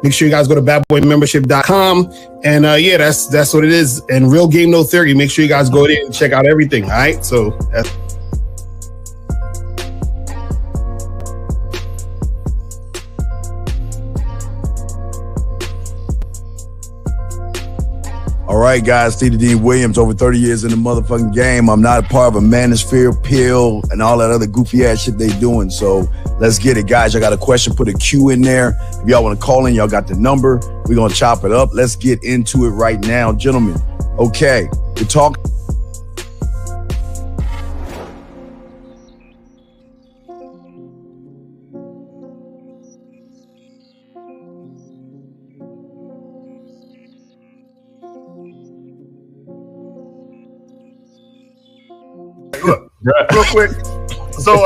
Make sure you guys go to badboymembership.com. And yeah, that's what it is. And Real Game No Theory. Make sure you guys go there and check out everything. All right. So that's all right, guys, Steve Dean Williams, over 30 years in the motherfucking game. I'm not a part of a manosphere, pill, and all that other goofy ass shit they doing. So let's get it, guys. I got a question. Put a Q in there. If y'all want to call in, y'all got the number. We're going to chop it up. Let's get into it right now, gentlemen. Okay, we're talking. Look, real quick. So,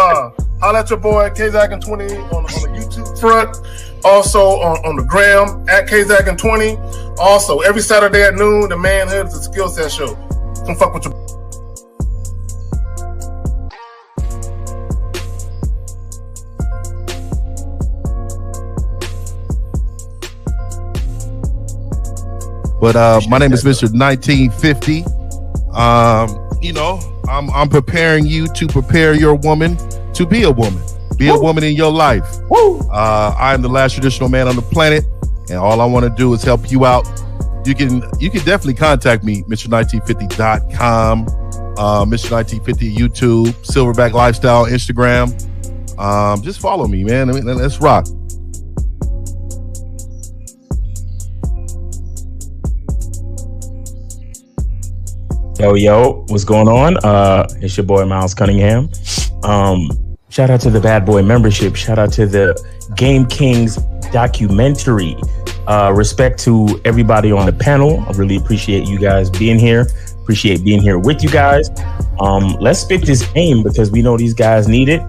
holla at your boy KZaggin20 on the YouTube front. Also on the gram at KZaggin20. Also, every Saturday at noon, the Manhood is a skill set show. Come fuck with your. But my name is Mr. 1950. You know, I'm preparing you to prepare your woman to be a woman. Be a woman in your life. I am the last traditional man on the planet, and all I want to do is help you out. You can definitely contact me, Mr1950.com, Mr1950 YouTube, Silverback Lifestyle, Instagram. Just follow me, man. I mean, let's rock. Yo, what's going on? It's your boy Miles Cunningham. Shout out to the Bad Boy Membership. Shout out to the Game Kings documentary. Respect to everybody on the panel. I really appreciate you guys being here. Appreciate being here with you guys. Let's spit this game because we know these guys need it.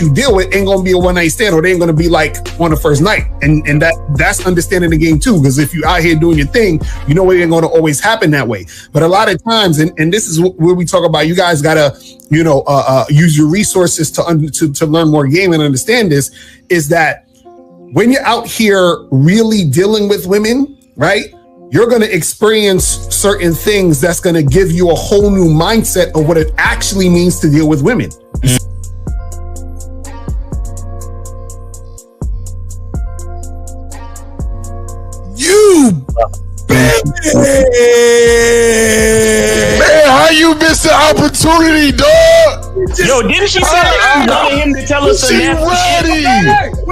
you deal with ain't gonna be a one-night stand, or they ain't gonna be like on the first night. And that's understanding the game too, because if you out here doing your thing, you know it ain't gonna always happen that way. But a lot of times, and this is where we talk about, you guys gotta use your resources to learn more game and understand this, is that when you're out here really dealing with women, right, you're going to experience certain things that's going to give you a whole new mindset of what it actually means to deal with women. You bitch! Man, how you miss the opportunity, dog? Yo, didn't she say that she wanted him to tell us some nasty shit?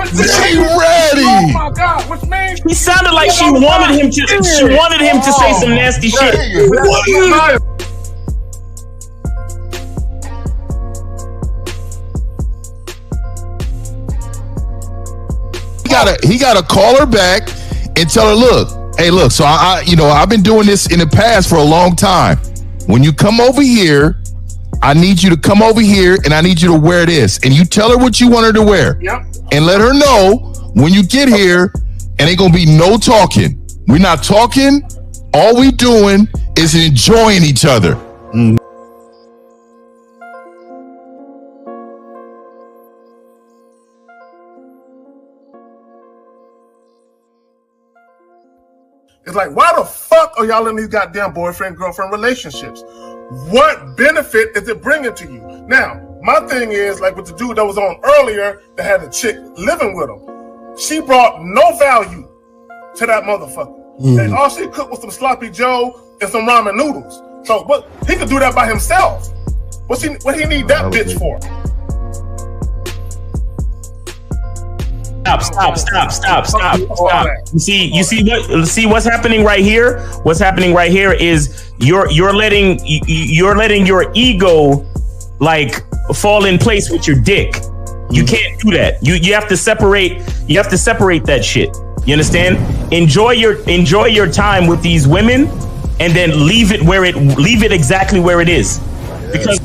She ready. Oh my God, which means he sounded like she wanted him to. She wanted him to say some nasty shit. He gotta call her back and tell her, look, hey, look. So I've been doing this in the past for a long time. When you come over here, I need you to come over here and I need you to wear this. And you tell her what you want her to wear. Yep. And let her know when you get here, and ain't gonna be no talking. We're not talking. All we doing is enjoying each other. Mm. it's like, why the fuck are y'all in these goddamn boyfriend-girlfriend relationships? What benefit is it bringing to you? Now, my thing is, like with the dude that was on earlier that had a chick living with him, she brought no value to that motherfucker. And all she cooked was some sloppy joe and some ramen noodles. So, but he could do that by himself. What he need that bitch for? Stop. You see what's happening right here? What's happening right here is you're letting your ego like fall in place with your dick. You can't do that. You have to separate that shit. You understand? Enjoy your time with these women and then leave it exactly where it is. Because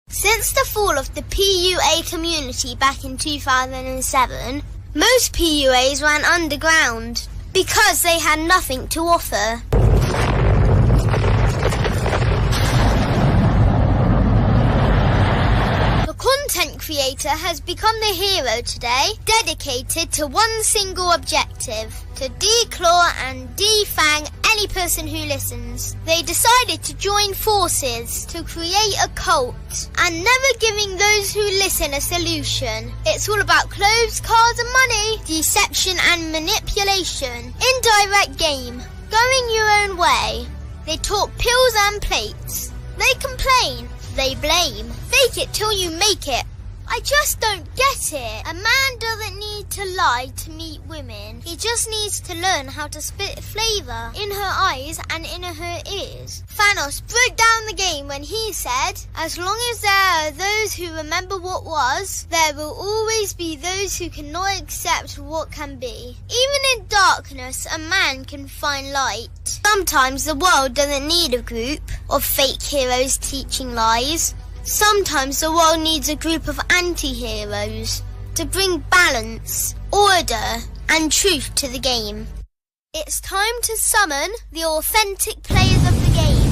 since the fall of the PUA community back in 2007, Most PUAs ran underground because they had nothing to offer. Content creator has become the hero today, dedicated to one single objective: to declaw and defang any person who listens. They decided to join forces to create a cult, and never giving those who listen a solution. It's all about clothes, cars and money, deception and manipulation, indirect game, going your own way. They talk pills and plates. They complain. They blame. Fake it till you make it. I just don't get it. A man doesn't need to lie to meet women. He just needs to learn how to spit flavour in her eyes and in her ears. Thanos broke down the game when he said, as long as there are those who remember what was, there will always be those who cannot accept what can be. Even in darkness, a man can find light. Sometimes the world doesn't need a group of fake heroes teaching lies. Sometimes the world needs a group of anti-heroes to bring balance, order, and truth to the game. It's time to summon the authentic players of the game.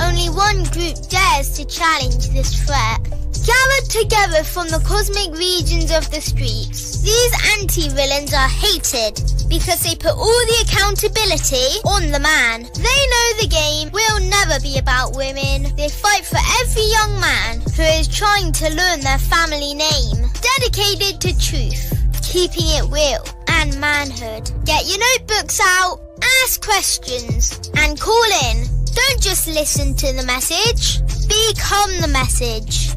Only one group dares to challenge this threat. Gathered together from the cosmic regions of the streets, these anti-villains are hated because they put all the accountability on the man. They know the game will never be about women. They fight for every young man who is trying to learn their family name. Dedicated to truth, keeping it real, and manhood. Get your notebooks out, ask questions, and call in. Don't just listen to the message, become the message.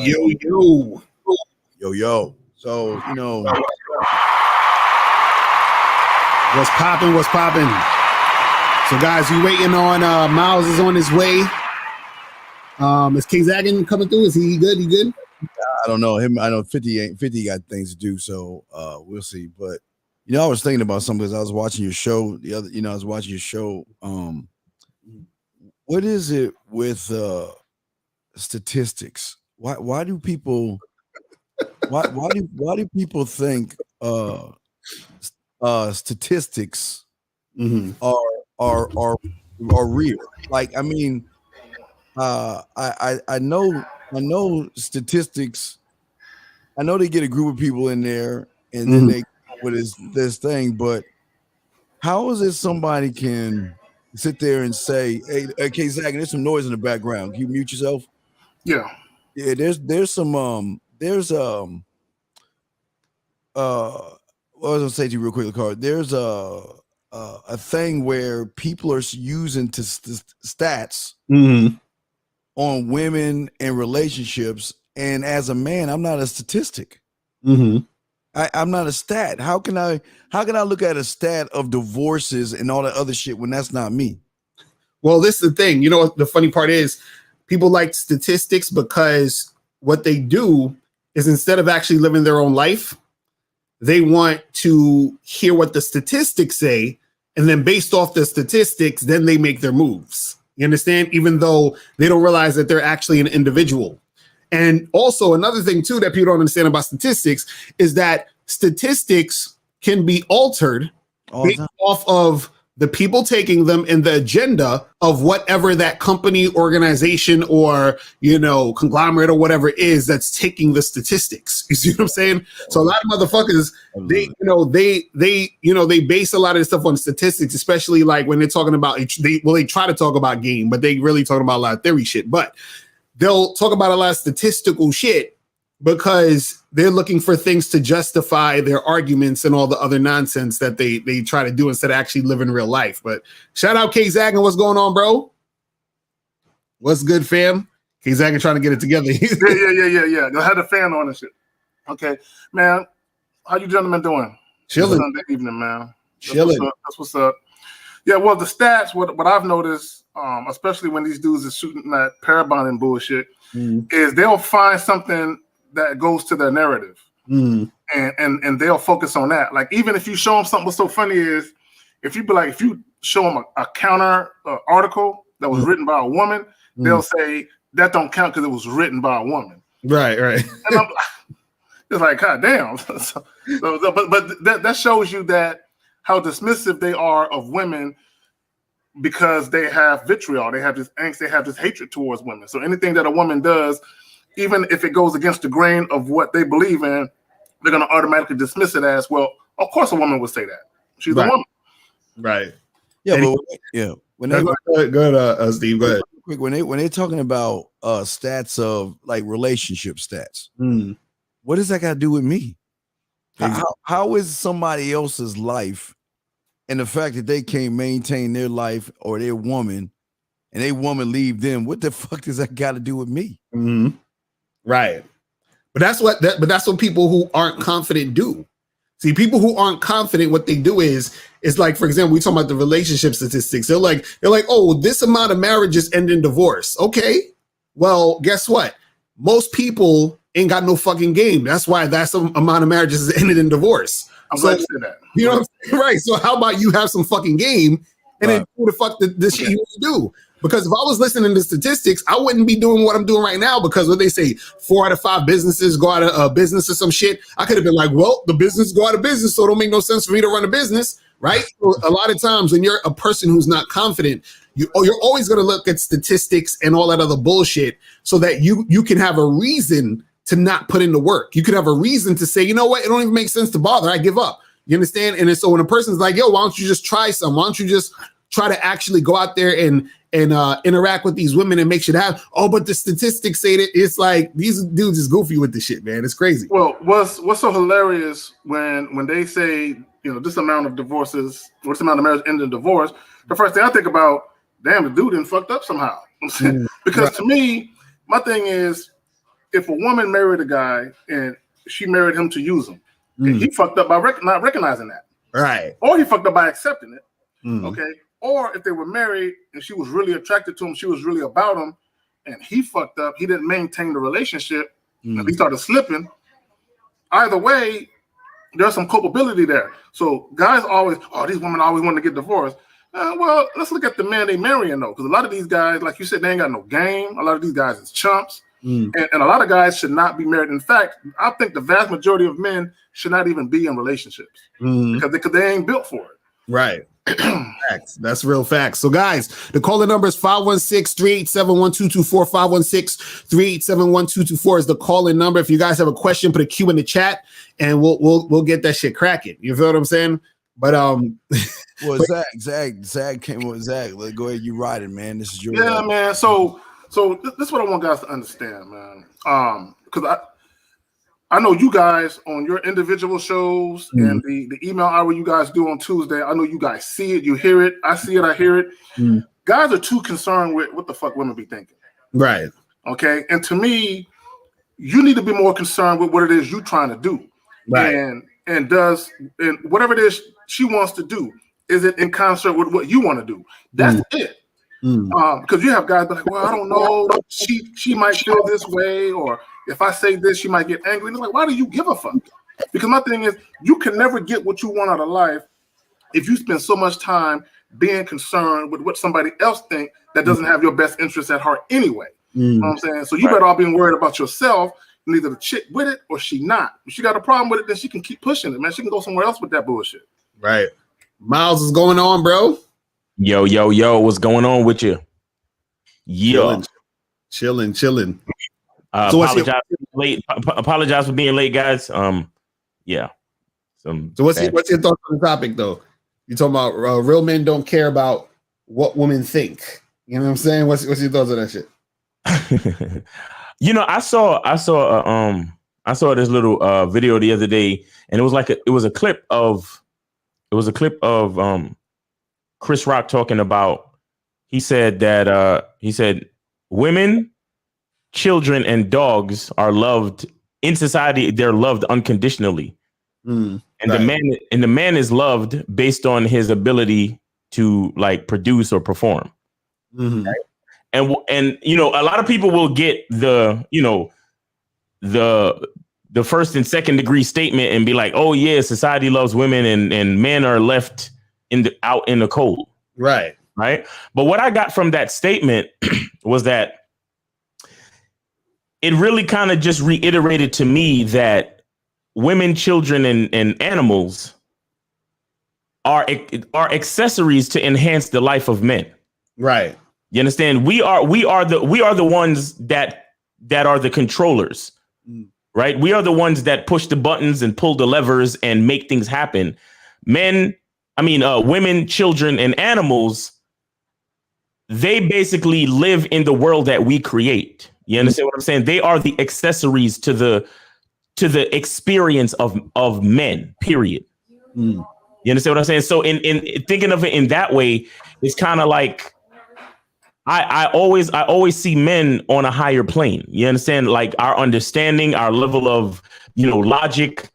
Yo. So, what's popping? So, guys, we waiting on Miles is on his way. Is K Zaggin coming through? Is he good? I don't know him. I know 50 got things to do, so we'll see. But I was thinking about something because I was watching your show what is it with statistics? Why do people think statistics are real? Like, I mean, I know statistics. I know they get a group of people in there and then they come up with this thing, but how is it somebody can sit there and say, hey, Zach, there's some noise in the background. Can you mute yourself? Yeah. Yeah, there's some what was I gonna say to you real quickly, Carl? There's a thing where people are using stats on women and relationships, and as a man, I'm not a statistic. I'm not a stat. How can I look at a stat of divorces and all that other shit when that's not me? Well, this is the thing. You know what the funny part is? People like statistics because what they do is instead of actually living their own life, they want to hear what the statistics say, and then based off the statistics, then they make their moves. You understand? Even though they don't realize that they're actually an individual. And also another thing too that people don't understand about statistics is that statistics can be altered based off of the people taking them and the agenda of whatever that company, organization, or, conglomerate or whatever it is that's taking the statistics. You see what I'm saying? So a lot of motherfuckers, they base a lot of this stuff on statistics, especially like when they're talking about, they try to talk about game, but they really talking about a lot of theory shit. But they'll talk about a lot of statistical shit because they're looking for things to justify their arguments and all the other nonsense that they try to do instead of actually living real life. But shout out K Zaggin. What's going on, bro? What's good, fam? K Zaggin trying to get it together. Yeah. Go ahead, a fan on this shit. Okay, man. How you gentlemen doing? Chilling. Sunday evening, man. Chilling. That's what's up. Yeah, well, the stats, what I've noticed, especially when these dudes are shooting that pair bonding bullshit, is they'll find something that goes to their narrative. And they'll focus on that. Like, even if you show them something, what's so funny is if you show them a counter article that was written by a woman, they'll say that don't count because it was written by a woman. Right. And it's like, God damn. But that shows you that how dismissive they are of women, because they have vitriol, they have this angst, they have this hatred towards women. So anything that a woman does, even if it goes against the grain of what they believe in, they're going to automatically dismiss it as, well, of course a woman would say that. She's a woman. Right. Yeah, but when they go ahead, Steve, go ahead. Quick, when they're talking about stats of like relationship stats, what does that got to do with me? How is somebody else's life, and the fact that they can't maintain their life or their woman, and they woman leave them? What the fuck does that got to do with me? Right. But that's what people who aren't confident do. See, people who aren't confident, what they do is like, for example, we talking about the relationship statistics. They're like, oh, this amount of marriages end in divorce. Okay, well, guess what? Most people ain't got no fucking game. That's why that's the amount of marriages ended in divorce. I'm glad you said that. You know what I'm saying? Right. So how about you have some fucking game and then do the fuck the shit you want to do? Because if I was listening to statistics, I wouldn't be doing what I'm doing right now, because what they say, 4 out of 5 businesses go out of business or some shit. I could have been like, well, the business go out of business, so it don't make no sense for me to run a business, right? So a lot of times when you're a person who's not confident, you're always going to look at statistics and all that other bullshit so that you can have a reason to not put in the work. You could have a reason to say, you know what, it don't even make sense to bother. I give up. You understand? And so when a person's like, yo, why don't you just try some? Why don't you just try to actually go out there and interact with these women and make shit happen? Oh, but the statistics say that. It's like, these dudes is goofy with this shit, man. It's crazy. Well, what's so hilarious when they say, you know, this amount of divorces, or this amount of marriage ended in divorce, the first thing I think about, damn, the dude done fucked up somehow. Because to me, my thing is, if a woman married a guy and she married him to use him, and he fucked up by not recognizing that. Right. Or he fucked up by accepting it. Okay. Or if they were married and she was really attracted to him, she was really about him, and he fucked up, he didn't maintain the relationship, and he started slipping. Either way, there's some culpability there. So guys always, these women always want to get divorced. Well, let's look at the man they marrying, though, because a lot of these guys, like you said, they ain't got no game. A lot of these guys is chumps. And a lot of guys should not be married. In fact, I think the vast majority of men should not even be in relationships because they ain't built for it. Right. Facts. That's real facts. So guys, the calling number is 516-387-1224. 516-387-1224 is the calling number. If you guys have a question, put a Q in the chat and we'll get that shit cracking. You feel what I'm saying? But well, Zach came with Zach. Let's go ahead, you ride it, man. This is your man. So this is what I want guys to understand, man. Because I know you guys on your individual shows and the email hour you guys do on Tuesday. I know you guys see it, you hear it. I see it, I hear it. Guys are too concerned with what the fuck women be thinking. Right. Okay. And to me, you need to be more concerned with what it is you're trying to do. Right. And whatever it is she wants to do, is it in concert with what you want to do? That's it. Because you have guys be like, well, I don't know, she might feel this way, or if I say this, she might get angry. And it's like, why do you give a fuck? Because my thing is, you can never get what you want out of life if you spend so much time being concerned with what somebody else thinks that doesn't have your best interest at heart anyway. You know what I'm saying? So you better all being worried about yourself, and either the chick with it or she not. If she got a problem with it, then she can keep pushing it, man. She can go somewhere else with that bullshit. Right. Miles, is going on, bro? Yo, what's going on with you? Yeah. Chilling. So apologize for being late, guys. Yeah. So what's your thoughts on the topic, though? You talking about real men don't care about what women think. You know what I'm saying? What's your thoughts on that shit? You know, I saw this little video the other day, and it was a clip of Chris Rock talking about. He said that women, children, and dogs are loved in society. They're loved unconditionally, and the man is loved based on his ability to like produce or perform. Right? And you know, a lot of people will get the, you know, the first and second degree statement and be like, oh yeah, society loves women and men are left out in the cold. Right. Right. But what I got from that statement was that it really kind of just reiterated to me that women, children, and animals are accessories to enhance the life of men. Right. You understand? We are the ones that are the controllers. Right. We are the ones that push the buttons and pull the levers and make things happen. Women, children, and animals, they basically live in the world that we create. You understand what I'm saying? They are the accessories to the experience of men, period. You understand what I'm saying? So in thinking of it in that way, it's kind of like I always see men on a higher plane. You understand? Like our understanding, our level of, logic,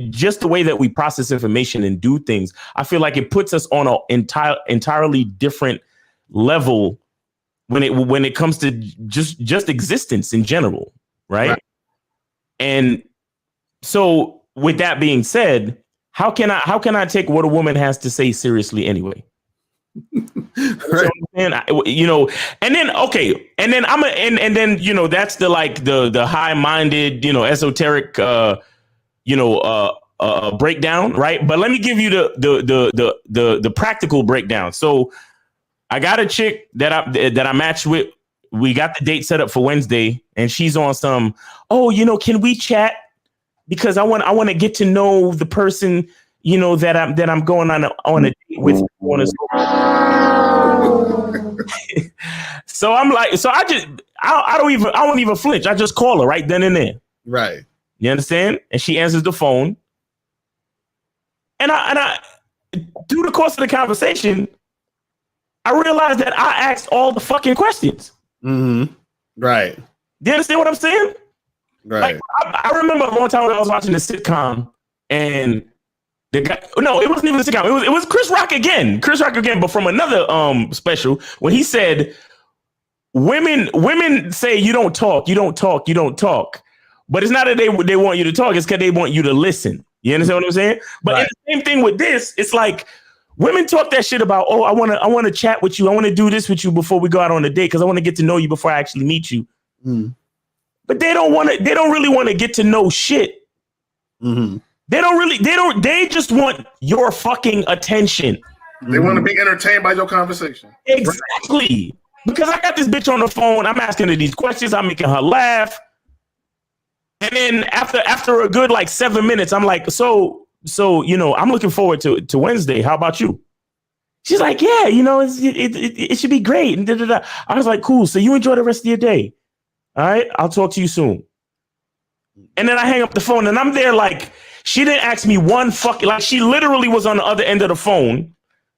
just the way that we process information and do things. I feel like it puts us on an entirely different level when it comes to just existence in general. Right. And so with that being said, how can I take what a woman has to say seriously anyway? Right. And then that's the high-minded, esoteric, breakdown, right? But let me give you the practical breakdown. So I got a chick that I matched with. We got the date set up for Wednesday, and she's on some, can we chat? Because I want to get to know the person, that I'm going on a date with. So I'm like, I won't even flinch. I just call her right then and there. Right. You understand? And she answers the phone. And I through the course of the conversation, I realized that I asked all the fucking questions. Mm-hmm. Right. Do you understand what I'm saying? Right. Like, I remember a long time when I was watching a sitcom, and the guy, no, it wasn't even a sitcom. It was Chris Rock again, but from another special, when he said, women say you don't talk, but it's not that they want you to talk, it's because they want you to listen. You understand what I'm saying? But right. The same thing with this, it's like women talk that shit about, oh, I want to chat with you, I want to do this with you before we go out on a date because I want to get to know you before I actually meet you. Mm. But they don't really want to get to know shit. Mm-hmm. They just want your fucking attention. They want to be entertained by your conversation. Exactly. Because I got this bitch on the phone, I'm asking her these questions, I'm making her laugh. And then after a good 7 minutes, I'm like, so I'm looking forward to Wednesday. How about you? She's like, yeah, it should be great. And da-da-da. I was like, cool. So you enjoy the rest of your day. All right, I'll talk to you soon. And then I hang up the phone, and I'm there she didn't ask me one fucking, she literally was on the other end of the phone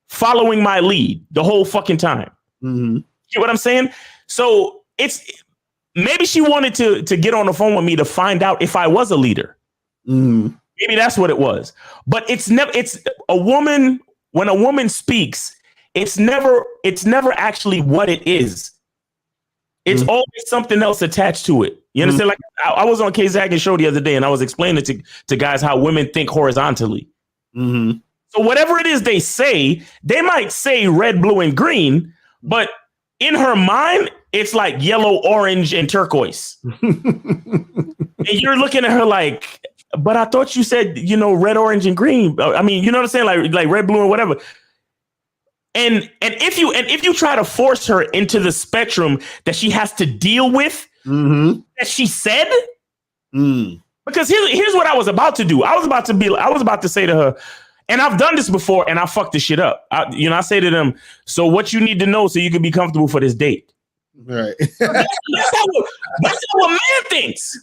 following my lead the whole fucking time. Mm-hmm. You know what I'm saying? So maybe she wanted to get on the phone with me to find out if I was a leader. Mm-hmm. Maybe that's what it was. But it's a woman, when a woman speaks, it's never actually what it is. It's always something else attached to it. You understand? I was on K Zaggin's show the other day, and I was explaining to guys how women think horizontally. Mm-hmm. So whatever it is they say, they might say red, blue, and green, but in her mind, it's like yellow, orange, and turquoise. And you're looking at her like, but I thought you said, red, orange, and green. I mean, you know what I'm saying? Like red, blue, or whatever. And if you try to force her into the spectrum that she has to deal with, mm-hmm. that she said, because here's what I was about to do. I was about to say to her, and I've done this before, and I fucked this shit up. I say to them, so what you need to know so you can be comfortable for this date. Right. that's how a man thinks.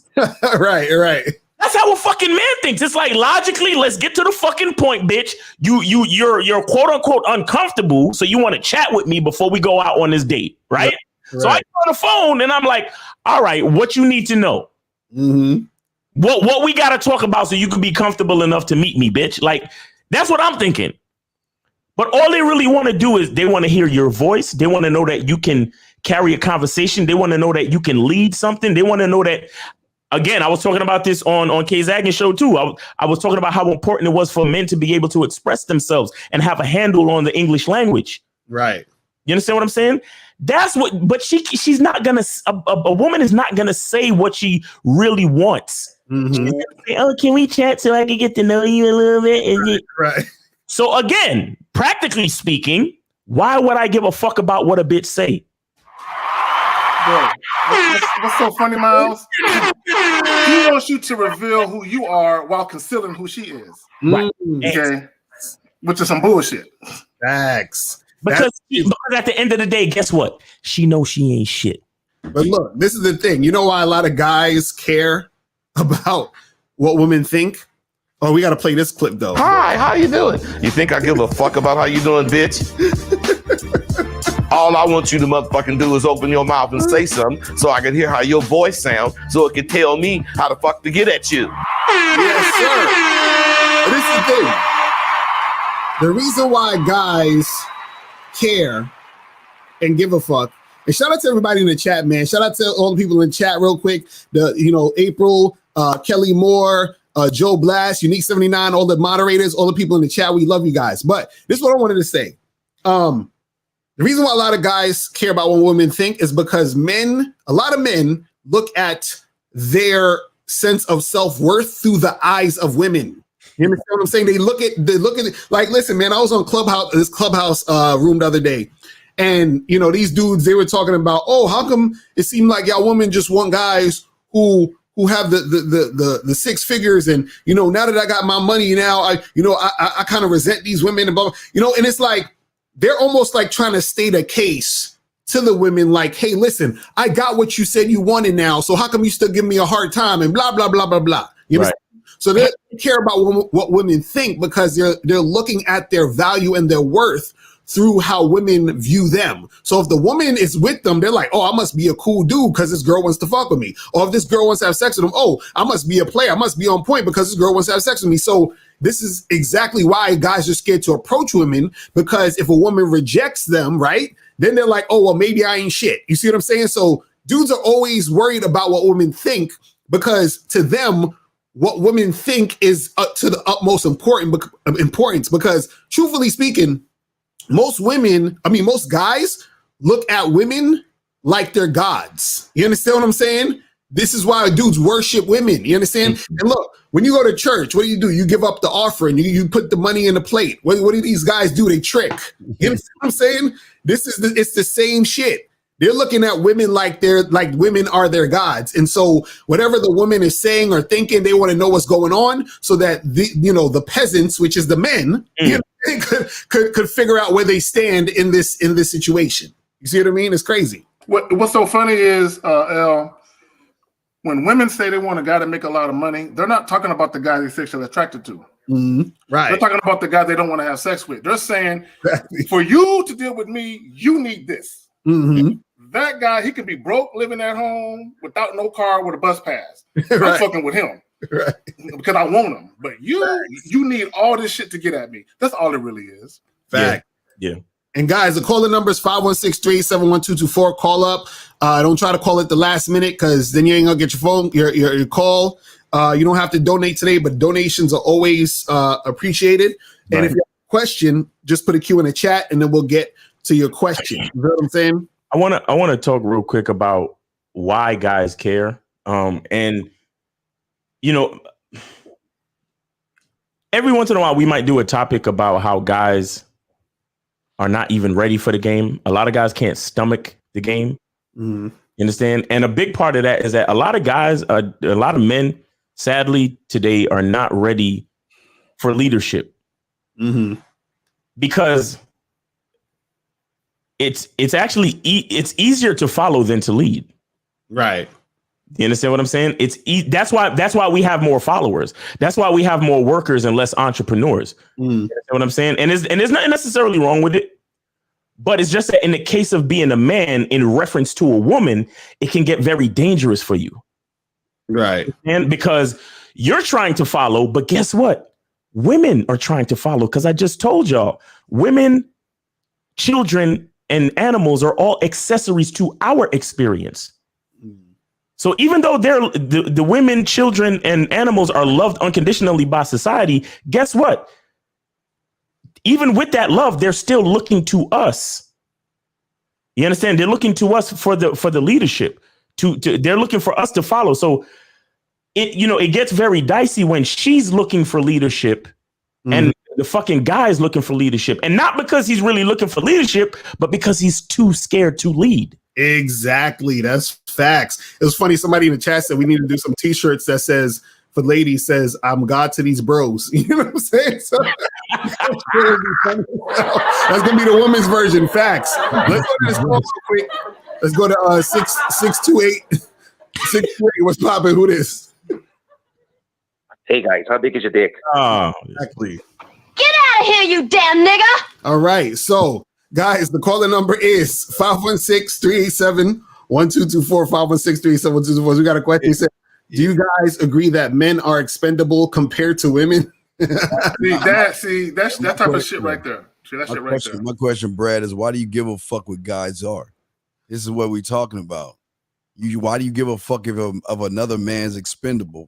Right. That's how a fucking man thinks. It's like, logically, let's get to the fucking point, bitch. You're quote unquote uncomfortable, so you want to chat with me before we go out on this date, right? So I get on the phone and I'm like, all right, what you need to know? Mm-hmm. What we got to talk about so you can be comfortable enough to meet me, bitch. Like, that's what I'm thinking. But all they really want to do is they want to hear your voice. They want to know that you can carry a conversation. They want to know that you can lead something. They want to know that Again, I was talking about this on Kay Zagin's show too. I was talking about how important it was for men to be able to express themselves and have a handle on the English language. Right. You understand what I'm saying? That's what, but she's not gonna, a woman is not gonna say what she really wants. Mm-hmm. Say, oh, can we chat so I can get to know you a little bit? Right. So again, practically speaking, why would I give a fuck about what a bitch say? Bro, what's so funny, Miles? He wants you to reveal who you are while concealing who she is. Right. Okay. Which is some bullshit. Facts. Because at the end of the day, guess what? She knows she ain't shit. But look, this is the thing. You know why a lot of guys care about what women think? Oh, we got to play this clip, though. Hi, how you doing? You think I give a fuck about how you doing, bitch? All I want you to motherfucking do is open your mouth and say something so I can hear how your voice sounds so it can tell me how the fuck to get at you. Yes, sir. But this is the thing. The reason why guys care and give a fuck. And shout out to everybody in the chat, man. Shout out to all the people in the chat real quick. April, Kelly Moore, Joe Blast, Unique 79, all the moderators, all the people in the chat. We love you guys. But this is what I wanted to say. The reason why a lot of guys care about what women think is because a lot of men look at their sense of self-worth through the eyes of women. You understand what I'm saying? They look at it like, listen, man, I was on this clubhouse room the other day. And, these dudes, they were talking about, oh, how come it seemed like y'all women just want guys who have the six figures, and now that I got my money now, I kind of resent these women and blah, blah, and it's like they're almost like trying to state a case to the women, like, hey, listen, I got what you said you wanted now, so how come you still give me a hard time and blah blah blah blah blah. Right. So they care about what women think because they're looking at their value and their worth through how women view them. So if the woman is with them, they're like, oh, I must be a cool dude because this girl wants to fuck with me. Or if this girl wants to have sex with him, oh, I must be a player. I must be on point because this girl wants to have sex with me. So this is exactly why guys are scared to approach women, because if a woman rejects them, right, then they're like, oh, well, maybe I ain't shit. You see what I'm saying? So dudes are always worried about what women think because to them, what women think is to the utmost importance because truthfully speaking, most guys look at women like they're gods. You understand what I'm saying? This is why dudes worship women. You understand? Mm-hmm. And look, when you go to church, what do? You give up the offering. You put the money in the plate. What do these guys do? They trick. You understand what I'm saying? It's the same shit. They're looking at women like women are their gods. And so whatever the woman is saying or thinking, they want to know what's going on so that the peasants, which is the men, could figure out where they stand in this situation. You see what I mean? It's crazy. What's so funny is, L, when women say they want a guy to make a lot of money, they're not talking about the guy they're sexually attracted to. Mm-hmm. Right. They're talking about the guy they don't want to have sex with. They're saying, for you to deal with me, you need this. Mm-hmm. That guy, he could be broke, living at home without no car with a bus pass. Right. I'm fucking with him. Right. Because I want him. But you need all this shit to get at me. That's all it really is. Fact. Yeah. And guys, the calling number is 516-371-2224. Call up. Don't try to call it the last minute because then you ain't gonna get your call. You don't have to donate today, but donations are always appreciated. Right. And if you have a question, just put a Q in the chat and then we'll get to your question. You know what I'm saying? I want to talk real quick about why guys care. And every once in a while we might do a topic about how guys are not even ready for the game. A lot of guys can't stomach the game. Mm-hmm. You understand? And a big part of that is that a lot of men, sadly, today are not ready for leadership. Mm-hmm. Because it's actually it's easier to follow than to lead. Right. You understand what I'm saying? That's why we have more followers. That's why we have more workers and less entrepreneurs. You understand what I'm saying? And there's nothing necessarily wrong with it. But it's just that in the case of being a man in reference to a woman, it can get very dangerous for you. Right. And because you're trying to follow, but guess what? Women are trying to follow because I just told y'all, women, children, and animals are all accessories to our experience. So even though the women, children, and animals are loved unconditionally by society, guess what? Even with that love, they're still looking to us. You understand? They're looking to us for the leadership. They're looking for us to follow. So it gets very dicey when she's looking for leadership and the fucking guy's looking for leadership, and not because he's really looking for leadership, but because he's too scared to lead. Exactly. That's facts. It was funny. Somebody in the chat said we need to do some t-shirts that says, for ladies, says, I'm God to these bros. You know what I'm saying? So, that's going to be the woman's version. Facts. Let's go to this call real quick. Let's go to 628. 628. What's popping? Who this? Hey guys, how big is your dick? Oh, exactly. Get out of here, you damn nigga! All right. So, guys, the caller number is 516-387-1224, 516-387-1224. We got a question. Said, do you guys agree that men are expendable compared to women? That's that type of shit right there. See, that shit right there. My question, Brad, is why do you give a fuck what guys are? This is what we're talking about. Why do you give a fuck of another man's expendable?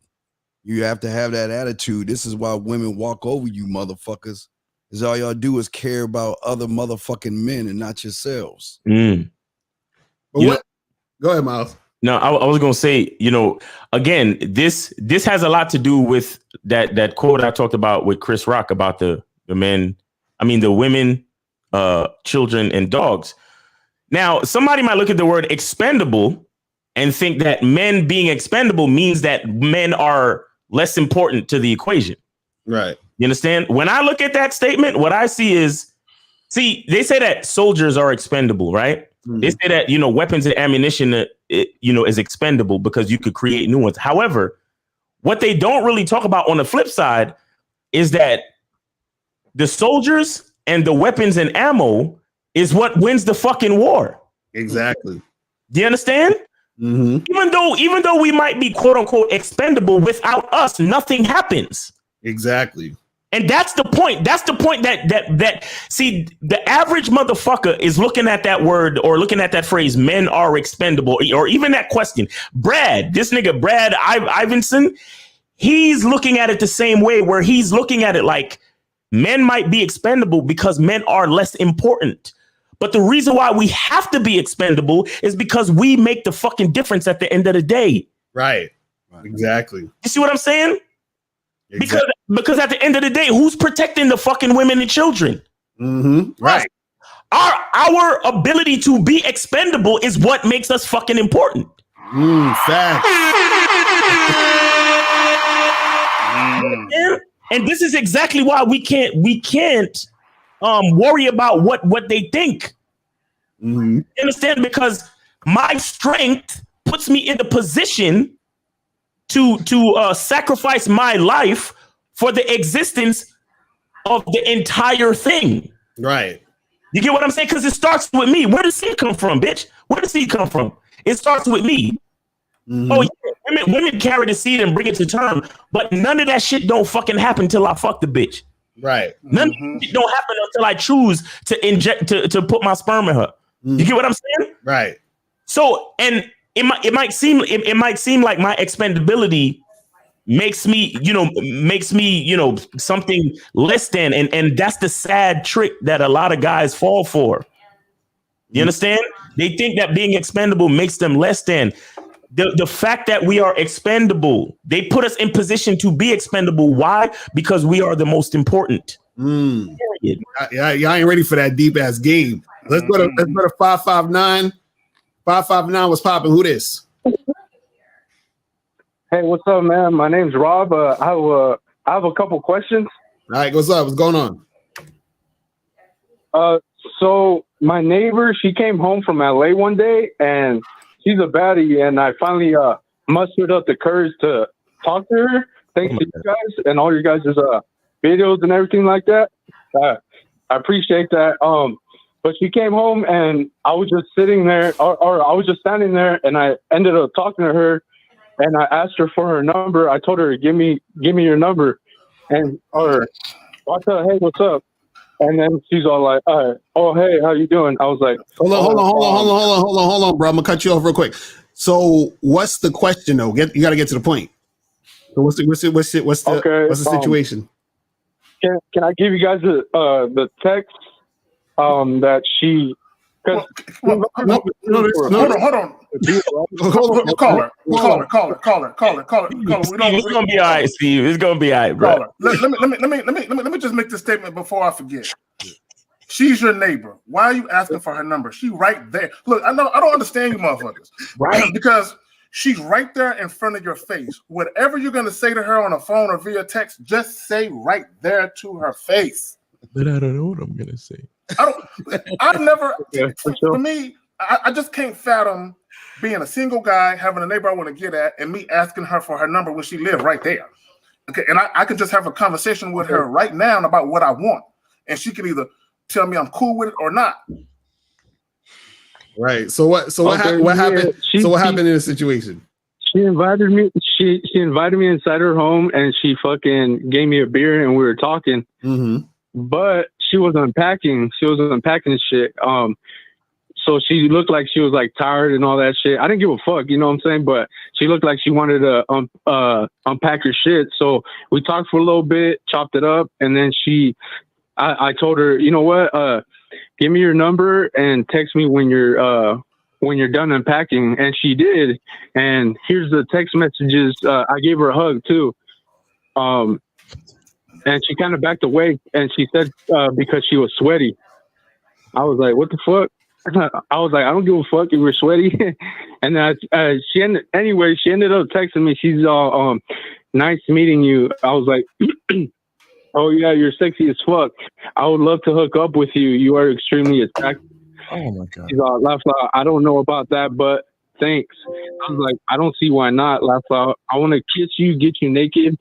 You have to have that attitude. This is why women walk over you motherfuckers. Is all y'all do is care about other motherfucking men and not yourselves. But what? Go ahead, Miles. No, I was gonna say, again, this has a lot to do with that quote I talked about with Chris Rock about the men, the women, children, and dogs. Now, somebody might look at the word expendable and think that men being expendable means that men are less important to the equation. Right. You understand? When I look at that statement, what I see is, they say that soldiers are expendable, right? They say that, weapons and ammunition, is expendable because you could create new ones. However, what they don't really talk about on the flip side is that the soldiers and the weapons and ammo is what wins the fucking war. Exactly. Do you understand? Mm-hmm. Even though we might be quote unquote expendable, without us, nothing happens. Exactly. And that's the point. That's the point that see, the average motherfucker is looking at that word or looking at that phrase, men are expendable, or even that question. This nigga, Brad Ivinson, he's looking at it the same way, where he's looking at it like men might be expendable because men are less important. But the reason why we have to be expendable is because we make the fucking difference at the end of the day. Right. Exactly. You see what I'm saying? Exactly. Because at the end of the day, who's protecting the fucking women and children? Right. Our ability to be expendable is what makes us fucking important. Facts. And this is exactly why we can't worry about what they think. You understand? Because my strength puts me in the position to sacrifice my life for the existence of the entire thing. Right. You get what I'm saying? Because it starts with me. Where does seed come from, bitch? Where does seed come from? It starts with me. Oh yeah, women carry the seed and bring it to term, but none of that shit don't fucking happen till I fuck the bitch. Right. None of that shit don't happen until I choose to inject to put my sperm in her. You get what I'm saying? Right. So, and it might seem like my expendability makes me something less than, and that's the sad trick that a lot of guys fall for. You understand? They think that being expendable makes them less than. The fact that we are expendable, they put us in position to be expendable. Why? Because we are the most important. Period. Y'all ain't ready for that deep ass game. Let's go to 559. 559 was popping. Who this? Hey, what's up, man? My name's Rob. I have a couple questions. All right, what's up? What's going on? So my neighbor, she came home from LA one day, and she's a baddie, and I finally mustered up the courage to talk to her. Thanks to you guys and all your guys' videos and everything like that. I appreciate that. But she came home, and I was just sitting there, or I was just standing there, and I ended up talking to her, and I asked her for her number. I told her, give me your number, and I told her, hey, what's up? And then she's all like, oh, hey, how you doing? I was like, hold on, bro. I'm gonna cut you off real quick. So what's the question though? You got to get to the point. So what's the situation? Can I give you guys the text that she? Hold on. Caller. It's gonna be all right, Steve. It's gonna be all right, bro. Let me just make this statement before I forget. She's your neighbor. Why are you asking for her number? She right there. Look, I don't understand you motherfuckers. Right. Because she's right there in front of your face. Whatever you're gonna say to her on a phone or via text, just say right there to her face. But I don't know what I'm gonna say. I've never, for me, I just can't fathom being a single guy, having a neighbor I want to get at, and me asking her for her number when she lived right there. Okay, and I can just have a conversation with her right now about what I want, and she can either tell me I'm cool with it or not. Right. So what happened? So what happened in the situation? She invited me. She invited me inside her home, and she fucking gave me a beer, and we were talking. Mm-hmm. But she was unpacking. She was unpacking shit. So she looked like she was like tired and all that shit. I didn't give a fuck, you know what I'm saying? But she looked like she wanted to unpack her shit. So we talked for a little bit, chopped it up, and then I told her, you know what? Give me your number and text me when you're done unpacking. And she did. And here's the text messages. I gave her a hug too. And she kind of backed away, and she said because she was sweaty. I was like, what the fuck? I was like, I don't give a fuck if you're sweaty. And she ended up texting me. She's all, nice meeting you. I was like, oh yeah, you're sexy as fuck. I would love to hook up with you. You are extremely attractive. Oh my God. She's all, laughed out. I don't know about that, but thanks. I was like, I don't see why not. Laughed out. I want to kiss you, get you naked.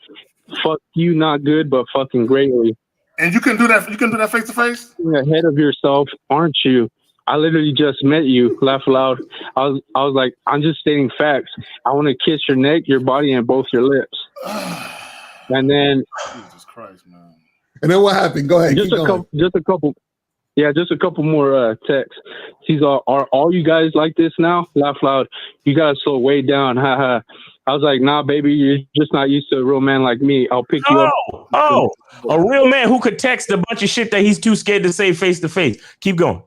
Fuck you, not good, but fucking greatly. And you can do that. You can do that face to face. You're ahead of yourself, aren't you? I literally just met you. Laugh loud. I was like, I'm just stating facts. I want to kiss your neck, your body, and both your lips. And then, Jesus Christ, man. And then what happened? Go ahead. Just a couple more texts. She's all, are all you guys like this now? Laugh loud. You guys slow way down. Ha ha. I was like, nah, baby, you're just not used to a real man like me. I'll pick you up. Oh, a real man who could text a bunch of shit that he's too scared to say face to face. Keep going.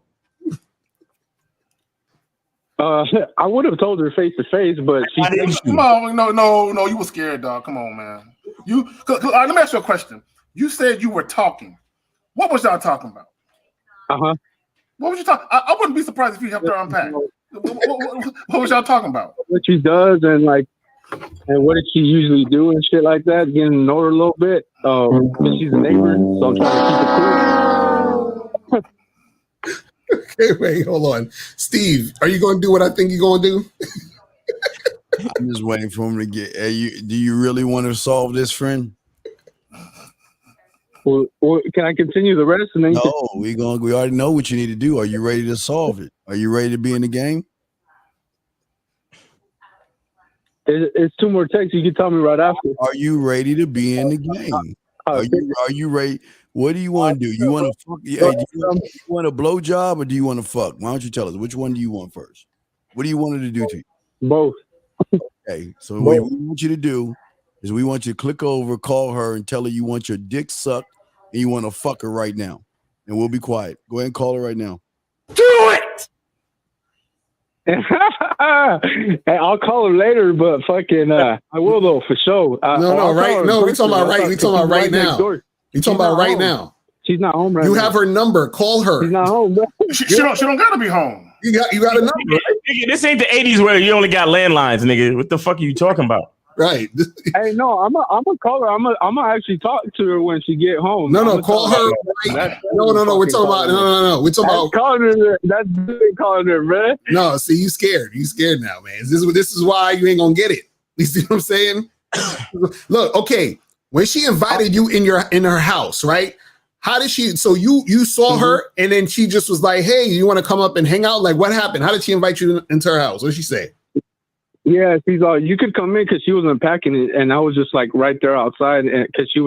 I would have told her face to face, but she come on, no, you were scared, dog. Come on, man. Let me ask you a question. You said you were talking. What was y'all talking about? Uh-huh. What was you talking? I wouldn't be surprised if you helped her unpack. What was y'all talking about? What she does and what did she usually do and shit like that. Getting to know her a little bit. She's a neighbor, so I'm trying to keep it cool. Okay, wait, hold on. Steve, are you going to do what I think you're going to do? I'm just waiting for him to get. Do you really want to solve this, friend? Well, can I continue the rest? And then we already know what you need to do. Are you ready to solve it? Are you ready to be in the game? It's two more texts. You can tell me right after. Are you ready to be in the game? Are you ready? What do you want to do? You want to fuck? Do you want a blow job or do you want to fuck? Why don't you tell us which one do you want first? What do you want her to do to you? Both. Okay, so what we want you to do is we want you to click over, call her, and tell her you want your dick sucked and you want to fuck her right now. And we'll be quiet. Go ahead and call her right now. Do it. Hey, I'll call her later, but fucking I will though for sure. We talking about right now. We talking about right now. She's not home right now. You have her number. Call her. She's not home, bro. She don't gotta be home. You got a number. Nigga, this ain't the 80s where you only got landlines, nigga. What the fuck are you talking about? Right. Hey, no, I'm gonna call her. I'm gonna actually talk to her when she get home. No, call her. Right. No. We're talking about no. We're talking about calling her. That's calling her, man. No, see, you scared. You scared now, man. This is why you ain't gonna get it. You see what I'm saying? Look, okay. When she invited you in her house, right? How did she? So you saw her, and then she just was like, "Hey, you want to come up and hang out?" Like, what happened? How did she invite you into her house? What did she say? Yeah, she's all, you could come in because she was unpacking it, and I was just like right there outside, and because she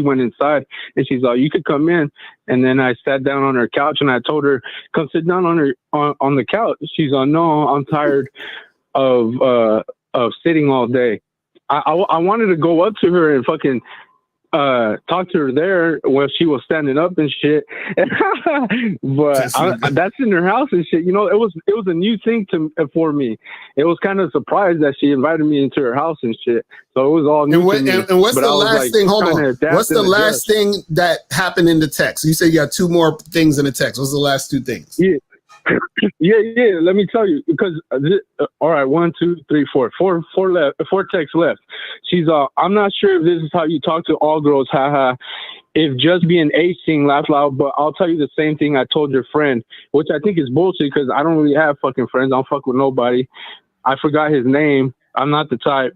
went inside, and she's all, you could come in, and then I sat down on her couch, and I told her, come sit down on the couch. She's all, no, I'm tired. of sitting all day. I wanted to go up to her and fucking talk to her there while she was standing up and shit. But that's in her house and shit. You know, it was a new thing for me. It was kind of surprised that she invited me into her house and shit. So it was all new to me. And what's the last thing? Hold on. What's the last thing that happened in the text? You said you got 2 more things in the text. What's the last 2 things? Yeah. Yeah. Let me tell you, because all right, 1, 2, 3, 4 left, 4 texts left. She's I'm not sure if this is how you talk to all girls, haha. If just being acing, laugh loud, but I'll tell you the same thing I told your friend, which I think is bullshit because I don't really have fucking friends. I don't fuck with nobody. I forgot his name. I'm not the type.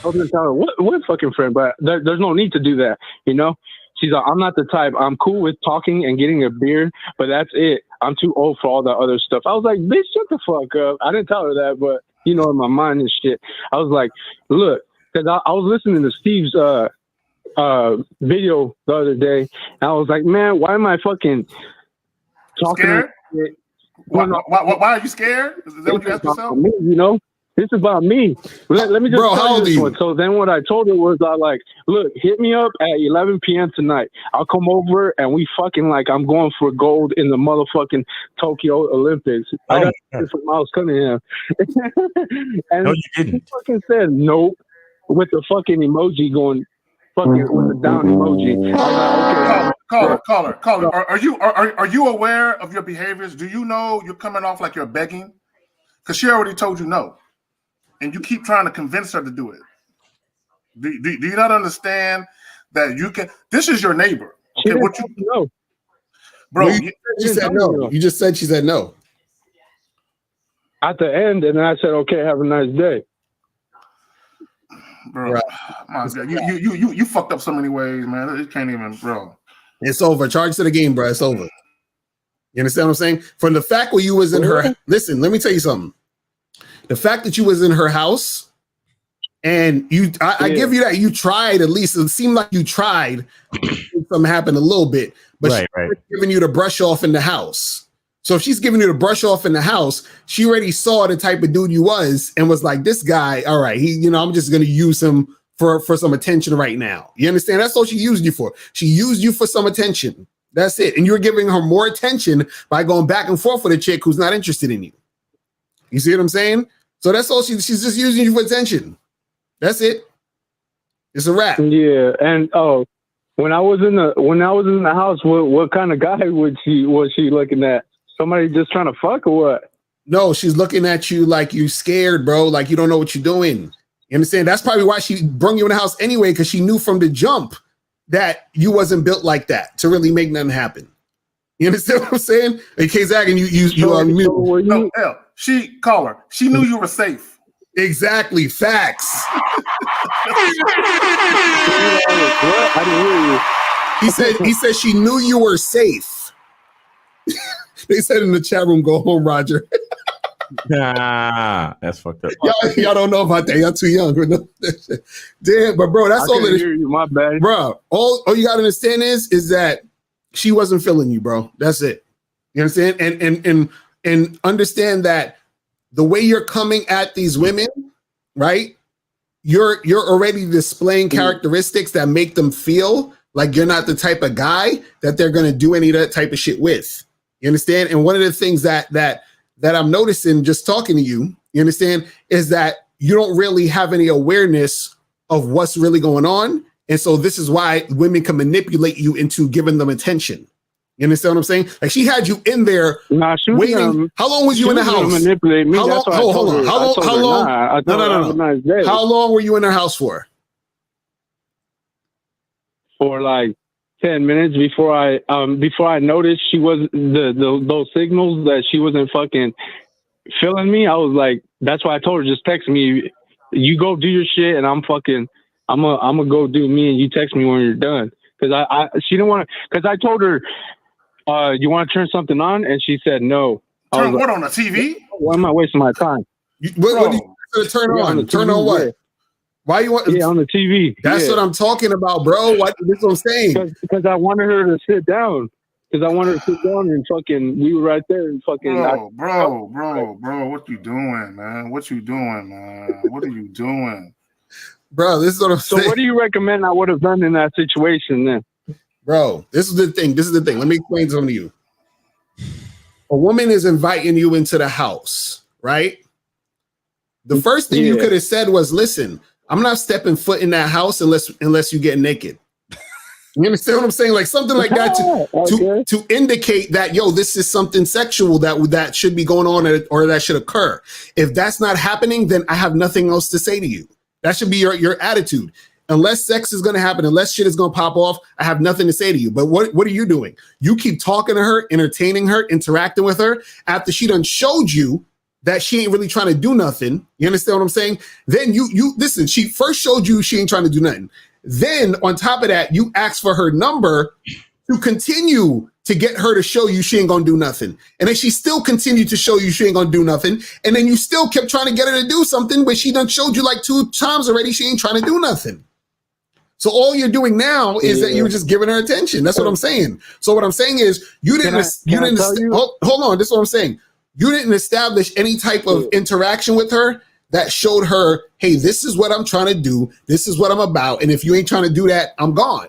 I was gonna tell her what fucking friend, but there's no need to do that, you know. She's like, I'm not the type. I'm cool with talking and getting a beer, but that's it. I'm too old for all that other stuff. I was like, bitch, shut the fuck up. I didn't tell her that, but, you know, in my mind and shit. I was like, look, because I was listening to Steve's video the other day, and I was like, man, why am I fucking talking? Scared? Why are you scared? Is that what you asked yourself? Me, you know? This is about me. Let me just tell you this one. So then what I told her was, look, hit me up at 11 p.m. tonight. I'll come over and we fucking I'm going for gold in the motherfucking Tokyo Olympics. I got this from Miles Cunningham. And no, you didn't. She fucking said nope with the fucking emoji going fucking with the down emoji. I was like, okay. Caller. Are you aware of your behaviors? Do you know you're coming off like you're begging? Because she already told you no. And you keep trying to convince her to do it. Do you not understand that you can? This is your neighbor. Okay, what you know, bro? She said no. You just said she said no at the end, and then I said, "Okay, have a nice day." Bro, right. My God, you fucked up so many ways, man. It can't even, bro. It's over. Charge to the game, bro. It's over. You understand what I'm saying? From the fact where you was in her. Listen, let me tell you something. The fact that you was in her house and I give you that you tried, at least it seemed like you tried. Something happened a little bit, but she's giving you the brush off in the house. So if she's giving you the brush off in the house, she already saw the type of dude you was and was like, this guy, all right, I'm just going to use him for some attention right now. You understand? That's all she used you for. She used you for some attention. That's it. And you're giving her more attention by going back and forth with a chick who's not interested in you. You see what I'm saying? So that's all she's just using you for attention. That's it. It's a wrap. Yeah, and when I was in the house, what kind of guy was she looking at? Somebody just trying to fuck or what? No, she's looking at you like you scared, bro. Like you don't know what you're doing. You understand? That's probably why she brung you in the house anyway, because she knew from the jump that you wasn't built like that to really make nothing happen. You understand what I'm saying? In case Zach and you are mute. No, hell. She knew you were safe. Exactly. Facts. I didn't hear you. He said she knew you were safe. They said in the chat room, go home, Roger. Nah, that's fucked up. Y'all don't know about that. Y'all too young. Damn, but bro, that's all it is. My bad. Bro, all you gotta understand is that she wasn't feeling you, bro. That's it. You understand? And understand that the way you're coming at these women, right? You're already displaying characteristics that make them feel like you're not the type of guy that they're gonna do any of that type of shit with. You understand? And one of the things that I'm noticing just talking to you, you understand, is that you don't really have any awareness of what's really going on. And so this is why women can manipulate you into giving them attention. You understand what I'm saying? Like she had you in there waiting. How long was you in the house? Manipulate me. How long? Hold on. How long? No. How long were you in her house for? For like 10 minutes before I noticed she was those signals that she wasn't fucking feeling me. I was like, that's why I told her, just text me. You go do your shit, and I'm gonna go do me, and you text me when you're done. Because she didn't want to. Because I told her, you want to turn something on, and she said no. Turn what on the TV? Why am I wasting my time? What do you turn on? Turn on what? Why you want? Yeah, on the TV. That's what I'm talking about, bro. This is what I'm saying. Because I wanted her to sit down. Because I wanted to sit down and fucking, we were right there and fucking. Bro, what you doing, man? What you doing, man? What are you doing? Bro, this is what I'm saying. So what do you recommend I would have done in that situation then? Bro, this is the thing. Let me explain something to you. A woman is inviting you into the house, right? The first thing you could have said was, listen, I'm not stepping foot in that house unless you get naked. You understand what I'm saying? Like something like that to indicate that, yo, this is something sexual that should be going on or that should occur. If that's not happening, then I have nothing else to say to you. That should be your attitude. Unless sex is going to happen, unless shit is going to pop off, I have nothing to say to you. But what are you doing? You keep talking to her, entertaining her, interacting with her after she done showed you that she ain't really trying to do nothing. You understand what I'm saying? Then you listen, she first showed you she ain't trying to do nothing. Then on top of that, you ask for her number to continue to get her to show you she ain't going to do nothing. And then she still continued to show you she ain't going to do nothing. And then you still kept trying to get her to do something, but she done showed you like 2 times already she ain't trying to do nothing. So all you're doing now is that you're just giving her attention. That's what I'm saying. So what I'm saying is hold on. This is what I'm saying. You didn't establish any type of interaction with her that showed her, hey, this is what I'm trying to do. This is what I'm about. And if you ain't trying to do that, I'm gone.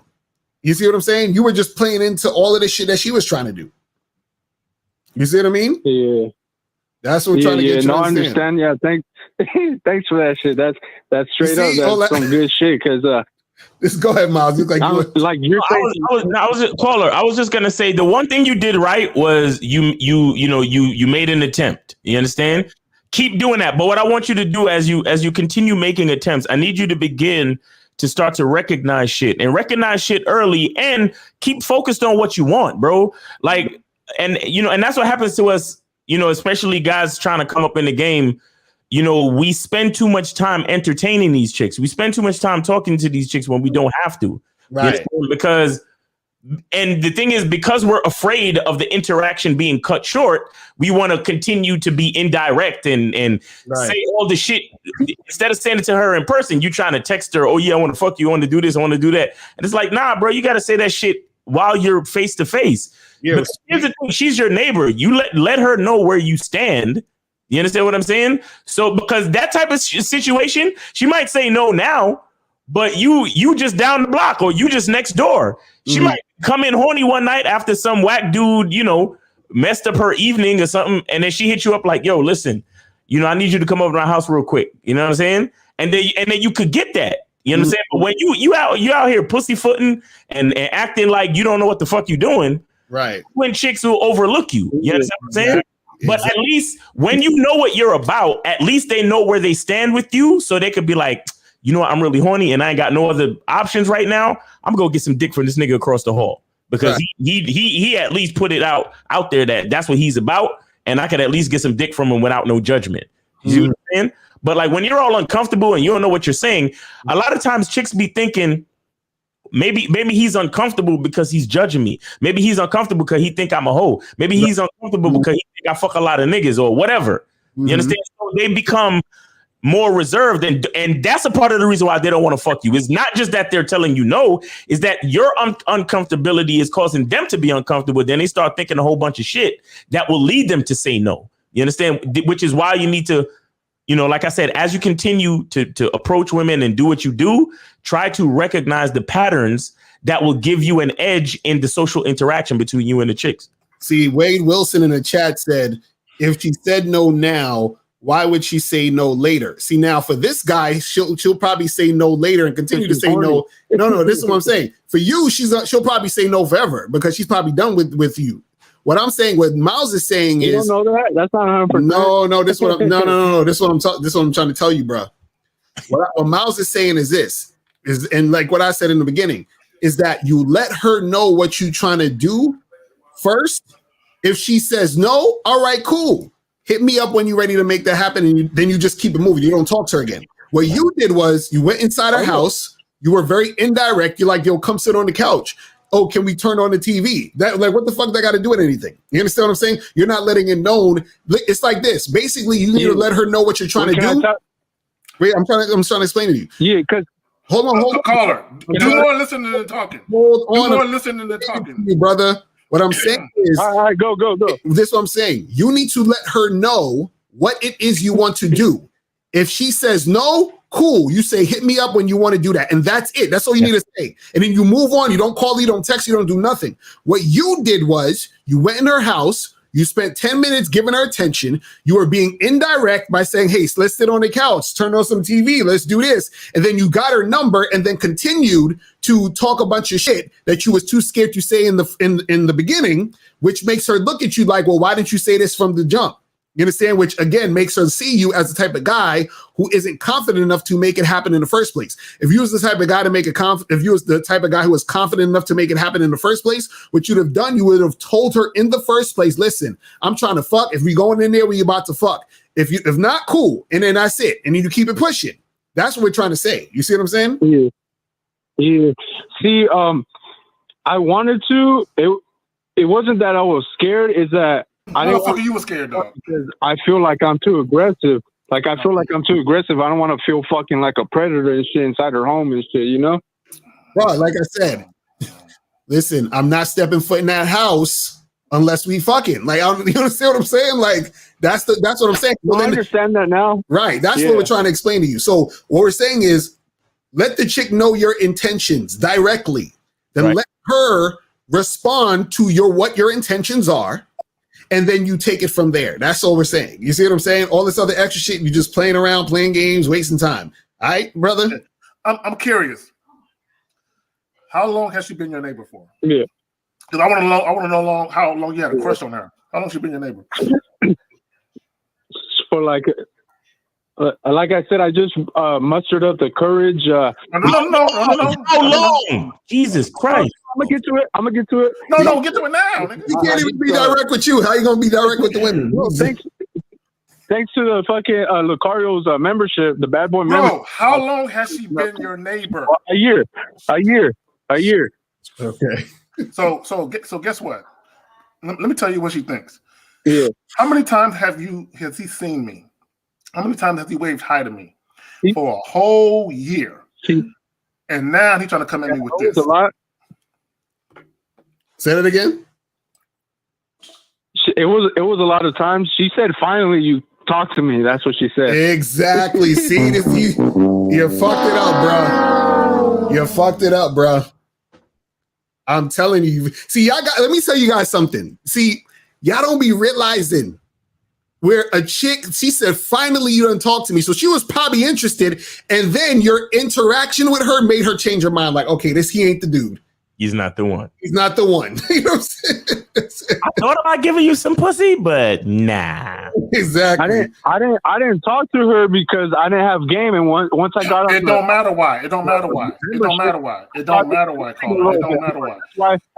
You see what I'm saying? You were just playing into all of the shit that she was trying to do. You see what I mean? Yeah. That's what we're trying to get you to understand. Yeah, thanks for that shit. That's straight up. That's some good shit. Because just go ahead, Miles. I was just gonna say the one thing you did right was you made an attempt. You understand? Keep doing that. But what I want you to do as you continue making attempts, I need you to begin to start to recognize shit early and keep focused on what you want, bro. Like, and that's what happens to us, especially guys trying to come up in the game. We spend too much time entertaining these chicks. We spend too much time talking to these chicks when we don't have to. Right. And the thing is, because we're afraid of the interaction being cut short, we want to continue to be indirect and say all the shit. Instead of saying it to her in person, you trying to text her, oh yeah, I want to fuck you, I want to do this, I want to do that. And it's like, nah, bro, you got to say that shit while you're face to face. But here's the thing, she's your neighbor. You let her know where you stand. You understand what I'm saying? So because that type of situation, she might say no now, but you just down the block or you just next door. She might come in horny one night after some whack dude, messed up her evening or something. And then she hit you up like, yo, listen, I need you to come over to my house real quick. You know what I'm saying? And then you could get that. You know what I'm saying? But when you out here pussyfooting and acting like you don't know what the fuck you doing. Right. When chicks will overlook you. You understand what I'm saying? But at least when you know what you're about, at least they know where they stand with you. So they could be like, you know what, I'm really horny and I ain't got no other options right now. I'm gonna go get some dick from this nigga across the hall. Because he at least put it out there that's what he's about. And I could at least get some dick from him without no judgment. You see what I'm saying? But like when you're all uncomfortable and you don't know what you're saying, a lot of times chicks be thinking, maybe he's uncomfortable because he's judging me. Maybe he's uncomfortable because he think I'm a hoe. Maybe he's uncomfortable because he think I fuck a lot of niggas or whatever. You understand? So they become more reserved, and that's a part of the reason why they don't want to fuck you. It's not just that they're telling you no, is that your uncomfortability is causing them to be uncomfortable. Then they start thinking a whole bunch of shit that will lead them to say no. You understand? Which is why you need to, like I said, as you continue to approach women and do what you do, try to recognize the patterns that will give you an edge in the social interaction between you and the chicks. See, Wade Wilson in the chat said, if she said no now, why would she say no later? See, now for this guy, she'll probably say no later and continue to say no. No, this is what I'm saying. For you, she'll probably say no forever because she's probably done with you. What I'm saying, what Miles is saying you is, don't know that? That's not 100%. No. This is what I'm trying to tell you, bro. What Miles is saying is this, and like what I said in the beginning, is that you let her know what you're trying to do first. If she says no, all right, cool. Hit me up when you're ready to make that happen, and then you just keep it moving. You don't talk to her again. What you did was you went inside her house. You were very indirect. You're like, yo, come sit on the couch. Oh, can we turn on the TV? That, like, what the fuck that got to do with anything? You understand what I'm saying? You're not letting it known. It's like this. Basically, you need to let her know what you're trying to do. Wait, I'm trying to explain to you. Yeah, because hold on. Caller, do more listening than talking. Hold on. Do more listening than talking, brother. What I'm saying is, all right, go. This is what I'm saying. You need to let her know what it is you want to do. If she says no, cool. You say, hit me up when you want to do that. And that's it. That's all you need to say. And then you move on. You don't call, you don't text, you don't do nothing. What you did was you went in her house. You spent 10 minutes giving her attention. You were being indirect by saying, hey, let's sit on the couch, turn on some TV, let's do this. And then you got her number and then continued to talk a bunch of shit that you was too scared to say in the beginning, which makes her look at you like, well, why didn't you say this from the jump? You understand? Which again makes her see you as the type of guy who isn't confident enough to make it happen in the first place. If you was the type of guy to make it if you was the type of guy who was confident enough to make it happen in the first place, what you'd have done, you would have told her in the first place, listen, I'm trying to fuck. If we going in there, we about to fuck. If not, cool. And then that's it. And then you keep it pushing. That's what we're trying to say. You see what I'm saying? Yeah. See, I wanted to. It wasn't that I was scared. It's that you were scared though. Because I feel like I'm too aggressive. Like I feel like I'm too aggressive. I don't want to feel fucking like a predator and shit inside her home and shit. You know, bro. Like I said, listen, I'm not stepping foot in that house unless we fucking. Like, you understand what I'm saying? Like that's what I'm saying. Well, I understand that now. Right. That's what we're trying to explain to you. So what we're saying is, let the chick know your intentions directly. Then let her respond to what your intentions are. And then you take it from there. That's all we're saying. You see what I'm saying? All this other extra shit, you're just playing around, playing games, wasting time. All right, brother? I'm curious. How long has she been your neighbor for? Yeah. Because I want to know how long you had a crush on her. How long she been your neighbor? For like I said, I just mustered up the courage. No. How long? Jesus Christ. I'm gonna get to it. No, get to it now. Nigga. He can't even be direct with you. How you gonna be direct with the women? No, thanks to the fucking Lucario's membership, the bad boy membership. Bro, how long has she been your neighbor? A year. Okay. So guess what? Let me tell you what she thinks. Yeah. How many times has he seen me? How many times has he waved hi to me? For a whole year. And now he's trying to come at me with this. A lot. Say that again. It was a lot of times. She said, "Finally, you talk to me." That's what she said. Exactly. See this? You fucked it up, bro. You fucked it up, bro. I'm telling you. See, let me tell you guys something. See, y'all don't be realizing where a chick, she said, finally, you done talk to me. So she was probably interested. And then your interaction with her made her change her mind. Like, okay, he ain't the dude. He's not the one. He's not the one. You know what I'm saying? I thought about giving you some pussy, but nah. Exactly. I didn't talk to her because I didn't have game. And once I got it don't matter why. It don't matter why.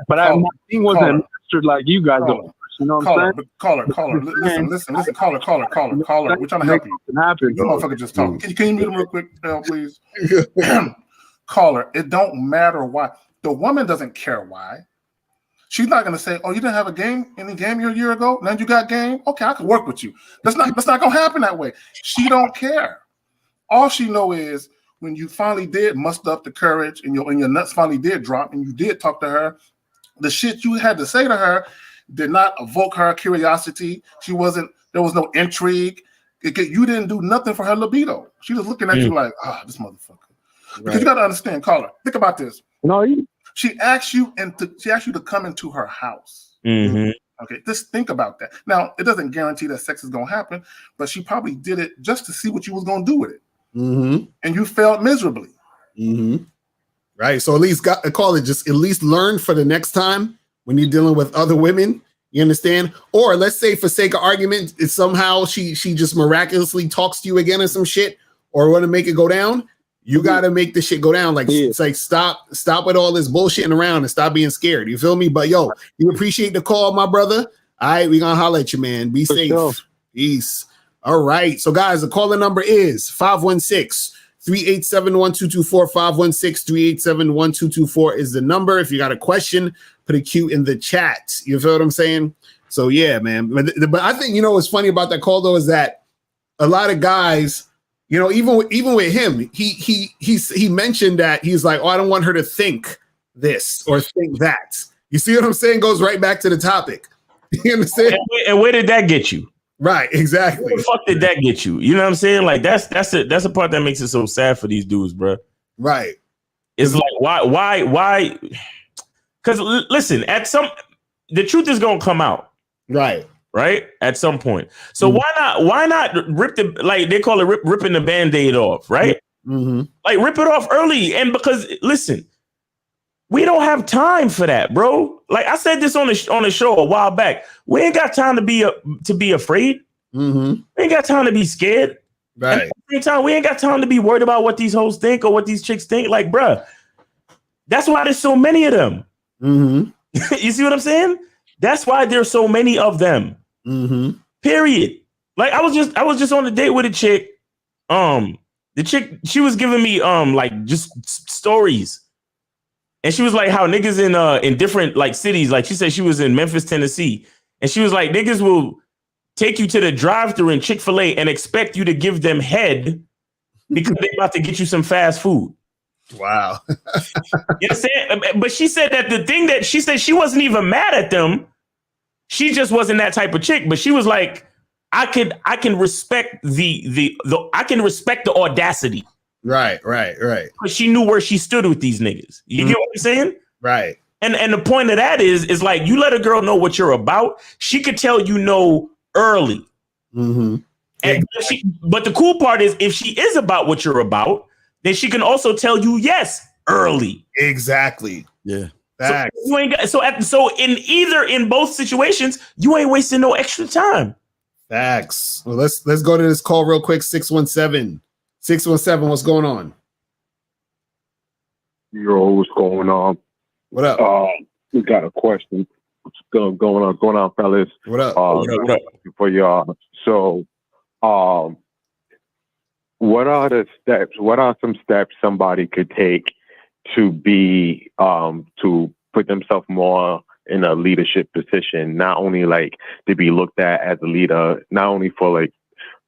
But my thing wasn't mastered like you guys don't. You know what I'm saying? Caller. Listen. Caller. We're trying to help you. You motherfucker just talking. Can you mute him real quick, please? Caller, it don't matter why. The woman doesn't care why. She's not gonna say, "Oh, you didn't have any game a year ago. Now you got game. Okay, I can work with you." That's not gonna happen that way. She don't care. All she know is when you finally did muster up the courage and your nuts finally did drop and you did talk to her, the shit you had to say to her did not evoke her curiosity. There was no intrigue. You didn't do nothing for her libido. She was looking at you like, this motherfucker. Right. Because you got to understand, caller. Think about this. No, she asked you to come into her house. Mm-hmm. Okay, just think about that. Now, it doesn't guarantee that sex is going to happen, but she probably did it just to see what you was going to do with it. Mm-hmm. And you failed miserably. Mm-hmm. Right. So at least just at least learn for the next time when you're dealing with other women. You understand? Or let's say for sake of argument, it's somehow she just miraculously talks to you again or some shit, or want to make it go down. You got to make this shit go down. Like, it's like, stop with all this bullshitting around and stop being scared. You feel me? But yo, you appreciate the call, my brother. All right, we gonna holler at you, man. Be safe. Sure. Peace. All right. So guys, the caller number is 516-387-1224. 516-387-1224 is the number. If you got a question, put a Q in the chat. You feel what I'm saying? So yeah, man. But I think, what's funny about that call though is that a lot of guys, even with him, he mentioned that he's like, oh, I don't want her to think this or think that. You see what I'm saying? Goes right back to the topic. You understand? And where did that get you? Right, exactly. Where the fuck did that get you? You know what I'm saying? Like that's the part that makes it so sad for these dudes, bro. Right. It's like why? Because listen, the truth is gonna come out. Right. Right? At some point. So why not rip like they call it ripping the Band-Aid off, right? Mm-hmm. Like rip it off early. And because listen, we don't have time for that, bro. Like I said this on the show a while back. We ain't got time to be afraid. Mm-hmm. We ain't got time to be scared. Right. And at the same time, we ain't got time to be worried about what these hoes think or what these chicks think. Like, bruh, that's why there's so many of them. Mm-hmm. You see what I'm saying? That's why there's so many of them. Mm-hmm. Period. Like I was just on a date with a chick. The chick, she was giving me like just stories. And she was like how niggas in different like cities, like she said she was in Memphis, Tennessee. And she was like, niggas will take you to the drive-thru in Chick-fil-A and expect you to give them head because they're about to get you some fast food. Wow. You understand? But she said that the thing that she said she wasn't even mad at them. She just wasn't that type of chick. But she was like, I can respect the audacity. Right. Because she knew where she stood with these niggas. You get what I'm saying? Right. And the point of that is like you let a girl know what you're about. She could tell you no early. Mm-hmm. And but the cool part is if she is about what you're about, then she can also tell you yes early. Exactly. Yeah. So in both situations, you ain't wasting no extra time. Facts. Well, let's go to this call real quick. 617. 617, what's going on? Yo, what's going on? What up? We got a question. What's going on, fellas? What up? What up? For y'all. So, what are the steps? What are some steps somebody could take to be to put themselves more in a leadership position? Not only like to be looked at as a leader, not only for like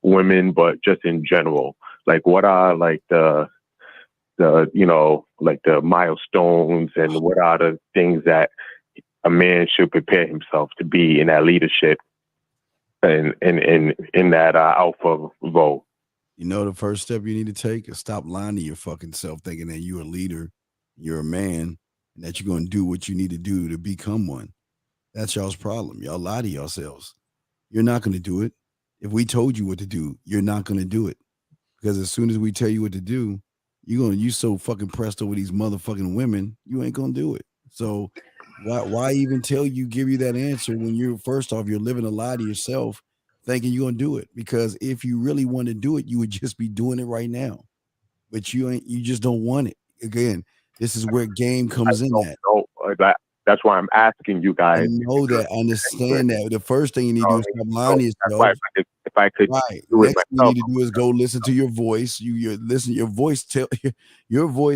women, but just in general. Like, what are like the like the milestones, and what are the things that a man should prepare himself to be in that leadership and in that alpha role? You know, the first step you need to take is stop lying to your fucking self, thinking that you're a leader, you're a man, and that you're going to do what you need to do to become one. That's y'all's problem. Y'all lie to yourselves. You're not going to do it. If we told you what to do, you're not going to do it. Because as soon as we tell you what to do, you so fucking pressed over these motherfucking women, you ain't gonna do it. So why even give you that answer when you're living a lie to yourself, thinking you're gonna do it? Because if you really want to do it, you would just be doing it right now. But you just don't want it. Again, this is where game comes in at. That's why I'm asking you guys. I know that. I understand that. The first thing you need to do is stop lying to yourself. If I could do it Next thing you need to do is go listen to your voice. Your voice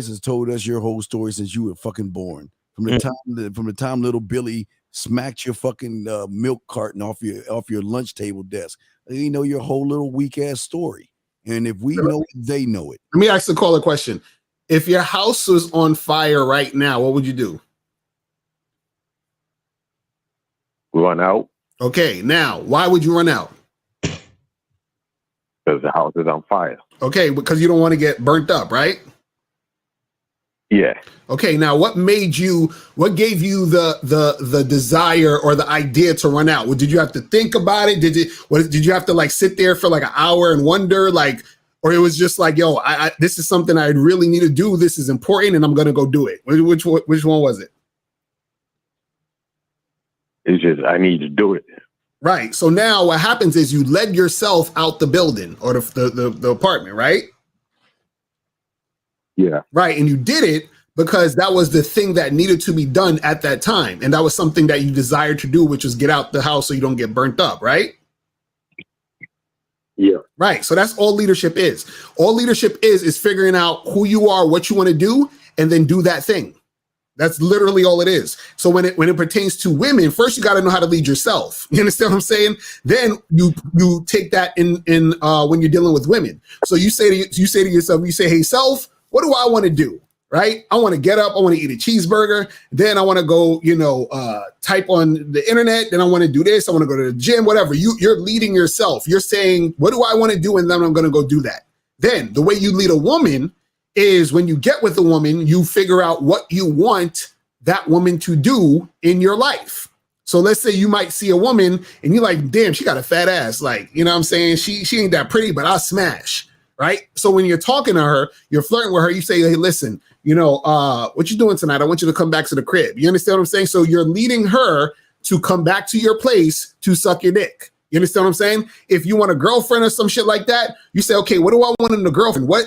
has told us your whole story since you were fucking born. From the time little Billy smacked your fucking milk carton off your lunch table desk. You know your whole little weak ass story. And if we know it, they know it. Let me ask the caller a question. If your house was on fire right now, what would you do? Run out. Okay, now why would you run out? Because the house is on fire. Okay, because you don't want to get burnt up, right? Yeah. Okay, now what gave you the desire or the idea to run out? Did you have to think about it? Did you have to like sit there for like an hour and wonder, like, or it was just like, yo, I this is something I really need to do. This is important, and I'm gonna go do it. Which one was it? It's just I need to do it. Right. So now what happens is you led yourself out the building or the apartment, right? Yeah. Right. And you did it because that was the thing that needed to be done at that time. And that was something that you desired to do, which was get out the house so you don't get burnt up, right? Yeah. Right. So that's all leadership is. All leadership is figuring out who you are, what you want to do, and then do that thing. That's literally all it is. So when it pertains to women, first you got to know how to lead yourself. You understand what I'm saying? Then you take that in when you're dealing with women. So you say to yourself, hey self, what do I want to do? right? I want to get up, I want to eat a cheeseburger, then I want to go, type on the internet, then I want to do this, I want to go to the gym, whatever. You're leading yourself. You're saying, what do I want to do? And then I'm going to go do that. Then the way you lead a woman is when you get with a woman, you figure out what you want that woman to do in your life. So let's say you might see a woman and you're like, damn, she got a fat ass. Like, you know what I'm saying? She ain't that pretty, but I'll smash, right? So when you're talking to her, you're flirting with her, you say, hey, listen, what you doing tonight? I want you to come back to the crib. You understand what I'm saying? So you're leading her to come back to your place to suck your dick. You understand what I'm saying? If you want a girlfriend or some shit like that, you say, okay, what do I want in a girlfriend? What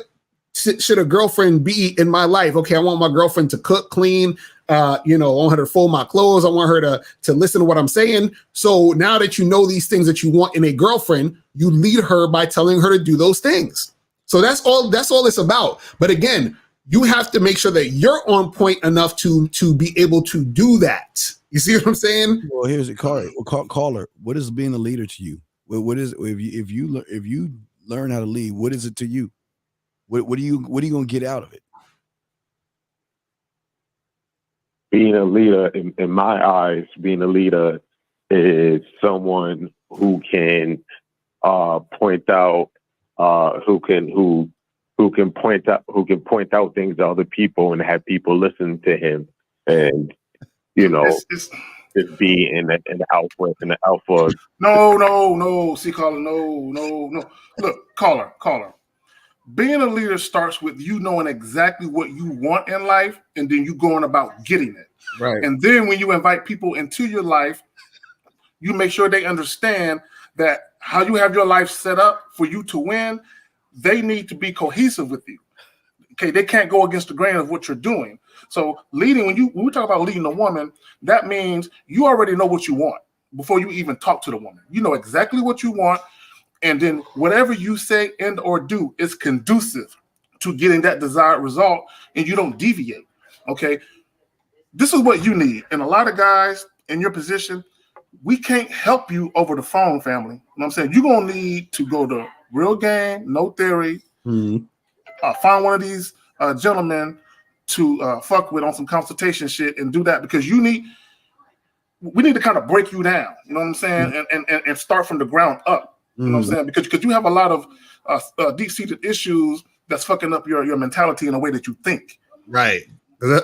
should a girlfriend be in my life? Okay, I want my girlfriend to cook, clean, I want her to fold my clothes. I want her to listen to what I'm saying. So now that you know these things that you want in a girlfriend, you lead her by telling her to do those things. So that's all it's about. But again, you have to make sure that you're on point enough to be able to do that. You see what I'm saying? Well, here's a caller. What is being a leader to you? What is if you learn how to lead? What is it to you? What are you gonna get out of it? Being a leader, in my eyes, being a leader is someone who can point out, who can point out things to other people and have people listen to him, and just be in the alpha. No. See, caller, no. Look, caller. Being a leader starts with you knowing exactly what you want in life, and then you going about getting it. Right. And then when you invite people into your life, you make sure they understand that how you have your life set up for you to win, they need to be cohesive with you. Okay, they can't go against the grain of what you're doing. So leading, when we talk about leading a woman, that means you already know what you want before you even talk to the woman. You know exactly what you want. And then whatever you say and or do is conducive to getting that desired result, and you don't deviate. Okay, this is what you need. And a lot of guys in your position, we can't help you over the phone, family. You know what I'm saying? You're going to need to go to Real Game, No Theory, find one of these gentlemen to fuck with on some consultation shit and do that, because we need to kind of break you down. You know what I'm saying? And start from the ground up. You know what I'm saying? Because you have a lot of deep-seated issues that's fucking up your mentality in a way that you think. Right.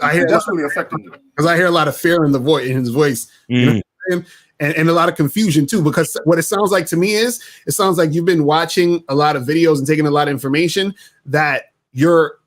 I hear that's really affecting you. Because I hear a lot of fear in his voice. You know what I'm saying? And a lot of confusion too, because what it sounds like to me is, it sounds like you've been watching a lot of videos and taking a lot of information that you're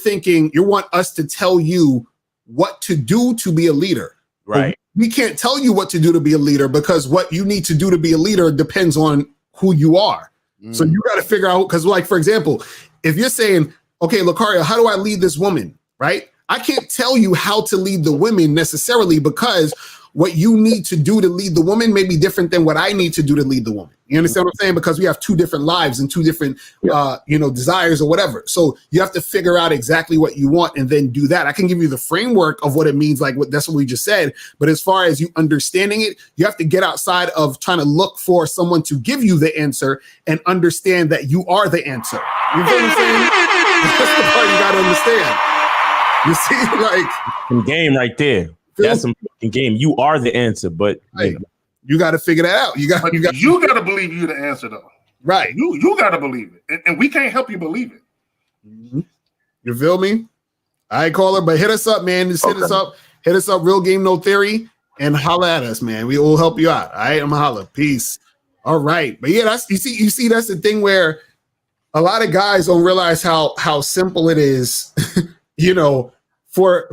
thinking you want us to tell you what to do to be a leader. Right. But we can't tell you what to do to be a leader, because what you need to do to be a leader depends on who you are. So you got to figure out, because like, for example, if you're saying, okay, Lucario, how do I lead this woman? Right? I can't tell you how to lead the women necessarily, because what you need to do to lead the woman may be different than what I need to do to lead the woman. You understand what I'm saying? Because we have two different lives and two different, desires or whatever. So you have to figure out exactly what you want and then do that. I can give you the framework of what it means, that's what we just said. But as far as you understanding it, you have to get outside of trying to look for someone to give you the answer and understand that you are the answer. You feel what I'm saying? That's the part you got to understand. You see, like some game right there. That's some fucking game. You are the answer, but you got to figure that out. You got to believe you're the answer, though. Right. You got to believe it, and we can't help you believe it. Mm-hmm. You feel me? I call her, but hit us up, man. Just hit us up. Hit us up. Real Game, No Theory, and holla at us, man. We will help you out. All right, I'm a holla. Peace. All right, but yeah, you see, that's the thing where a lot of guys don't realize how simple it is, for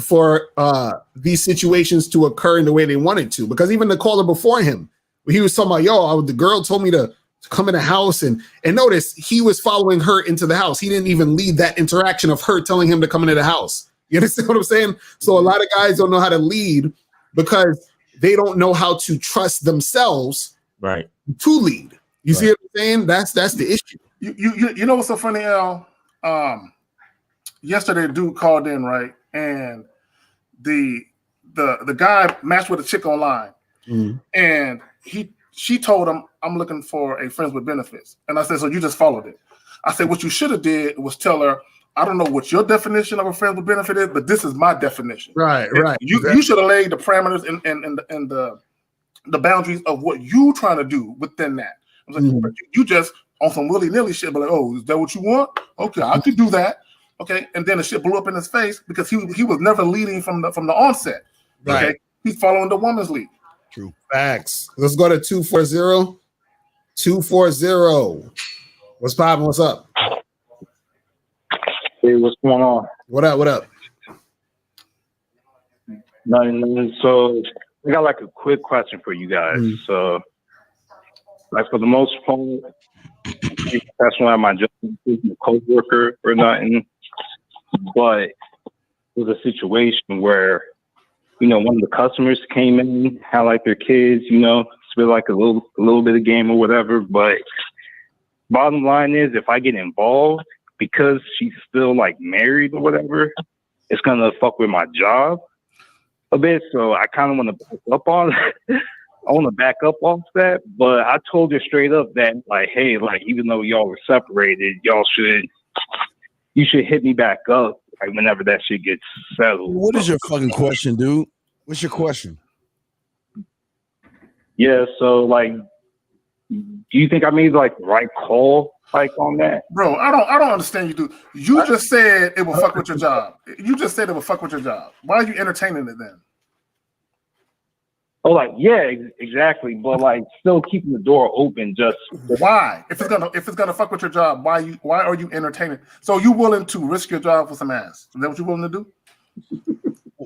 these situations to occur in the way they wanted to. Because even the caller before him, he was talking about, the girl told me to come in the house, and notice he was following her into the house. He didn't even lead that interaction of her telling him to come into the house. You understand what I'm saying? So a lot of guys don't know how to lead because they don't know how to trust themselves to lead. You see what I'm saying? That's the issue. You know what's so funny, Al? Yesterday, a dude called in, right? And the guy matched with a chick online, and she told him, "I'm looking for a friends with benefits." And I said, "So you just followed it?" I said, "What you should have did was tell her, I don't know what your definition of a friend with benefit is, but this is my definition. Right. You should have laid the parameters and the boundaries of what you trying to do within that. I'm like, but you just on some willy-nilly shit, but like, oh, is that what you want? Okay, I could do that. Okay, and then the shit blew up in his face because he was never leading from the onset. Right. Okay, he's following the woman's lead. True. Facts. Let's go to 240. 240. What's poppin'? What's up? Hey, what's going on? What up? Nothing. So I got like a quick question for you guys. So, like for the most part, that's why my job is a co-worker or nothing. But it was a situation where, one of the customers came in, had like their kids, spit like a little bit of game or whatever. But bottom line is, if I get involved, because she's still like married or whatever, it's gonna fuck with my job a bit. So I kind of want to back up on it. I want to back up off that, but I told her straight up that like, hey, like even though y'all were separated, you should hit me back up like whenever that shit gets settled. What is your fucking question, dude? What's your question? Yeah, so like, do you think I made like the right call like on that? Bro, I don't understand you, dude. You just said it will fuck with your job. You just said it will fuck with your job. Why are you entertaining it then? Oh, like yeah, exactly. But like, still keeping the door open. Just why? If it's gonna fuck with your job, why are you entertaining? So you willing to risk your job for some ass? Is that what you're willing to do?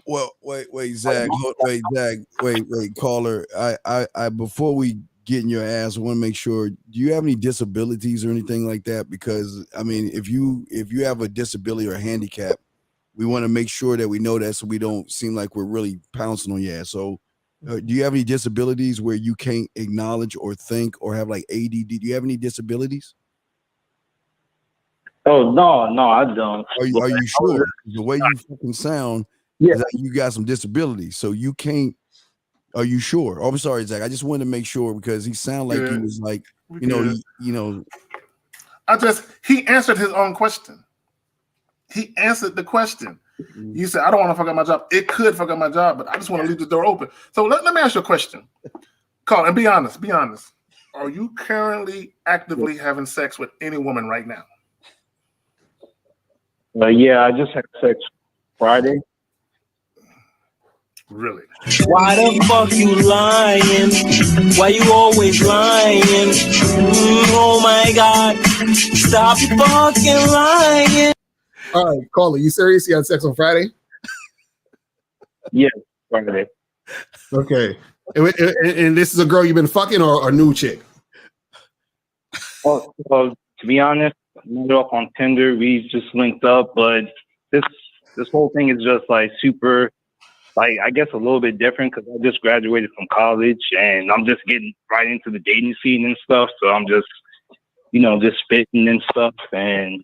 Well, wait, Zach. Wait, caller. I before we get in your ass, I want to make sure. Do you have any disabilities or anything like that? Because I mean, if you have a disability or a handicap, we want to make sure that we know that, so we don't seem like we're really pouncing on your ass. So. Do you have any disabilities where you can't acknowledge or think or have like ADD? Do you have any disabilities? Oh, no, I don't. Are you sure? The way you fucking sound, is that you got some disabilities, so you can't. Are you sure? Oh, I'm sorry, Zach. I just wanted to make sure because he sounded like he was like, He answered his own question. He answered the question. You said, I don't want to fuck up my job. It could fuck up my job, but I just want to leave the door open. So let me ask you a question. Call and be honest. Be honest. Are you currently actively having sex with any woman right now? Yeah, I just had sex Friday. Really? Why the fuck you lying? Why you always lying? Oh my God. Stop fucking lying. All right, caller, you serious? You had sex on Friday? Yeah, Friday. Okay. And this is a girl you've been fucking or a new chick? Well, to be honest, I met her up on Tinder. We just linked up, but this whole thing is just like super, like I guess a little bit different because I just graduated from college and I'm just getting right into the dating scene and stuff. So I'm just, just spitting and stuff and.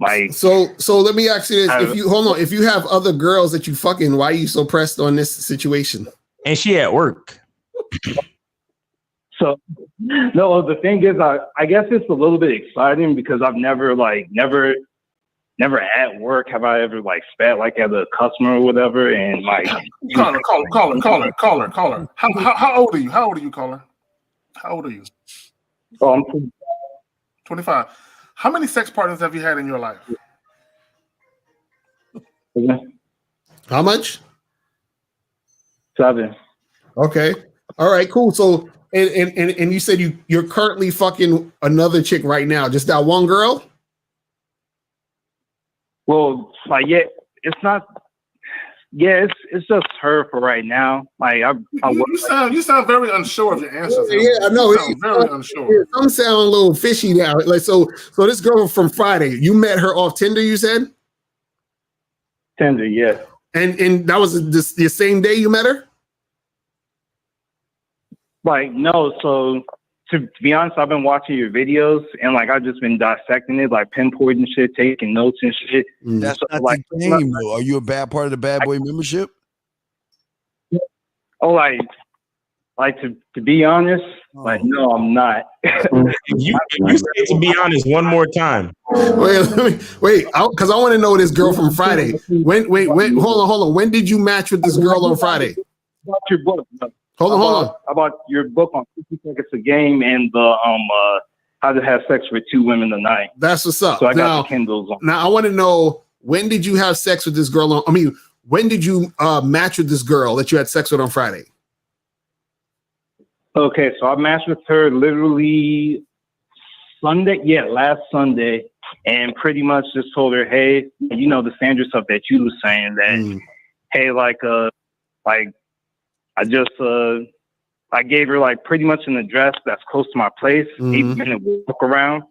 Like so let me ask you this. If you have other girls that you fucking, why are you so pressed on this situation? And she at work. So no, the thing is I guess it's a little bit exciting because I've never at work have I ever like spat like at a customer or whatever and like caller. How old are you? How old are you, caller? How old are you? Oh, I'm 25. How many sex partners have you had in your life? How much? 7. Okay. All right, cool. So and you said you're currently fucking another chick right now, just that one girl? Well, like it's not. Yeah, it's just her for right now. Like you sound very unsure of your answers. Yeah, I know. You sound very unsure. Some sound a little fishy now. Like so this girl from Friday, you met her off Tinder, you said? Tinder, yeah. And that was the same day you met her? Like no, so to be honest, I've been watching your videos and like I've just been dissecting it, like pinpointing shit, taking notes and shit. That's so, not like the game, though. Are you a bad part of the Bad Boy membership? Oh, like Like to be honest, like no, I'm not. You say to be honest one more time. Wait, because I want to know this girl from Friday. Wait, hold on. When did you match with this girl on Friday? About your book. Hold on. About your book on 50 Seconds a Game and the how to have sex with two women a night. That's what's up. So I got the Kindles on. Now I want to know, when did you have sex with this girl when did you match with this girl that you had sex with on Friday? Okay, so I matched with her literally Sunday. Yeah, last Sunday. And pretty much just told her, hey, you know, the standard stuff that you was saying that, hey, I gave her like pretty much an address that's close to my place, 8-minute walk around,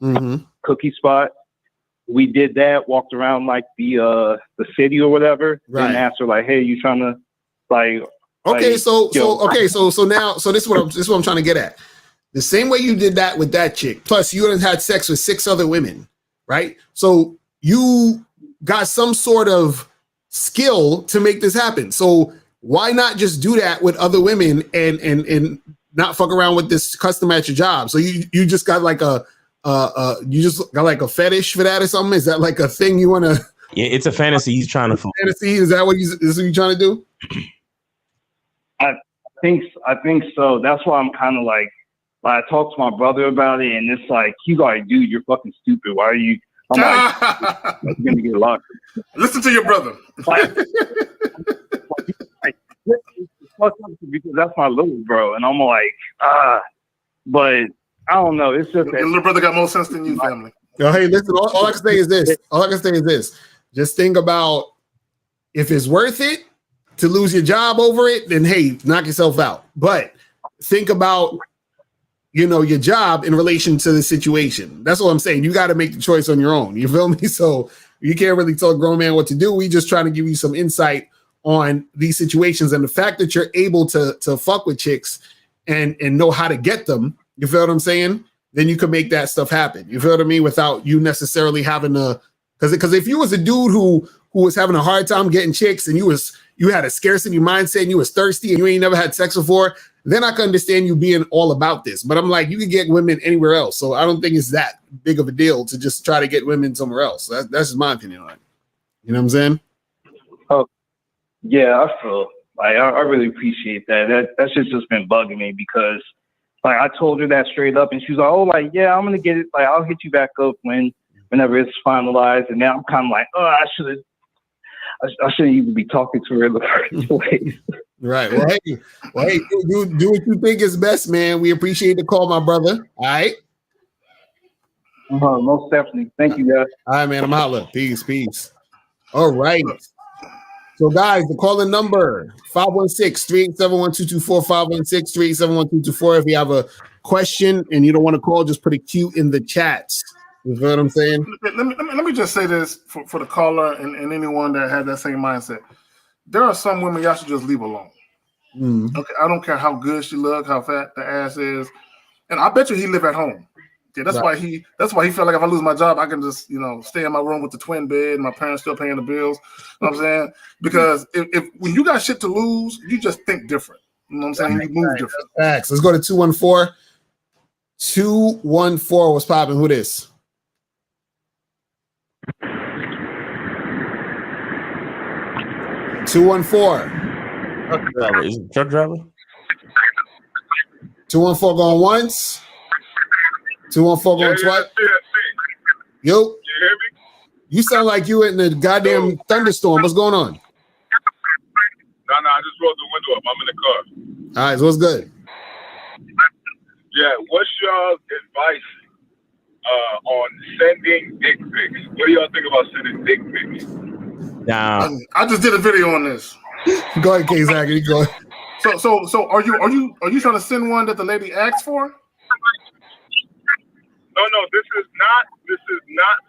cookie spot. We did that, walked around like the city or whatever. Right. And asked her like, hey, you trying to like. Okay, so this is what I'm trying to get at. The same way you did that with that chick, plus you had sex with 6 other women, right? So you got some sort of skill to make this happen. So why not just do that with other women and not fuck around with this custom at your job? So you just got like a fetish for that or something? Is that like a thing you want to? Yeah, it's a fantasy he's trying to fulfill. Fantasy, is that what you're trying to do? I think so. That's why I'm kind of like I talked to my brother about it, and it's like he's like, dude, you're fucking stupid. Why are you? I'm like, you're gonna get locked. Listen to your brother. Because that's my little bro, and I'm like, but I don't know. It's just your little brother got more sense than you, family. No, hey, listen. All I can say is this. Just think about if it's worth it to lose your job over it, then hey, knock yourself out. But think about, your job in relation to the situation. That's what I'm saying. You got to make the choice on your own. You feel me? So you can't really tell a grown man what to do. We just trying to give you some insight on these situations, and the fact that you're able to fuck with chicks and know how to get them. You feel what I'm saying? Then you can make that stuff happen. You feel what I mean? Without you necessarily having to, because if you was a dude who was having a hard time getting chicks and you had a scarcity mindset and you was thirsty and you ain't never had sex before, then I can understand you being all about this. But I'm like, you can get women anywhere else. So I don't think it's that big of a deal to just try to get women somewhere else. That's just my opinion on it. You know what I'm saying? Oh, yeah, I feel like I really appreciate that. That's just been bugging me because like I told her that straight up and she was like, oh, like, yeah, I'm going to get it. Like, I'll hit you back up whenever it's finalized. And now I'm kind of like, oh, I shouldn't even be talking to her in the first place. Right. Well, hey, do what you think is best, man. We appreciate the call, my brother. All right. Most definitely. Thank you, guys. All right, man. I'm holla. Peace. All right. So, guys, the calling number 516-387-1224, 516-387-1224. If you have a question and you don't want to call, just put a Q in the chats. You feel what I'm saying? Let me just say this for the caller and anyone that had that same mindset. There are some women y'all should just leave alone. Okay, I don't care how good she look, how fat the ass is, and I bet you he live at home. Yeah, that's why he felt like if I lose my job, I can just stay in my room with the twin bed, and my parents still paying the bills. You know what I'm saying? Because if when you got shit to lose, you just think different. You know what I'm saying? You move different. Facts. Let's go to 214. 214. What's popping? Who this? Is it truck driver? 214 going once. 214 going twice. Yo. You hear me? You sound like you in the goddamn thunderstorm. What's going on? No, I just rolled the window up. I'm in the car. All right, so what's good? Yeah, what's y'all advice on sending dick pics? What do y'all think about sending dick pics? Nah. I just did a video on this. Go ahead, K. Zach. Go ahead. So are you trying to send one that the lady asked for? No, this is not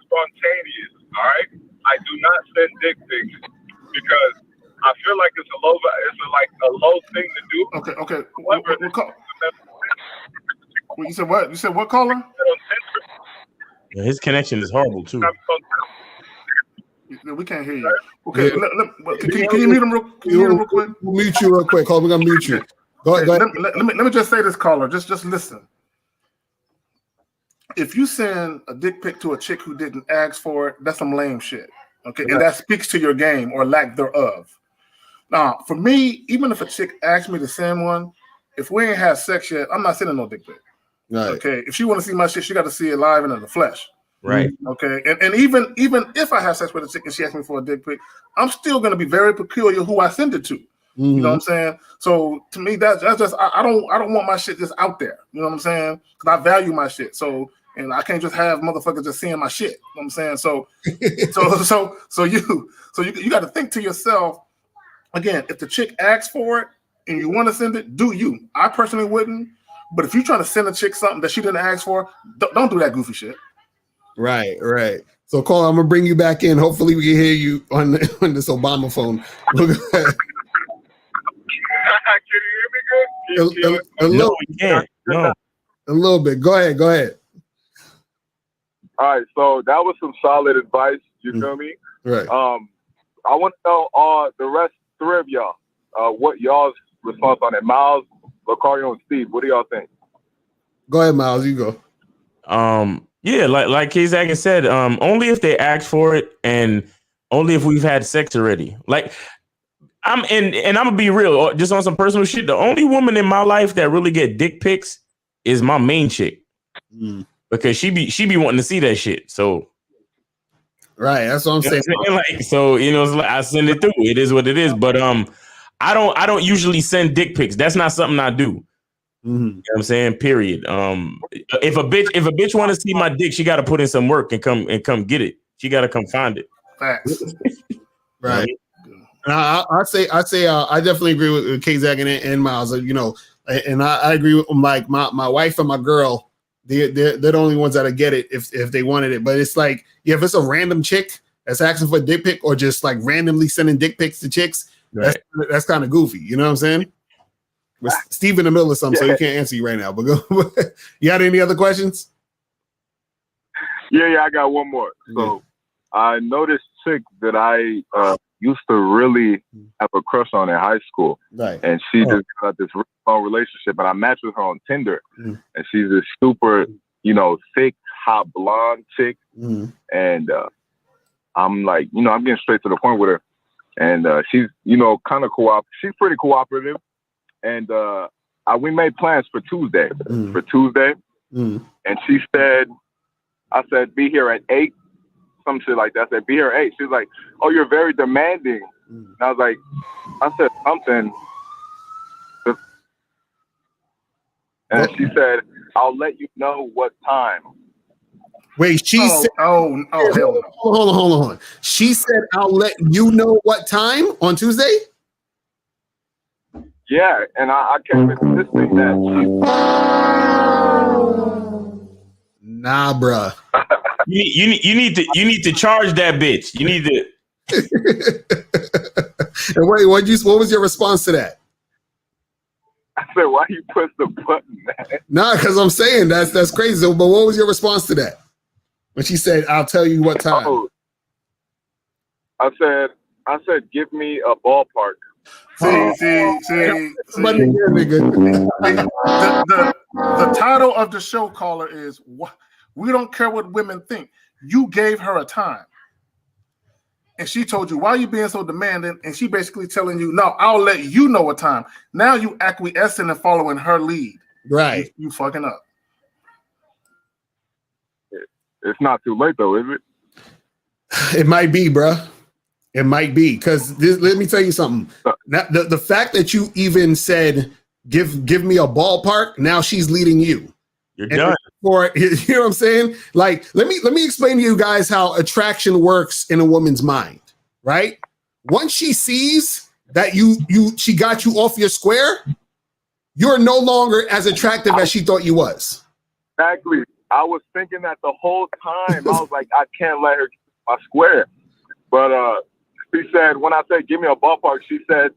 spontaneous. All right, I do not send dick pics because I feel like it's a low thing to do. Okay. You said what? You said what, caller? Yeah, his connection is horrible too. We can't hear you. Okay, can you mute him real quick? We'll mute you real quick. Hold on, we're gonna mute you. Go ahead. Let me just say this, caller. Just listen. If you send a dick pic to a chick who didn't ask for it, that's some lame shit. Okay, and that speaks to your game or lack thereof. Now, for me, even if a chick asks me to send one, if we ain't had sex yet, I'm not sending no dick pic. Right. Okay, if she want to see my shit, she got to see it live and in the flesh. Right. Okay, and even if I have sex with a chick and she asks me for a dick pic, I'm still going to be very peculiar who I send it to. You know what I'm saying? So to me, that's just I don't want my shit just out there. You know what I'm saying? Because I value my shit. So. And I can't just have motherfuckers just seeing my shit. You know what I'm saying? So you got to think to yourself, again, if the chick asks for it and you want to send it, do you. I personally wouldn't. But if you're trying to send a chick something that she didn't ask for, don't do that goofy shit. Right. So, Cole, I'm gonna bring you back in. Hopefully, we can hear you on this Obama phone. Can you hear me good? A little bit. Go ahead. All right, so that was some solid advice. You feel me? Right. I want to know the rest three of y'all what y'all's response on it. Miles, Lucario, and Steve. What do y'all think? Go ahead, Miles. You go. Yeah, like K-Zag said, only if they ask for it and only if we've had sex already. Like, I'm gonna be real, just on some personal shit. The only woman in my life that really get dick pics is my main chick. Because she be wanting to see that shit. So right, that's what I'm saying. Like, so it's like I send it through. It is what it is. But I don't usually send dick pics. That's not something I do. You know what I'm saying? Period. If a bitch want to see my dick, she got to put in some work and come get it. She got to come find it. Facts. Right. I say I definitely agree with K-Zag and Miles. And I agree with like my wife and my girl. They're the only ones that'll get it if they wanted it. But it's like, if it's a random chick that's asking for a dick pic or just like randomly sending dick pics to chicks, right, that's kind of goofy. You know what I'm saying? With Steve in the middle of something, so he can't answer you right now. But go. You got any other questions? Yeah, I got one more. So I know this chick that I used to really have a crush on in high school. Right. And she just got this really long relationship, and I matched with her on Tinder. And she's this super, thick, hot blonde chick. And I'm like, I'm getting straight to the point with her. And she's, kind of she's pretty cooperative. And we made plans for Tuesday. And she said, I said, be here at 8. Some shit like that. I said, be here at 8. She's like, oh, you're very demanding. And I was like, I said something. And she said, I'll let you know what time. Wait, she said, hell no. Hold on. She said, I'll let you know what time on Tuesday? Yeah, and I kept insisting that nah, bruh. You need to charge that bitch. You need to. And wait, what was your response to that? I said, why you push the button, man? Nah, because I'm saying that's crazy. So, but what was your response to that? When she said, I'll tell you what time. Oh, I said, give me a ballpark. See. The title of the show, caller, is "We Don't Care What Women Think." You gave her a time, and she told you, "Why are you being so demanding?" And she basically telling you, "No, I'll let you know a time." Now you acquiescing and following her lead. Right? You fucking up. It's not too late though, is it? It might be, bruh. It might be, because let me tell you something. Now, the fact that you even said give me a ballpark, now she's leading you. You're done. You know what I'm saying? Like, let me explain to you guys how attraction works in a woman's mind, right? Once she sees that she got you off your square, you're no longer as attractive as she thought you was. Exactly. I was thinking that the whole time. I was like, I can't let her get my square. But she said, when I said give me a ballpark, she said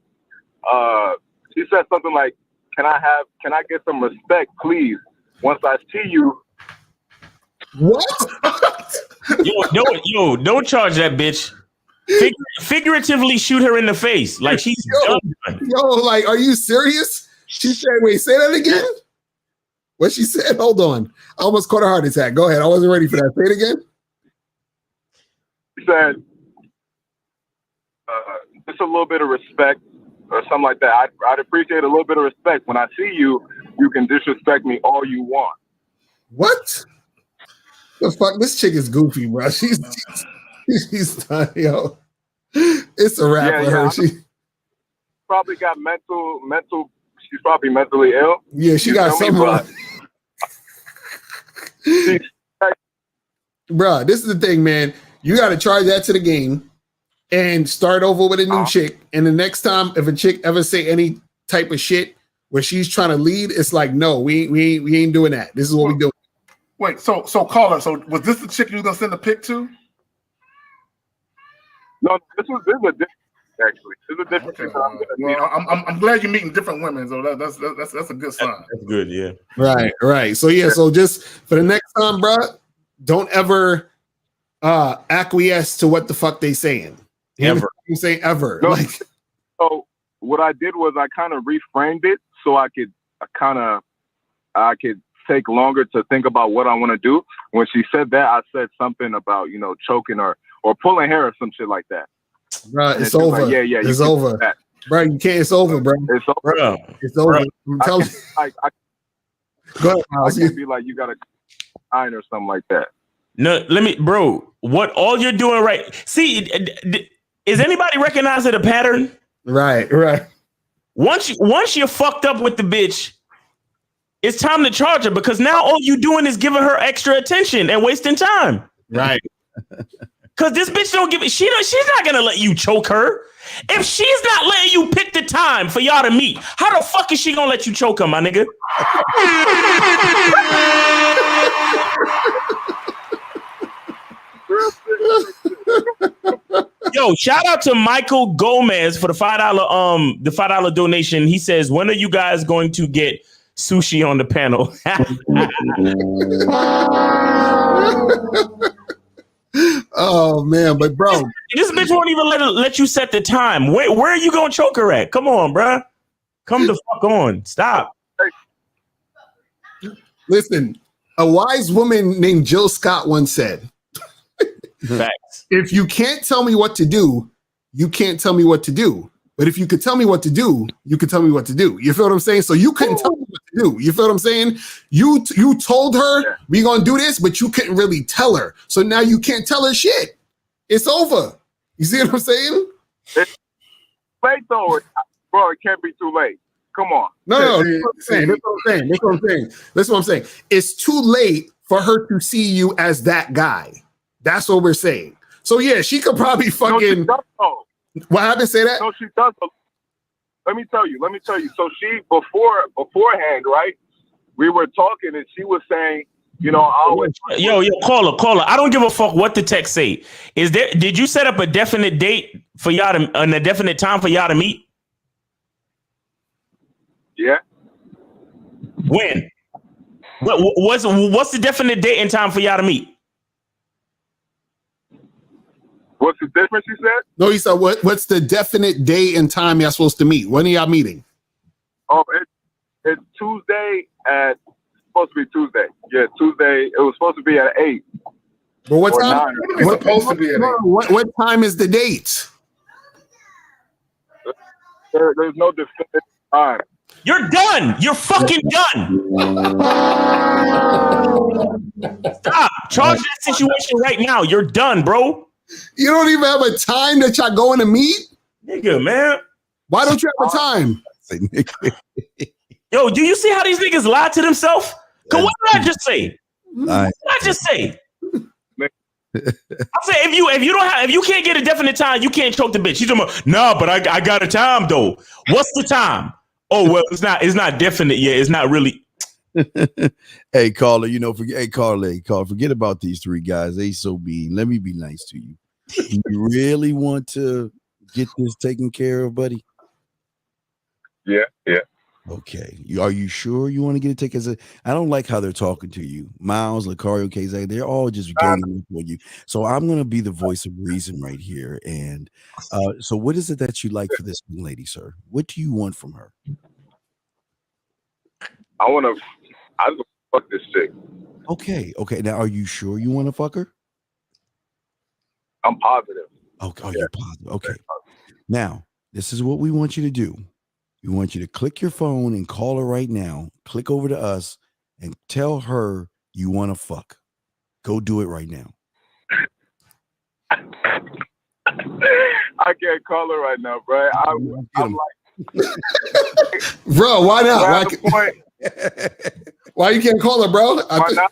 something like, can I get some respect, please? Once I see you. What? Don't charge that bitch. Figuratively shoot her in the face. Like she's like, are you serious? She said, wait, say that again? What she said? Hold on. I almost caught a heart attack. Go ahead. I wasn't ready for that. Say it again. She said, just a little bit of respect or something like that. I'd appreciate a little bit of respect. When I see you, you can disrespect me all you want. What? The fuck? This chick is goofy, bro. She's done, yo. It's a wrap for her. She probably got mental. She's probably mentally ill. Yeah, she got something wrong. Bro, this is the thing, man. You got to charge that to the game and start over with a new chick. And the next time, if a chick ever say any type of shit where she's trying to lead, it's like, no, we ain't doing that. This is what we do. Wait, so caller, so was this the chick you was gonna send a pic to? No, this is a different actually. This is a different chick. I'm glad you're meeting different women, so that's a good sign. That's good, yeah. Right. So yeah, so just for the next time, bro, don't ever acquiesce to what the fuck they saying. Ever. You say ever. No, like, so what I did was I kind of reframed it so I could take longer to think about what I want to do. When she said that, I said something about, choking or pulling hair or some shit like that. Bro, it's over. Like, yeah, it's over. Bro, you can't. It's over, bro. It's over. Bro. It's over. I'm telling you. Go ahead, I can't be like, you got to iron or something like that. No, bro, what all you're doing right. See, is anybody recognizing a pattern? Right. Once you're fucked up with the bitch, it's time to charge her, because now all you doing is giving her extra attention and wasting time. Right. Because this bitch don't give it. She's not gonna let you choke her. If she's not letting you pick the time for y'all to meet, how the fuck is she gonna let you choke her, my nigga? Yo, shout out to Michael Gomez for the $5 donation. He says, when are you guys going to get sushi on the panel? Oh man, but bro, this bitch won't even let you set the time. Where are you gonna choke her at? Come on, bro. Come the fuck on. Stop. Listen, a wise woman named Jill Scott once said, facts. If you can't tell me what to do, you can't tell me what to do. But if you could tell me what to do, you could tell me what to do. You feel what I'm saying? So you couldn't tell me what to do. You feel what I'm saying? You told her we gonna do this, but you couldn't really tell her. So now you can't tell her shit. It's over. You see what I'm saying? It's late though, bro. It can't be too late. Come on. No. That's what I'm saying. It's too late for her to see you as that guy. That's what we're saying. So yeah, she could probably fucking. What happened? Say that? No, she does. Let me tell you. So she beforehand, right? We were talking, and she was saying, I always. Yo, caller. I don't give a fuck what the text say. Did you set up a definite date for y'all to, and a definite time for y'all to meet? Yeah. When? What's the definite date and time for y'all to meet? What's the difference, he said? No, he said, what's the definite day and time y'all supposed to meet? When are y'all meeting? Oh, it's Tuesday supposed to be Tuesday. Yeah, Tuesday. It was supposed to be at 8. But what time? What's supposed to be at 8? What time is the date? There's no definitive time. You're done. You're fucking done. Stop. Charge that situation right now. You're done, bro. You don't even have a time that y'all going to meet? Nigga, man. Why don't you have a time? Yo, do you see how these niggas lie to themselves? Cause what did I just say? What did I just say? I said if you can't get a definite time, you can't choke the bitch. She's talking about, no, but I got a time though. What's the time? Oh well, it's not definite yet. It's not really. Hey, caller, forget about these three guys. They so mean. Let me be nice to you. You really want to get this taken care of, buddy? Yeah. Okay. Are you sure you want to get it taken? I don't like how they're talking to you. Miles, Lucario, KZ, they're all just ganging for you. So I'm going to be the voice of reason right here. And so what is it that you like for this young lady, sir? What do you want from her? I just fuck this chick. Okay. Now, are you sure you want to fuck her? I'm positive. Okay. Oh, you're positive. Okay. Now, this is what we want you to do. We want you to click your phone and call her right now. Click over to us and tell her you want to fuck. Go do it right now. I can't call her right now, bro. I'm like, bro, why not? Why you can't call her, bro? Why not?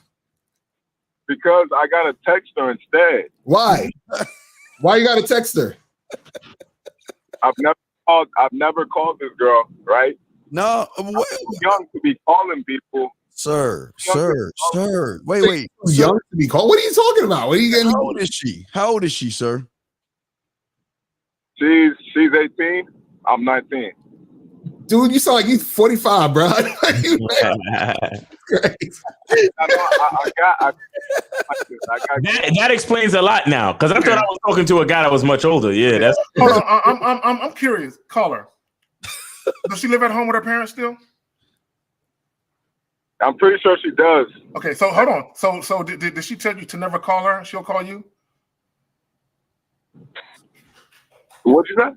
Because I got to text her instead. Why? Why you got to text her? I've never called this girl, right? No, I'm too young to be calling people. Sir. Wait. Young to be called? What are you talking about? What are you getting? How old is she? How old is she, sir? She's 18. I'm 19. Dude, you sound like you're 45, bro. That explains a lot now, because I thought I was talking to a guy that was much older. Yeah, that's. Hold on, I'm curious. Caller, does she live at home with her parents still? I'm pretty sure she does. Okay, so hold on. So did she tell you to never call her? She'll call you. What'd you say?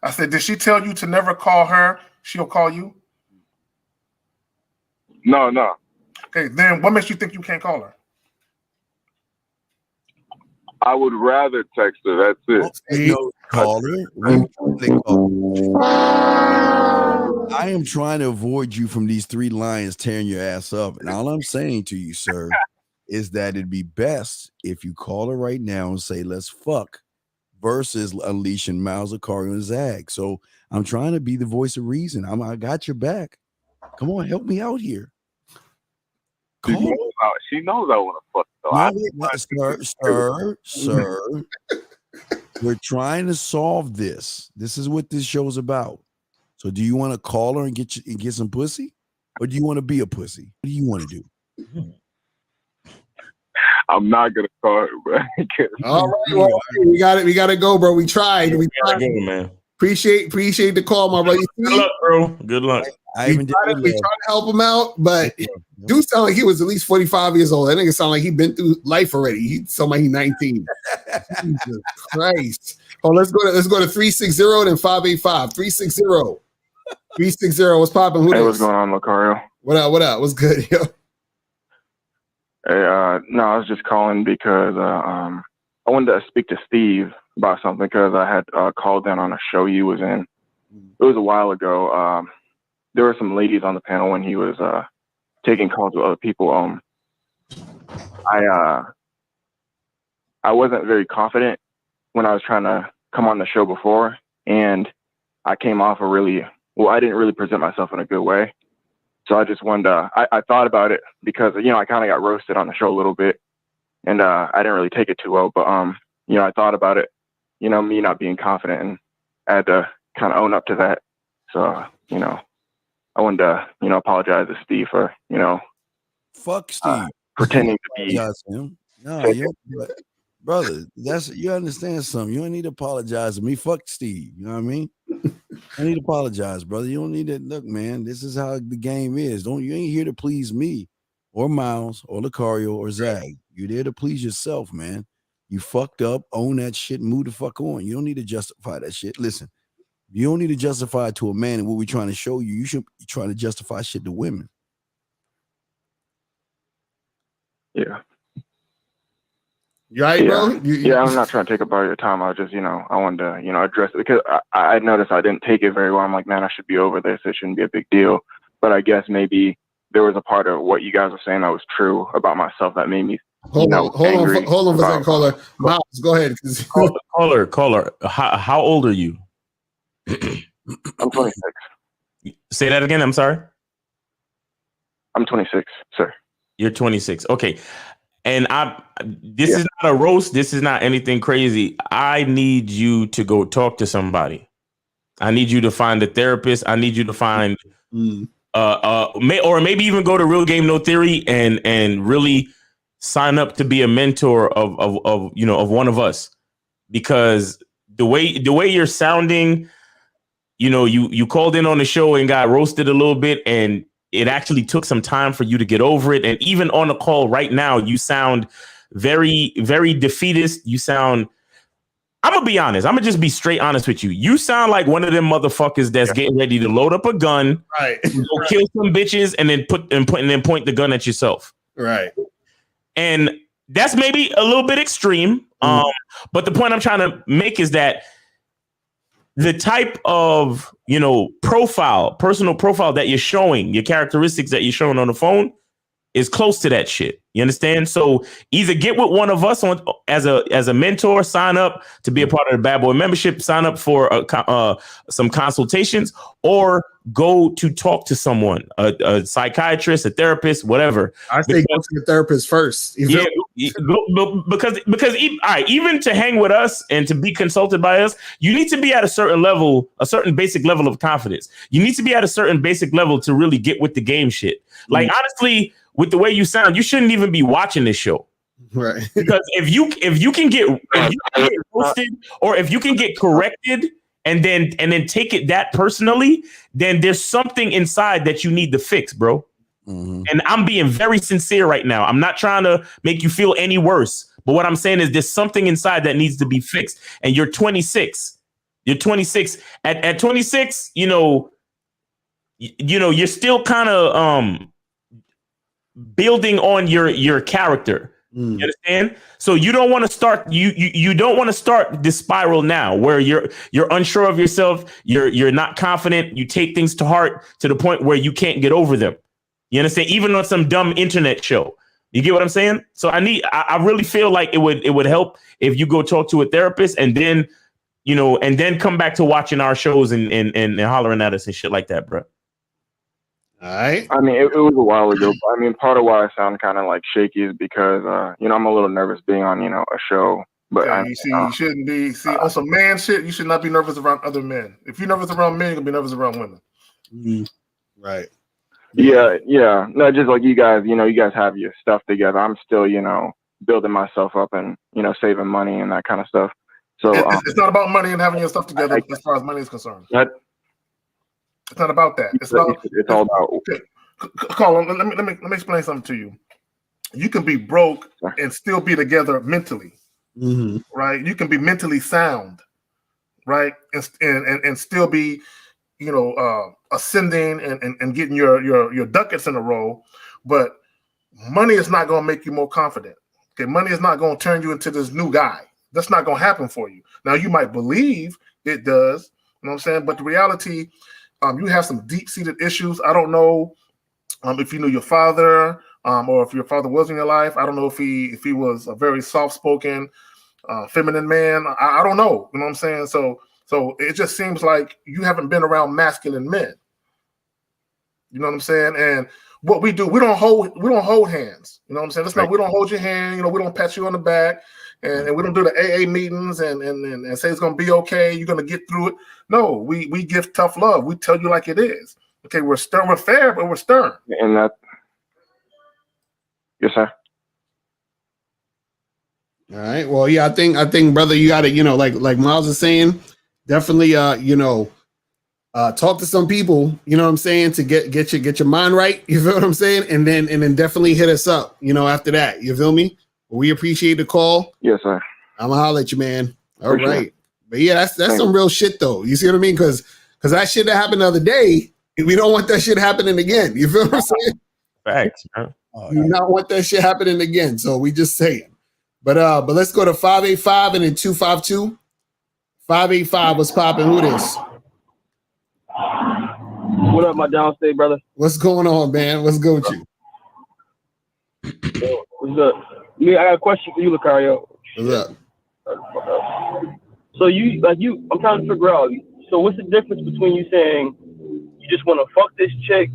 I said, did she tell you to never call her? She'll call you. No. Okay, then what makes you think you can't call her? I would rather text her. That's it. No, call her. I am trying to avoid you from these three lions tearing your ass up. And all I'm saying to you, sir, is that it'd be best if you call her right now and say, let's fuck, versus unleashing Miles, Zakaria, and Zag. So I'm trying to be the voice of reason. I got your back. Come on, help me out here. She knows I want to fuck. Sir. We're trying to solve this. This is what this show's about. So do you want to call her and get some pussy? Or do you want to be a pussy? What do you want to do? I'm not gonna call her, bro. All right, well, we got to go, bro. We tried. We tried. Go, man. Appreciate the call, my brother. Good luck, bro. Good luck. We try to help him out, but dude sound like he was at least 45 years old. That nigga sound like he been through life already. He sound like he's 19. Jesus Christ. Oh, let's go to 360 then 585. 360. 360. What's popping? What's going on, Lucario? What up? What's good, yo? Hey, no, I was just calling because I wanted to speak to Steve about something, because I had called in on a show you was in. It was a while ago. There were some ladies on the panel when he was taking calls with other people. I wasn't very confident when I was trying to come on the show before, and I came off I didn't really present myself in a good way. So I just wanted to, I thought about it because, I kind of got roasted on the show a little bit, and I didn't really take it too well, but, I thought about it, me not being confident, and I had to kind of own up to that. So, I wanted to, apologize to Steve for, fuck Steve. Pretending to be. No, brother, you understand something. You don't need to apologize to me. Fuck Steve. You know what I mean? I need to apologize, brother. You don't need to look, man. This is how the game is. You ain't here to please me or Miles or Lucario or Zag. You're there to please yourself, man. You fucked up, own that shit, and move the fuck on. You don't need to justify that shit. Listen, you don't need to justify it to a man, and what we're trying to show you, you should be trying to justify shit to women. Yeah. You right, bro? Yeah, I'm not trying to take up all your time. I just, I wanted to, address it, because I noticed I didn't take it very well. I'm like, man, I should be over this. It shouldn't be a big deal. But I guess maybe there was a part of what you guys were saying that was true about myself that made me hold on for a second, caller. Miles, go ahead. Caller. How old are you? I'm 26. Say that again. I'm sorry. I'm 26, sir. You're 26. Okay. And this is not a roast. This is not anything crazy. I need you to go talk to somebody. I need you to find a therapist. I need you to find, or maybe even go to Real Game No Theory and really sign up to be a mentor of one of us, because the way you're sounding, you called in on the show and got roasted a little bit, and it actually took some time for you to get over it. And even on the call right now, you sound very, very defeatist. You sound, I'm gonna be honest. I'm gonna just be straight honest with you. You sound like one of them motherfuckers that's getting ready to load up a gun, right? Go kill some bitches, and then point the gun at yourself, right? And that's maybe a little bit extreme. But the point I'm trying to make is that the type of personal profile that you're showing, your characteristics that you're showing on the phone, is close to that shit. You understand? So either get with one of us as a mentor, sign up to be a part of the Bad Boy membership, sign up for some consultations, or go to talk to someone, a psychiatrist, a therapist, whatever. I say go to the therapist first. Because even to hang with us and to be consulted by us, you need to be at a certain level, a certain basic level of confidence. You need to be at a certain basic level to really get with the game shit. Like, honestly, with the way you sound, you shouldn't even be watching this show. Right. Because if you can get roasted, or if you can get corrected and then take it that personally, then there's something inside that you need to fix, bro. And I'm being very sincere right now. I'm not trying to make you feel any worse, but what I'm saying is there's something inside that needs to be fixed. And you're 26. You're 26. At 26, you're still kind of building on your character. You understand? So you don't want to start you don't want to start this spiral now where you're unsure of yourself, you're not confident, you take things to heart to the point where you can't get over them. You understand? Even on some dumb internet show. You get what I'm saying? So I really feel like it would help if you go talk to a therapist and then come back to watching our shows and hollering at us and shit like that, bro. All right. I mean, it was a while ago. But I mean, part of why I sound kind of like shaky is because, I'm a little nervous being on, a show. But you shouldn't be. See, on some man shit, you should not be nervous around other men. If you're nervous around men, you're going to be nervous around women. Right. Yeah. No, just like you guys, you guys have your stuff together. I'm still, building myself up and, saving money and that kind of stuff. So it's not about money and having your stuff together as far as money is concerned. It's not about that. It's all about. Okay. Colin, let me explain something to you. You can be broke and still be together mentally, right? You can be mentally sound, right, and still be, ascending and getting your ducats in a row. But money is not going to make you more confident. Okay, money is not going to turn you into this new guy. That's not going to happen for you. Now you might believe it does. You know what I'm saying? But the reality. You have some deep-seated issues. I don't know if you knew your father or if your father was in your life. I don't know if he was a very soft-spoken, feminine man. I don't know. You know what I'm saying? So it just seems like you haven't been around masculine men. You know what I'm saying? And what we do, we don't hold hands. You know what I'm saying? We don't hold your hand. We don't pat you on the back. And we don't do the AA meetings and say it's going to be okay. You're going to get through it. No, we give tough love. We tell you like it is. Okay, we're stern. We're fair, but we're stern. And that, yes, sir. All right. Well, yeah, I think, brother, you got to, like Miles is saying, definitely, talk to some people. You know what I'm saying, to get your mind right. You feel what I'm saying, and then definitely hit us up. After that, you feel me? We appreciate the call. Yes, sir. I'm gonna holler at you, man. All For right. Sure. But yeah, that's some real shit though. You see what I mean? Because that shit that happened the other day, we don't want that shit happening again. You feel what I'm saying? Facts, man. You not want that shit happening again. So we just saying. But let's go to 585 and then 252. 585, what's popping? Who this? What up, my downstate brother? What's going on, man? What's good with you? What's up? I got a question for you, Lucario. What's up? So I'm trying to figure out. So what's the difference between you saying you just want to fuck this chick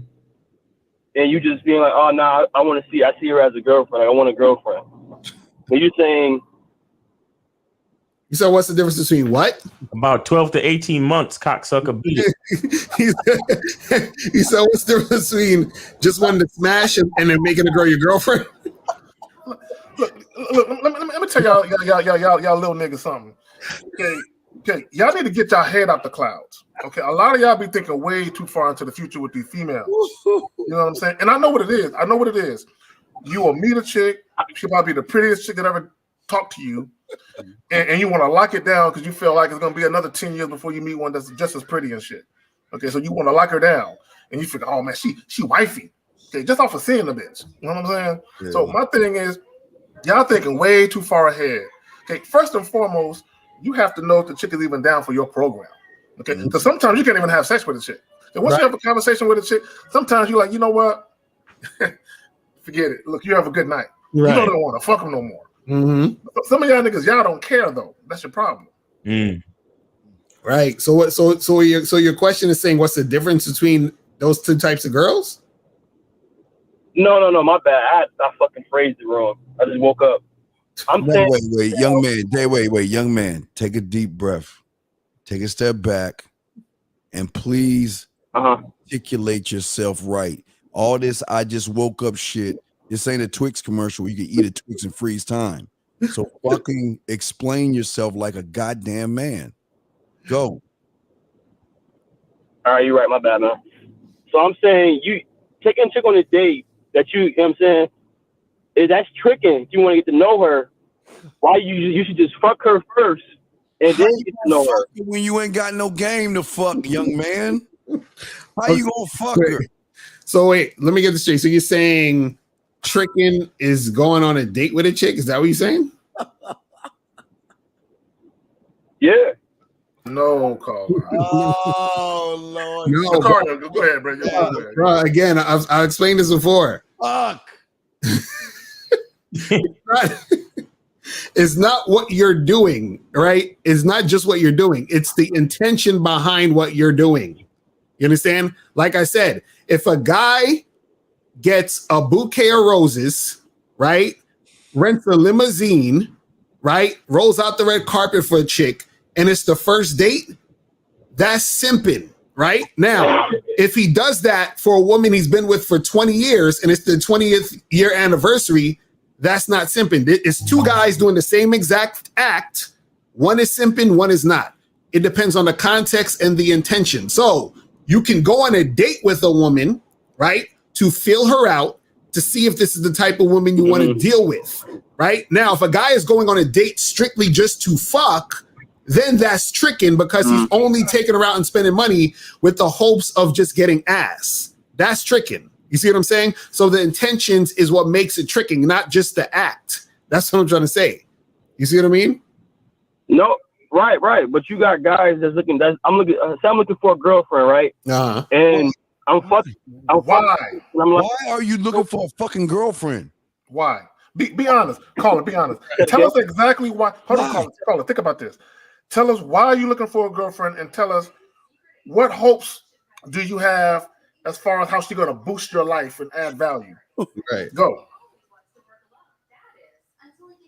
and you just being like, oh, nah, I see her as a girlfriend. I want a girlfriend. And you're saying. You said what's the difference between what? About 12 to 18 months, cocksucker beat. He said what's the difference between just wanting to smash and then making a girl your girlfriend? Look, let me tell y'all little niggas something. Okay, y'all need to get y'all head out the clouds. Okay, a lot of y'all be thinking way too far into the future with these females. You know what I'm saying? And I know what it is. You will meet a chick. She'll probably be the prettiest chick that ever talked to you. And you want to lock it down because you feel like it's going to be another 10 years before you meet one that's just as pretty and shit. Okay, so you want to lock her down. And you figure, oh, man, she wifey. Okay, just off of seeing the bitch. You know what I'm saying? Yeah. So my thing is, y'all thinking way too far ahead. Okay, first and foremost, you have to know if the chick is even down for your program. Okay, because sometimes you can't even have sex with a chick. And once you have a conversation with a chick, sometimes you're like, you know what? Forget it. Look, you have a good night. Right. You don't want to fuck them no more. Mm-hmm. Some of y'all niggas, y'all don't care though. That's your problem. Right. So what? So your question is saying, what's the difference between those two types of girls? No. My bad. I fucking phrased it wrong. I just woke up. Wait, young man. Wait, young man. Take a deep breath. Take a step back, and please articulate yourself right. All this I just woke up shit. This ain't a Twix commercial where you can eat a Twix and freeze time. So fucking explain yourself like a goddamn man. Go. All right, you're right. My bad, man. So I'm saying you taking a chick on a date that you know what I'm saying, that's tricking. You want to get to know her. Why you should just fuck her first and then get to know her. When you ain't got no game to fuck, young man. How you gonna fuck her? So wait, let me get this straight. So you're saying tricking is going on a date with a chick? Is that what you're saying? Yeah. No, Carl. Oh Lord. No, Carl, go ahead, bro. Bro, again, I've explained this before. Fuck. It's not what you're doing, right? It's not just what you're doing. It's the intention behind what you're doing. You understand? Like I said, if a guy gets a bouquet of roses, right? Rents a limousine, right? Rolls out the red carpet for a chick, and it's the first date, that's simping, right? Now, if he does that for a woman he's been with for 20 years and it's the 20th year anniversary, that's not simping. It's two guys doing the same exact act. One is simping, one is not. It depends on the context and the intention. So you can go on a date with a woman, right? To feel her out, to see if this is the type of woman you want to deal with, right? Now, if a guy is going on a date strictly just to fuck, then that's tricking because he's only taking her out and spending money with the hopes of just getting ass. That's tricking. You see what I'm saying? So the intentions is what makes it tricking, not just the act. That's what I'm trying to say. You see what I mean? No, right. But you got guys that's looking. I'm looking for a girlfriend, right? And I'm fucking. Why? Why are you looking for a fucking girlfriend? Why? Be honest, Caller. Be honest. Tell us exactly why. Hold on, Caller. Think about this. Tell us why you're looking for a girlfriend, and tell us what hopes do you have as far as how she's going to boost your life and add value. Right. Go.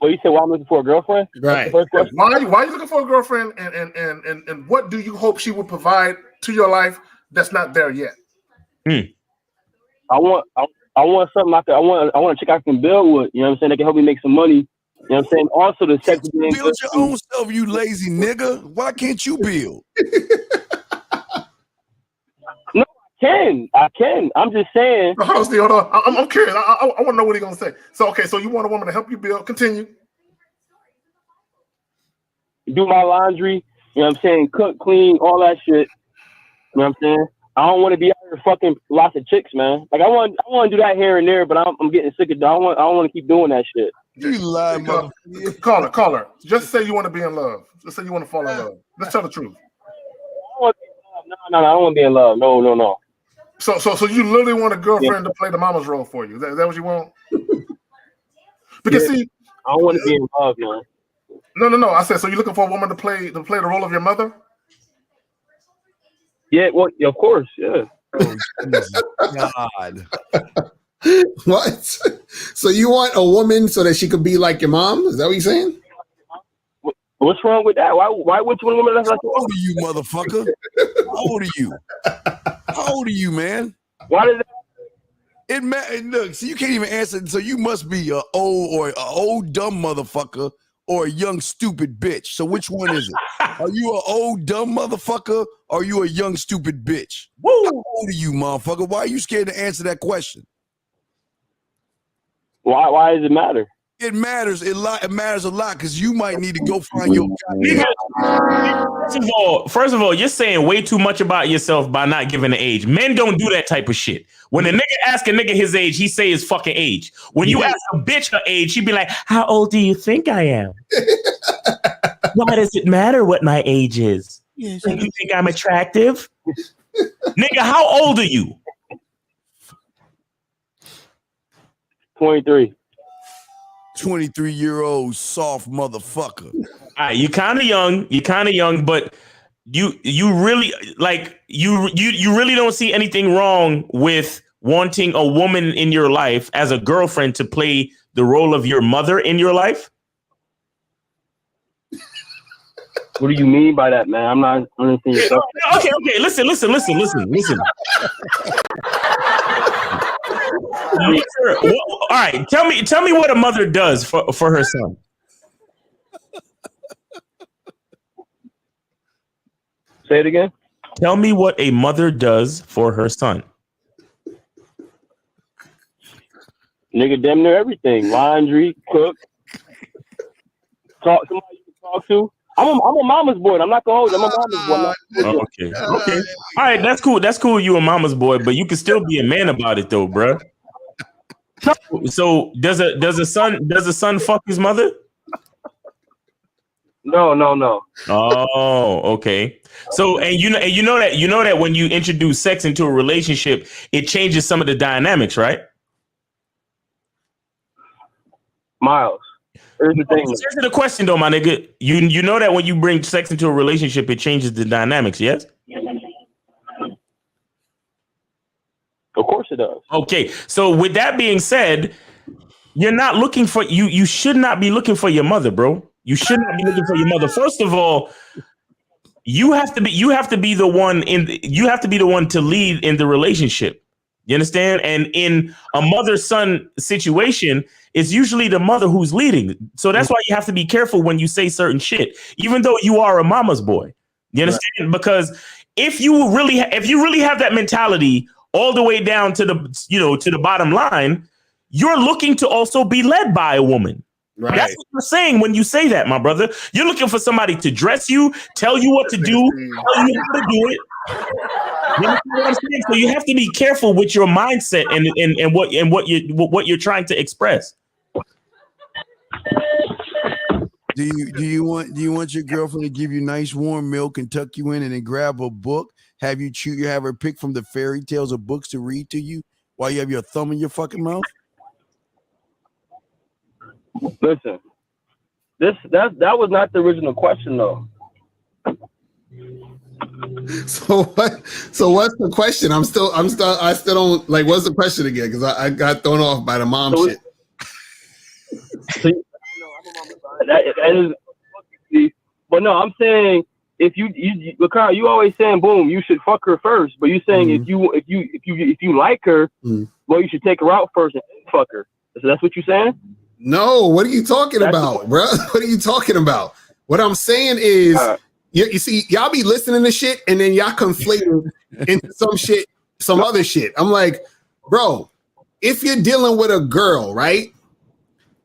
Well, you said why I'm looking for a girlfriend? Right. Why are you looking for a girlfriend, and what do you hope she would provide to your life that's not there yet? I want something I want a chick I can build with. You know what I'm saying? That can help me make some money. You know what I'm saying? Also, the sex. Build your own self, you lazy nigga. Why can't you build? No, I can. I'm just saying. Hold on. I'm curious. I want to know what he's gonna say. So you want a woman to help you build? Continue. Do my laundry. You know what I'm saying? Cook, clean, all that shit. You know what I'm saying? I don't want to be out here fucking lots of chicks, man. Like I want to do that here and there, but I'm getting sick of that. I don't want to keep doing that shit. You lie, motherfucker. Caller. Just say you want to be in love. Just say you want to fall in love. Let's tell the truth. No, I don't want to be in love. No. So you literally want a girlfriend to play the mama's role for you? Is that what you want? Because see, I don't want to be in love, man. No. I said, so you're looking for a woman to play the role of your mother? Yeah, well, of course, yeah. Oh, God. What? So you want a woman so that she could be like your mom? Is that what you're saying? What's wrong with that? Why would you want a woman that's like your mom? How old are you, motherfucker? How old are you? How old are you, man? Why does that? Look, so you can't even answer. So you must be a old dumb motherfucker, or a young stupid bitch? So which one is it? Are you an old dumb motherfucker or are you a young stupid bitch? Woo. How old are you, motherfucker? Why are you scared to answer that question? Why does it matter? It matters a lot. It matters a lot because you might need to go find your goddamn. First of all, you're saying way too much about yourself by not giving an age. Men don't do that type of shit. When a nigga ask a nigga his age, he say his fucking age. When you ask a bitch her age, she be like, "How old do you think I am?" Why does it matter what my age is? Yes, you think I'm attractive? Nigga, how old are you? 23. 23-year-old soft motherfucker. All right, you're kind of young, but you really like you really don't see anything wrong with wanting a woman in your life as a girlfriend to play the role of your mother in your life? What do you mean by that, man? I'm not understanding yourself. Okay. Listen. All right, tell me what a mother does for her son. Say it again. Tell me what a mother does for her son. Nigga, damn near everything. Laundry, cook, talk somebody you can talk to. I'm a mama's boy. I'm not gonna hold you. I'm a mama's boy. Okay. All right, that's cool. That's cool. You a mama's boy, but you can still be a man about it, though, bro. So does a son fuck his mother? No. Oh, okay. So and you know that when you introduce sex into a relationship, it changes some of the dynamics, right? Miles. Here's the thing. Answer the question though, my nigga. You know that when you bring sex into a relationship, it changes the dynamics, yes? Of course it does. Okay. So with that being said, you're not looking for you should not be looking for your mother, bro. You should not be looking for your mother. First of all, you have to be the one to lead in the relationship. You understand? And in a mother-son situation, it's usually the mother who's leading. So that's why you have to be careful when you say certain shit, even though you are a mama's boy. You understand? Right. Because if you really have that mentality all the way down to the bottom line, you're looking to also be led by a woman. Right. That's what you're saying when you say that, my brother. You're looking for somebody to dress you, tell you what to do, tell you how to do it. You know what I'm saying? So you have to be careful with your mindset and what you're trying to express. Do you want your girlfriend to give you nice warm milk and tuck you in and then grab a book? Have her pick from the fairy tales or books to read to you while you have your thumb in your fucking mouth? Listen, that was not the original question though. So what's the question? I still don't like. What's the question again? Because I got thrown off by the mom shit. That is, but no, I'm saying if Carl, you always saying boom, you should fuck her first. But you saying if you like her, well, you should take her out first and then fuck her. So that's what you're saying? No, what are you talking about, bro? What are you talking about? What I'm saying is, you see, y'all be listening to shit and then y'all conflating into some other shit. I'm like, bro, if you're dealing with a girl, right?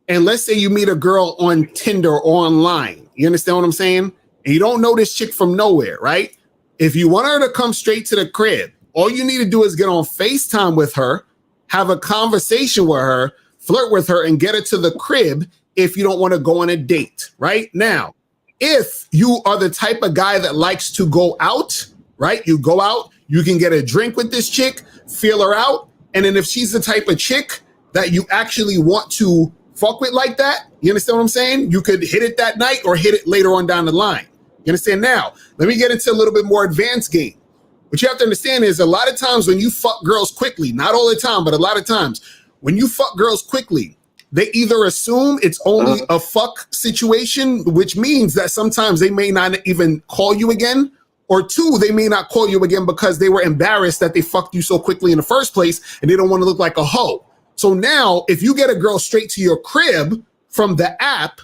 And let's say you meet a girl on Tinder or online, you understand what I'm saying? And you don't know this chick from nowhere, right? If you want her to come straight to the crib, all you need to do is get on FaceTime with her, have a conversation with her, flirt with her, and get her to the crib if you don't want to go on a date, right? Now, if you are the type of guy that likes to go out, right? You go out, you can get a drink with this chick, feel her out, and then if she's the type of chick that you actually want to fuck with like that, you understand what I'm saying? You could hit it that night or hit it later on down the line. You understand? Now, let me get into a little bit more advanced game. What you have to understand is a lot of times when you fuck girls quickly, not all the time, but a lot of times, when you fuck girls quickly, they either assume it's only a fuck situation, which means that sometimes they may not even call you again, or two, they may not call you again because they were embarrassed that they fucked you so quickly in the first place and they don't want to look like a hoe. So now if you get a girl straight to your crib from the app,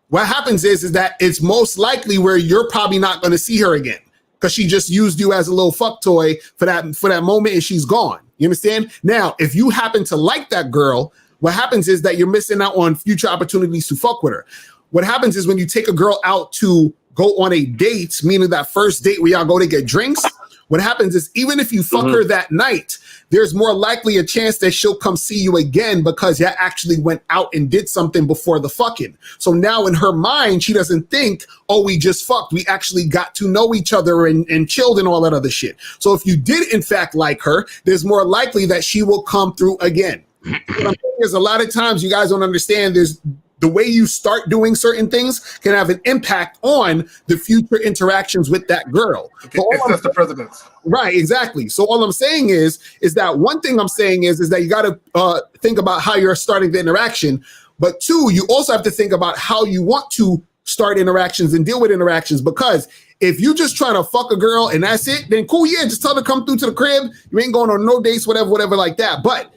what happens is that it's most likely where you're probably not going to see her again because she just used you as a little fuck toy for that moment and she's gone. You understand? Now, if you happen to like that girl, what happens is that you're missing out on future opportunities to fuck with her. What happens is when you take a girl out to go on a date, meaning that first date where y'all go to get drinks, what happens is even if you fuck her that night, there's more likely a chance that she'll come see you again because you actually went out and did something before the fucking. So now in her mind, she doesn't think, oh, we just fucked. We actually got to know each other and chilled and all that other shit. So if you did in fact like her, there's more likely that she will come through again. What I'm saying is a lot of times you guys don't understand there's the way you start doing certain things can have an impact on the future interactions with that girl. Okay, it's just the president's. Right, exactly. So all I'm saying is that one thing I'm saying is that you got to think about how you're starting the interaction. But two, you also have to think about how you want to start interactions and deal with interactions. Because if you just trying to fuck a girl and that's it, then cool, yeah, just tell her to come through to the crib. You ain't going on no dates, whatever like that. But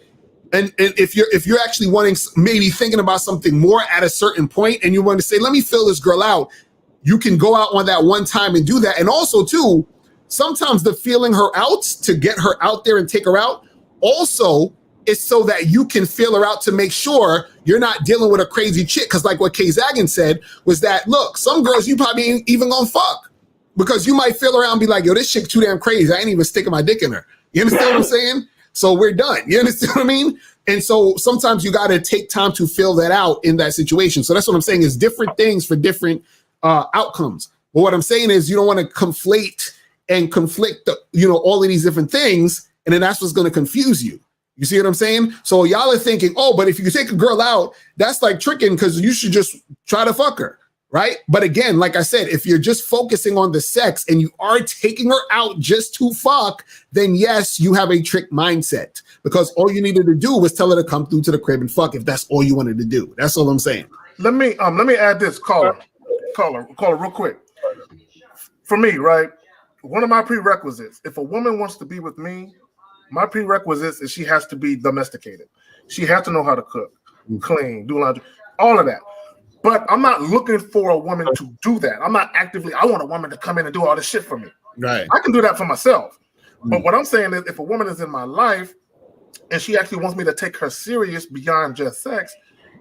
and if you're actually wanting, maybe thinking about something more at a certain point and you want to say, let me fill this girl out, you can go out on that one time and do that. And also too, sometimes the feeling her out to get her out there and take her out also is so that you can feel her out to make sure you're not dealing with a crazy chick. Because like what Kay Zagan said was that, look, some girls you probably ain't even gonna fuck because you might feel her out and be like, yo, this chick too damn crazy. I ain't even sticking my dick in her. You understand what I'm saying? So we're done. You understand what I mean? And so sometimes you got to take time to fill that out in that situation. So that's what I'm saying is different things for different outcomes. But what I'm saying is you don't want to conflate and conflict, all of these different things. And then that's what's going to confuse you. You see what I'm saying? So y'all are thinking, oh, but if you take a girl out, that's like tricking because you should just try to fuck her. Right. But again, like I said, if you're just focusing on the sex and you are taking her out just to fuck, then yes, you have a trick mindset because all you needed to do was tell her to come through to the crib and fuck if that's all you wanted to do. That's all I'm saying. Let me add this caller real quick. For me, right? One of my prerequisites, if a woman wants to be with me, my prerequisites is she has to be domesticated. She has to know how to cook, clean, do laundry, all of that. But I'm not looking for a woman to do that. I'm not actively, I want a woman to come in and do all this shit for me. Right. I can do that for myself. But what I'm saying is if a woman is in my life and she actually wants me to take her serious beyond just sex,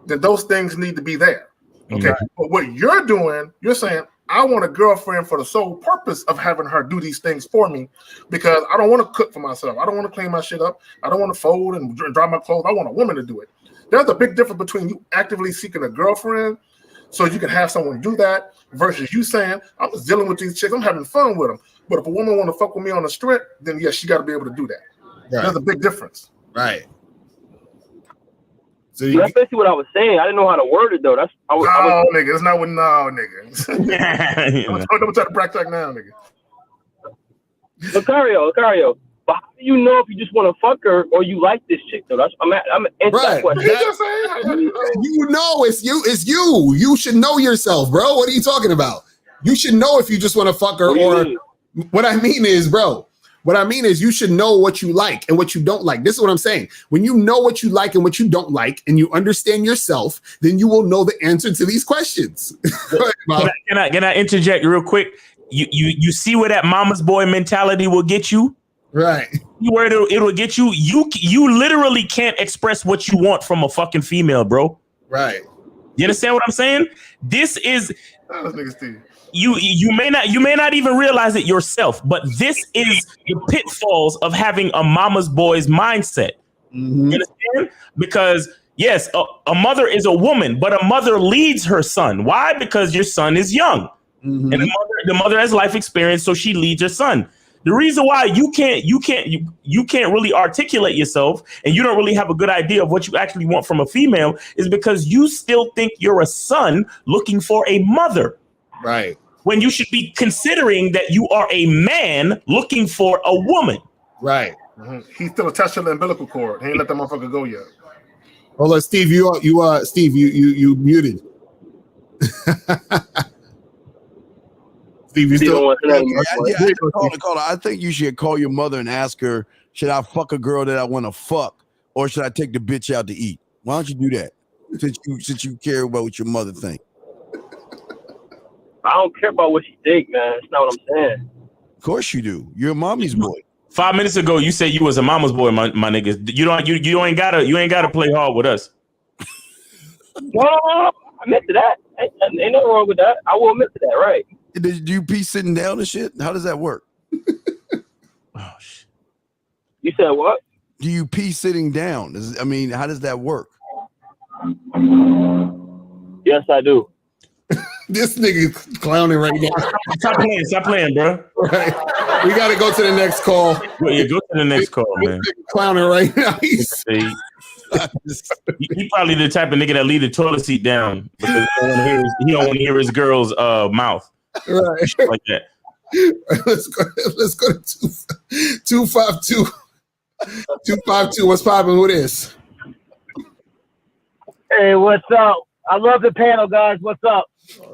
then those things need to be there. Okay. Right. But what you're doing, you're saying, I want a girlfriend for the sole purpose of having her do these things for me because I don't want to cook for myself. I don't want to clean my shit up. I don't want to fold and dry my clothes. I want a woman to do it. There's a big difference between you actively seeking a girlfriend so you can have someone do that versus you saying, I'm just dealing with these chicks. I'm having fun with them. But if a woman want to fuck with me on the strip, then yes, she got to be able to do that. Right. There's a big difference. Right. So that's basically what I was saying. I didn't know how to word it though. Nigga, it's not what nigga. I'm gonna try to practice now, nigga. Lucario. But how do you know if you just want to fuck her or you like this chick though? I'm answering that question. You know, it's you. You should know yourself, bro. What are you talking about? You should know if you just want to fuck her or what I mean is, bro. What I mean is you should know what you like and what you don't like. This is what I'm saying. When you know what you like and what you don't like and you understand yourself, then you will know the answer to these questions. Can I interject real quick? You see where that mama's boy mentality will get you? Right. Where it'll get you. You literally can't express what you want from a fucking female, bro. Right. You understand what I'm saying? This is you may not even realize it yourself, but this is the pitfalls of having a mama's boy's mindset. Mm-hmm. You understand? Because yes, a mother is a woman, but a mother leads her son. Why? Because your son is young. Mm-hmm. And the mother has life experience, so she leads her son. The reason why you can't really articulate yourself and you don't really have a good idea of what you actually want from a female is because you still think you're a son looking for a mother. Right. When you should be considering that you are a man looking for a woman. Right. Mm-hmm. He's still attached to the umbilical cord. He ain't let that motherfucker go yet. Hold on, Steve. You muted. Steve, you still? I think you should call your mother and ask her, should I fuck a girl that I want to fuck or should I take the bitch out to eat? Why don't you do that? Since you care about what your mother think. I don't care about what you think, man. That's not what I'm saying. Of course you do. You're a mommy's boy. 5 minutes ago, you said you was a mama's boy, my niggas. You ain't gotta play hard with us. No, I admit to that. Ain't nothing wrong with that. I will admit to that, right? Do you pee sitting down and shit? How does that work? Oh shit. You said what? Do you pee sitting down? How does that work? Yes, I do. This nigga clowning right now. Stop playing, bro. Right. We got to go to the next call. Yeah, go to the next call, man. Clowning right now. He probably the type of nigga that leave the toilet seat down because he don't want to hear his girl's mouth. Right. Shit like that. Let's go to 252. 252. What's popping? Who this? Hey, what's up? I love the panel, guys. What's up?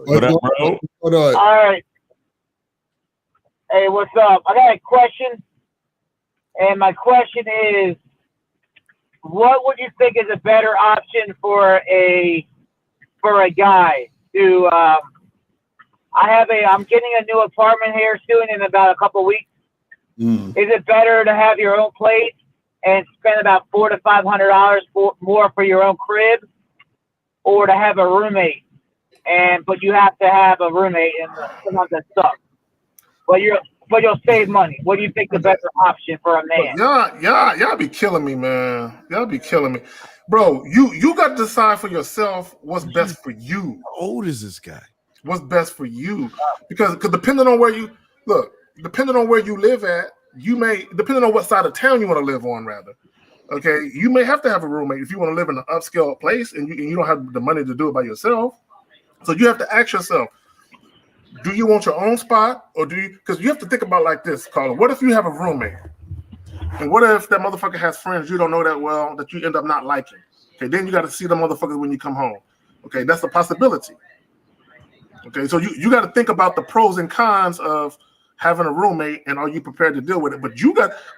What up, bro? Hold on. All right. Hey, what's up? I got a question, and my question is, what would you think is a better option for a guy to? I'm getting a new apartment here soon in about a couple weeks. Is it better to have your own place and spend about $400 to $500 more for your own crib, or to have a roommate? But you have to have a roommate, and sometimes that sucks. But you'll save money. What do you think the better option for a man? Y'all be killing me, man. Y'all be killing me, bro. You got to decide for yourself what's best for you. How old is this guy? What's best for you? Because depending on where you live at, you may, depending on what side of town you want to live on, rather. Okay, you may have to have a roommate if you want to live in an upscale place and you don't have the money to do it by yourself. So you have to ask yourself, do you want your own spot, or do you? Because you have to think about like this, Carla. What if you have a roommate, and what if that motherfucker has friends you don't know that well that you end up not liking? Okay, then you got to see the motherfuckers when you come home. Okay, that's a possibility. Okay, so you got to think about the pros and cons of having a roommate, and are you prepared to deal with it? But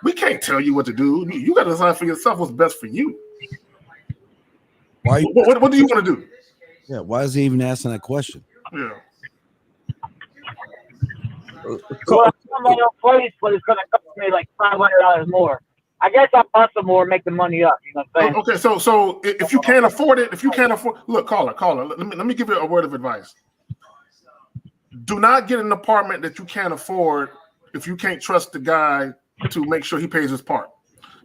we can't tell you what to do. You got to decide for yourself what's best for you. Why? What do you want to do? Yeah, why is he even asking that question? Yeah. Well, I'm my own place, but it's going to cost me like $500 more. I guess I'll hustle more, make the money up. You know what I'm saying? Okay, so if you can't afford it, look, caller, let me give you a word of advice. Do not get an apartment that you can't afford if you can't trust the guy to make sure he pays his part.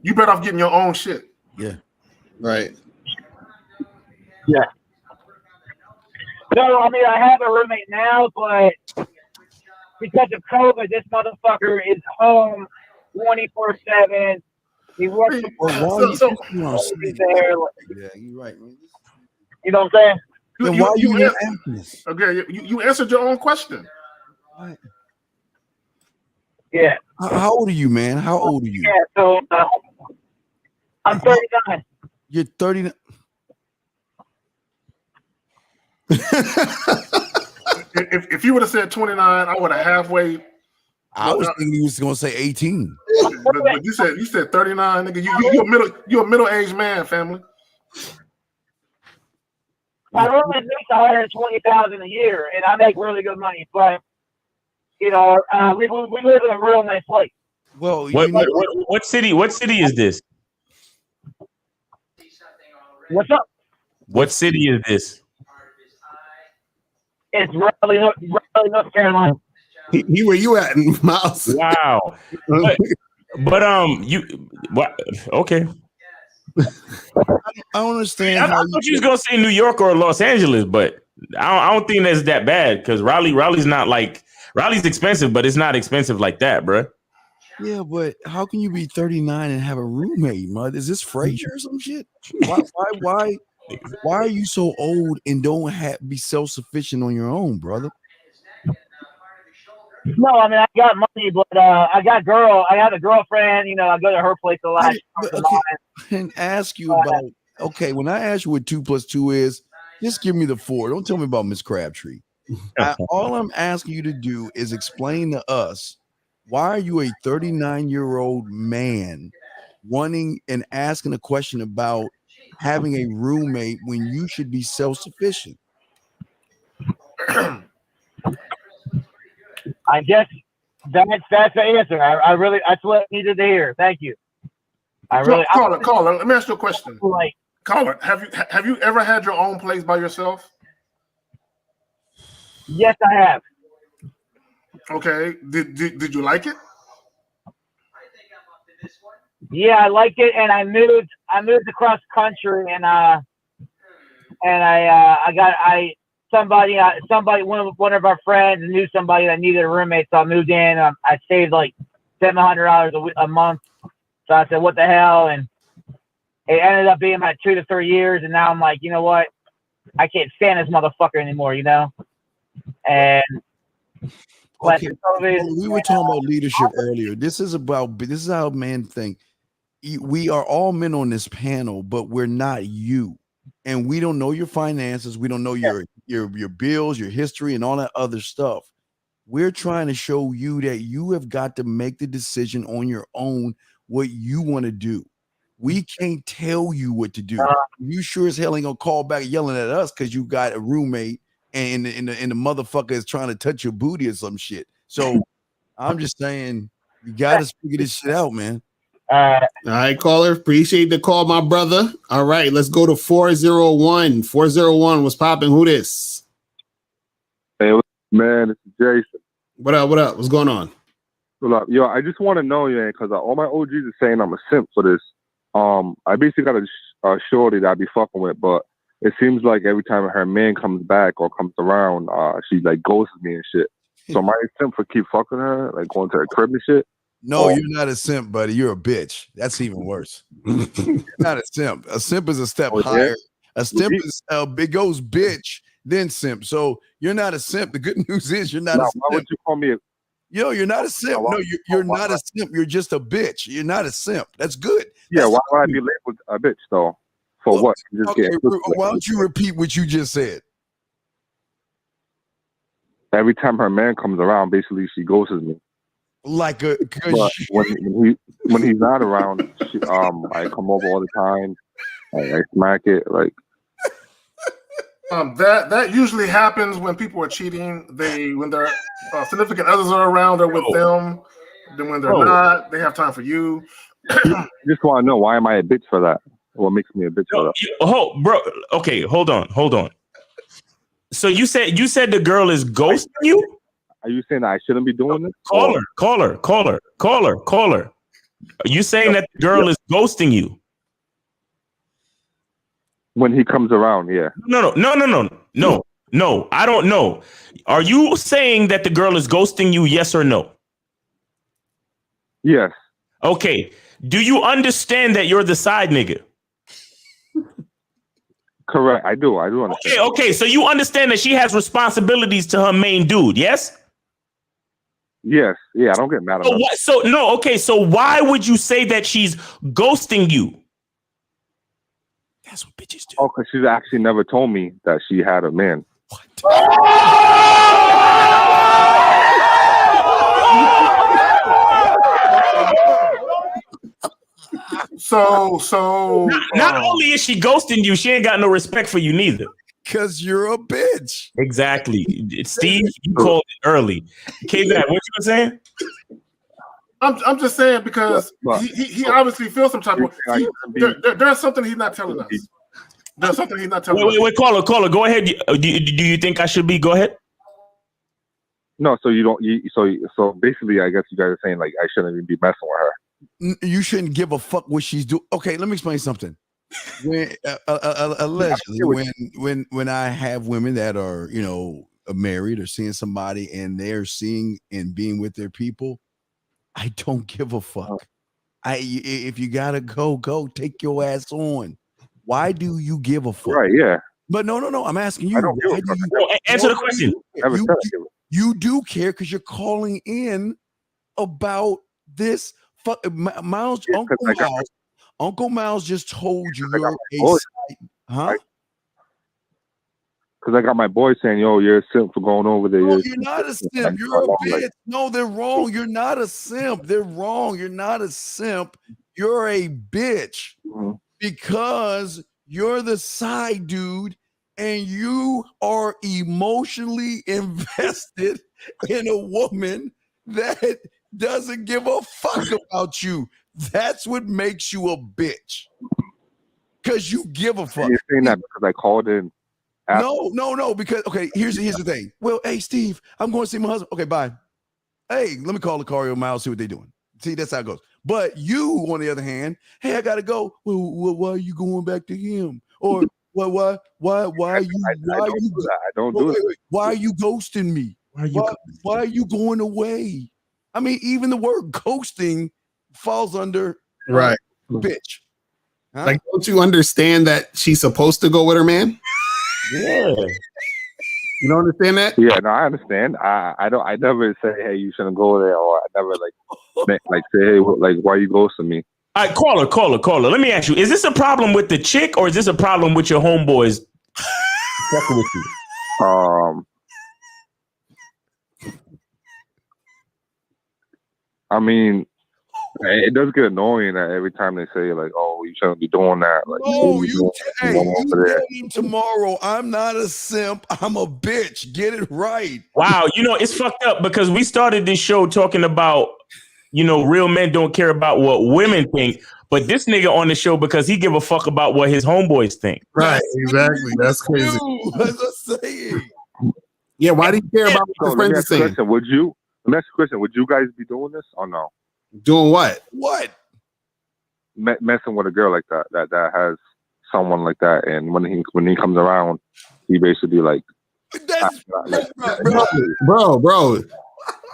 You better off getting your own shit. Yeah. Right. Yeah. No, I mean, I have a roommate now, but because of COVID, this motherfucker is home 24/7. He works there. Yeah, you're right, man. You know what I'm saying? Then why you asking this? Okay, you answered your own question. Right. Yeah. How old are you, man? How old are you? Yeah, so I'm 39. You're 39. If you would have said 29, I would have halfway. I was thinking you was gonna say 18. But you said 39, nigga. You're a middle-aged man, family. My roommate makes $120,000 a year, and I make really good money. But we live in a real nice place. Well, what city? What city is this? What's up? What city is this? It's Raleigh, North Carolina. He where you at, Miles? Wow. Okay. I don't understand. I thought you was gonna say New York or Los Angeles, but I don't think that's that bad because Raleigh's not like Raleigh's expensive, but it's not expensive like that, bro. Yeah, but how can you be 39 and have a roommate, mud? Is this Frasier or some shit? Why are you so old and don't be self-sufficient on your own, brother? No, I mean I got money, but I got a girlfriend. I go to her place a lot. And ask you about when I ask you what 2 + 2 is, just give me the 4. Don't tell me about Miss Crabtree. All I'm asking you to do is explain to us why are you a 39-year-old man wanting and asking a question about having a roommate when you should be self-sufficient. I guess that's the answer. I really that's what I needed to hear. Thank you. Caller, let me ask you a question. Like, caller, have you ever had your own place by yourself? Yes, I have. Okay. Did you like it? Yeah, I like it, and I moved across country, and somebody one of our friends knew somebody that needed a roommate, so I moved in. I saved like $700 a month. So I said, "What the hell?" And it ended up being about 2 to 3 years, and now I'm like, you know what? I can't stand this motherfucker anymore, you know. And okay, we were talking about leadership earlier. This is how men think. We are all men on this panel, but we're not you, and we don't know your finances. We don't know your bills, your history, and all that other stuff. We're trying to show you that you have got to make the decision on your own what you want to do. We can't tell you what to do. You sure as hell ain't gonna call back yelling at us because you got a roommate and the motherfucker is trying to touch your booty or some shit. So I'm just saying you gotta figure this shit out, man. All right, caller. Appreciate the call, my brother. All right, let's go to 401. 401 was popping. Who this? Hey, man, it's Jason. What up? What up? What's going on? What up? Yo, I just want to know, because all my OGs are saying I'm a simp for this. I basically got a shorty that I be fucking with, but it seems like every time her man comes back or comes around, she like ghosts me and shit. So am I a simp for keep fucking her, like going to her crib and shit? No, you're not a simp, buddy. You're a bitch. That's even worse. You're not a simp. A simp is a step higher. A simp is it goes bitch, then simp. So you're not a simp. The good news is you're not a simp. Why would you call me you're not a simp. No, you're not a simp. You're just a bitch. You're not a simp. That's good. Yeah, why would I be labeled a bitch though? For what? Okay, why don't you repeat what you just said? Every time her man comes around, basically she ghosts me. Like when he's not around, I come over all the time. I smack it like. That usually happens when people are cheating. When their significant others are around, they're with them. Then when they're not, they have time for you. Just want to know, why am I a bitch for that? What makes me a bitch for that? Oh, bro. Okay, hold on. So you said the girl is ghosting you? Are you saying that I shouldn't be doing this? Caller. Are you saying that the girl is ghosting you? When he comes around, yeah. No. I don't know. Are you saying that the girl is ghosting you? Yes or no? Yes. Okay. Do you understand that you're the side nigga? Correct. I do understand. Okay. So you understand that she has responsibilities to her main dude, yes? Yes. Yeah, I don't get mad at her. So why would you say that she's ghosting you? That's what bitches do. Oh, because she's actually never told me that she had a man. So not only is she ghosting you, she ain't got no respect for you neither. Because you're a bitch. Exactly. Steve, you called it early. K-Mac, what you were saying? I'm just saying because he obviously feels some type of there's something he's not telling us. There's something he's not telling us. Wait, caller, go ahead. Do you think I should be? Go ahead. No, so you don't. So basically, I guess you guys are saying like I shouldn't even be messing with her. You shouldn't give a fuck what she's doing. Okay, let me explain something. When allegedly, when I have women that are married or seeing somebody and they're seeing and being with their people, I don't give a fuck. If you gotta go take your ass on. Why do you give a fuck? Right, yeah. But no. I'm asking you. Answer the question. You do care because you're calling in about this. Miles, Uncle Miles just told you you're huh? Because I got my boy saying, "Yo, you're a simp for going over there." No, you're not a simp. You're a bitch. No, they're wrong. You're not a simp. They're wrong. You're not a simp. You're a bitch because you're the side dude and you are emotionally invested in a woman that doesn't give a fuck about you. That's what makes you a bitch. Because you give a fuck. You're saying that because I called in. No. Because, okay, here's the thing. Well, hey, Steve, I'm going to see my husband. Okay, bye. Hey, let me call the Cario Miles, see what they're doing. See, that's how it goes. But you, on the other hand, hey, I got to go. Well, why are you going back to him? Or why are you? I don't do that. Why are you ghosting me? Why are you going away? I mean, even the word ghosting falls under right, bitch. Huh? Like, don't you understand that she's supposed to go with her man? Yeah. You don't understand that? Yeah, no, I understand. I never say, hey, you shouldn't go there, or I never like say, hey, like, why you ghosting me? All right, caller. Let me ask you: is this a problem with the chick, or is this a problem with your homeboys fucking with you? I mean, it does get annoying that every time they say like, "Oh, you shouldn't be doing that." Like, oh, you tell him tomorrow. I'm not a simp. I'm a bitch. Get it right. Wow, it's fucked up because we started this show talking about, real men don't care about what women think, but this nigga on the show because he give a fuck about what his homeboys think. Right, exactly. That's crazy. That's a saying. Yeah, why do you care about what your friends are saying? Let me ask you a question. Would you guys be doing this or no? Doing what? What? Messing with a girl like that has someone like that, and when he comes around, he basically like, bro.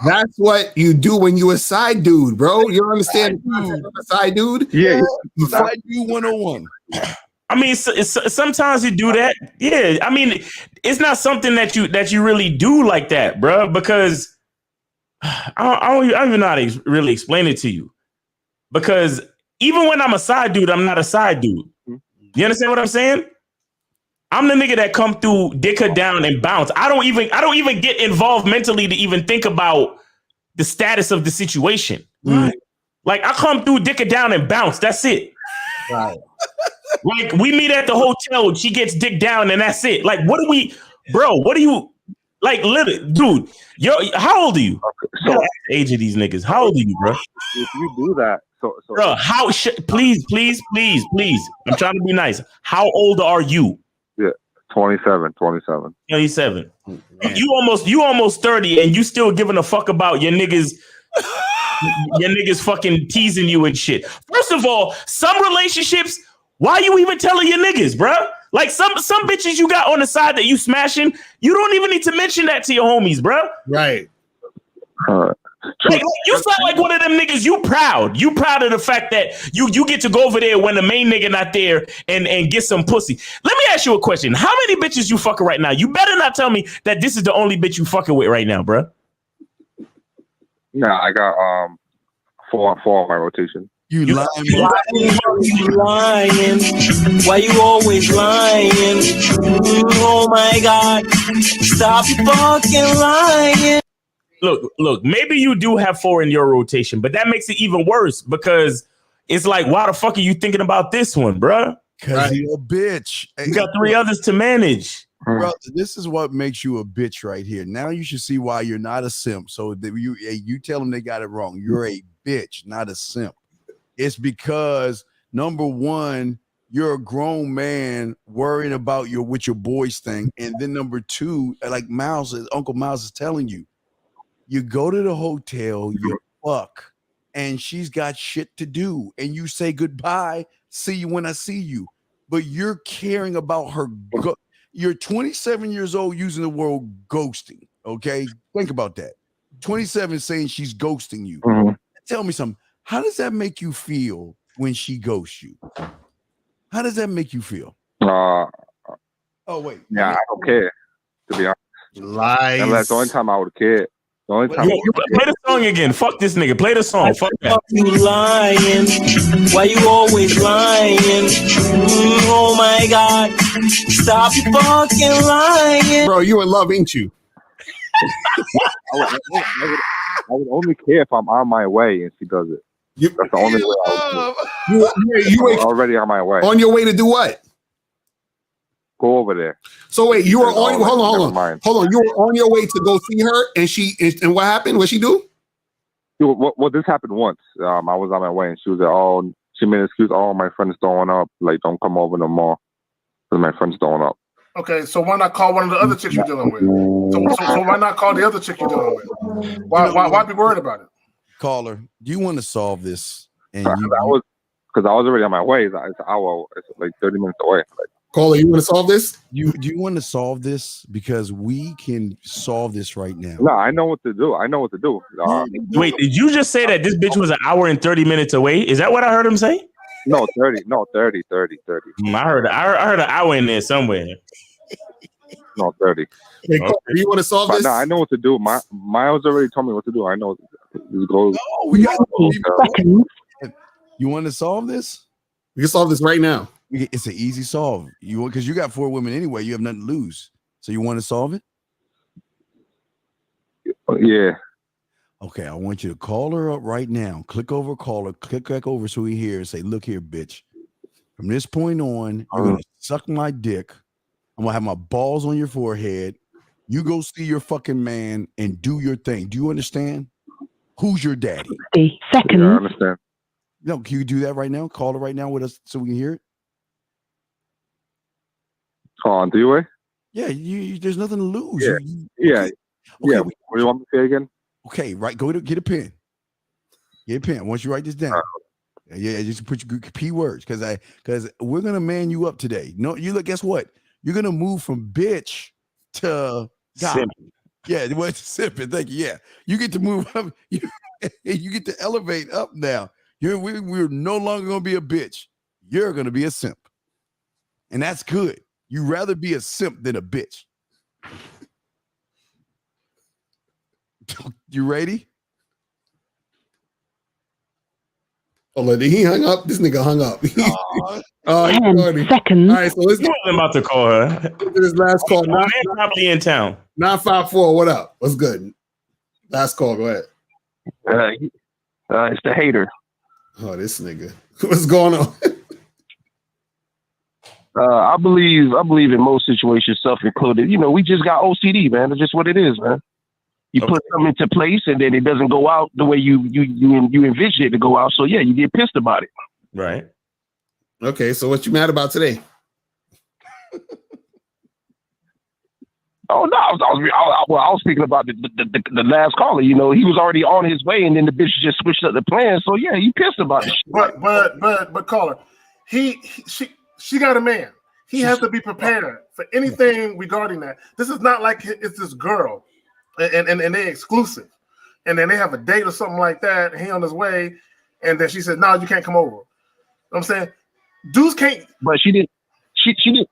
That's what you do when you a side dude, bro. You don't understand a side dude? Yeah, side dude 101. I mean, sometimes you do that. Yeah, I mean, it's not something that you really do like that, bro. Because I don't even know how to really explain it to you. Because even when I'm a side dude, I'm not a side dude. You understand what I'm saying? I'm the nigga that come through, dick her down, and bounce. I don't even get involved mentally to even think about the status of the situation. Right. Like I come through, dick her down, and bounce. That's it. Right. Like we meet at the hotel, she gets dick down, and that's it. Like what do we, bro? What do you like, literally, dude? How old are you? So the age of these niggas. How old are you, bro? If you do that, so bro, please. I'm trying to be nice. How old are you? Yeah, 27. 27. You almost 30, and you still giving a fuck about your niggas. Your niggas fucking teasing you and shit. First of all, some relationships, why you even telling your niggas, bro? Like some bitches you got on the side that you smashing, you don't even need to mention that to your homies, bro. Right. Like, you sound like one of them niggas. You proud of the fact that you get to go over there when the main nigga not there and get some pussy. Let me ask you a question. How many bitches you fucking right now? You better not tell me that this is the only bitch you fucking with right now, bro. Nah, I got four on my rotation. You lying. Why you always lying? Oh my God. Stop fucking lying. Look, maybe you do have 4 in your rotation, but that makes it even worse because it's like, why the fuck are you thinking about this one, bro? Because you're a bitch. You got 3 others to manage. Bro, this is what makes you a bitch right here. Now you should see why you're not a simp. So that you tell them they got it wrong. You're a bitch, not a simp. It's because, number one, you're a grown man worrying about what your boys think. And then number 2, like Uncle Miles is telling you, you go to the hotel, you fuck, and she's got shit to do. And you say goodbye, see you when I see you. But you're caring about her. You're 27 years old using the word ghosting, okay? Think about that. 27 saying she's ghosting you. Mm-hmm. Tell me something. How does that make you feel when she ghosts you? How does that make you feel? Oh, wait. Yeah, I don't care, to be honest. Lies. And that's the only time I would care. The only time You play the song again. Fuck this nigga. Play the song. Fuck that. You lying? Why you always lying? Oh my God. Stop fucking lying. Bro, you in love, ain't you? I would only care if I'm on my way and she does it. That's the only way I would do it. You already on my way. On your way to do what? go over there. So wait, you were on. Never Hold mind. on. You were on your way to go see her, and what happened? What she do? Well, this happened once. I was on my way, and she was like, she made an excuse. Oh, my friend's throwing up. Like, don't come over no more because my friend's throwing up. Okay, so why not call one of the other chicks you're dealing with? So why not call the other chick you're dealing with? Why be worried about it? Caller, do you want to solve this? And I was already on my way. It's an hour. It's like 30 minutes away. Like, Caller, you want to solve this? Do you want to solve this? Because we can solve this right now. No, I know what to do. Wait, did you just say that this bitch was an hour and 30 minutes away? Is that what I heard him say? No, 30. No, 30. I heard an hour in there somewhere. No, 30. Hey, do you want to solve this? No, I know what to do. Miles already told me what to do. I know. We got You want to solve this? We can solve this right now. It's an easy solve. Because you got 4 women anyway. You have nothing to lose. So you want to solve it? Yeah. Okay, I want you to call her up right now. Click over, call her. Click back over so we hear and say, look here, bitch. From this point on, you're going to suck my dick. I'm going to have my balls on your forehead. You go see your fucking man and do your thing. Do you understand? Who's your daddy? 60 seconds. Yeah, I understand. No, can you do that right now? Call her right now with us so we can hear it? On three-way? Yeah, there's nothing to lose. Yeah. Okay. What do you want me to say again? Okay, right. Go to get a pen. Get a pen. Once you write this down. Yeah, just put your P words because we're gonna man you up today. No, you look. Guess what? You're gonna move from bitch to God. Simping. Yeah, well, simping. Thank you. Yeah, you get to move up. You get to elevate up now. We're no longer gonna be a bitch. You're gonna be a simp, and that's good. You rather be a simp than a bitch. You ready? Oh, he hung up. This nigga hung up. 10 seconds. All right, so let's. I'm about to call her. This last call. Man, probably in town. 954. What up? What's good? Last call. Go ahead. It's the hater. Oh, this nigga. What's going on? I believe in most situations, self included. We just got OCD, man. It's just what it is, man. You put something into place and then it doesn't go out the way you envision it to go out. So yeah, you get pissed about it. Right. Okay, so what you mad about today? Oh no, I was speaking about the last caller. He was already on his way, and then the bitch just switched up the plan. So yeah, you pissed about it. But caller, she got a man. He has to be prepared for anything regarding that. This is not like it's this girl, and they exclusive, and then they have a date or something like that. And he on his way, and then she said, "No, you can't come over." You know what I'm saying, dudes can't. But she didn't. She didn't.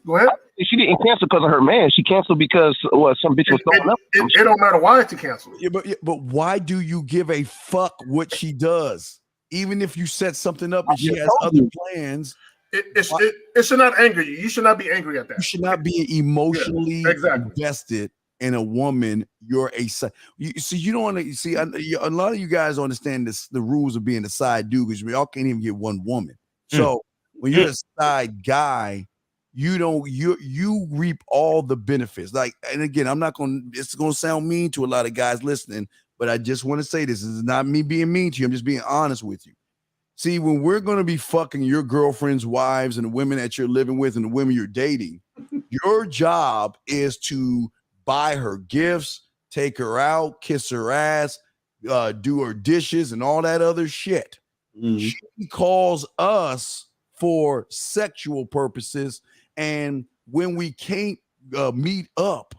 Go ahead. She didn't cancel because of her man. She canceled because some bitch was throwing up. It don't matter why she canceled. Yeah, but why do you give a fuck what she does? Even if you set something up and she has other plans. It should not anger you. You should not be angry at that. You should not be emotionally invested in a woman. You don't want to see. A lot of you guys understand the rules of being a side dude because we all can't even get one woman. So when you're a side guy, you reap all the benefits. Like, and again, it's gonna sound mean to a lot of guys listening, but I just want to say this is not me being mean to you. I'm just being honest with you. See, when we're going to be fucking your girlfriend's wives and the women that you're living with and the women you're dating, your job is to buy her gifts, take her out, kiss her ass, do her dishes and all that other shit. Mm-hmm. She calls us for sexual purposes. And when we can't meet up,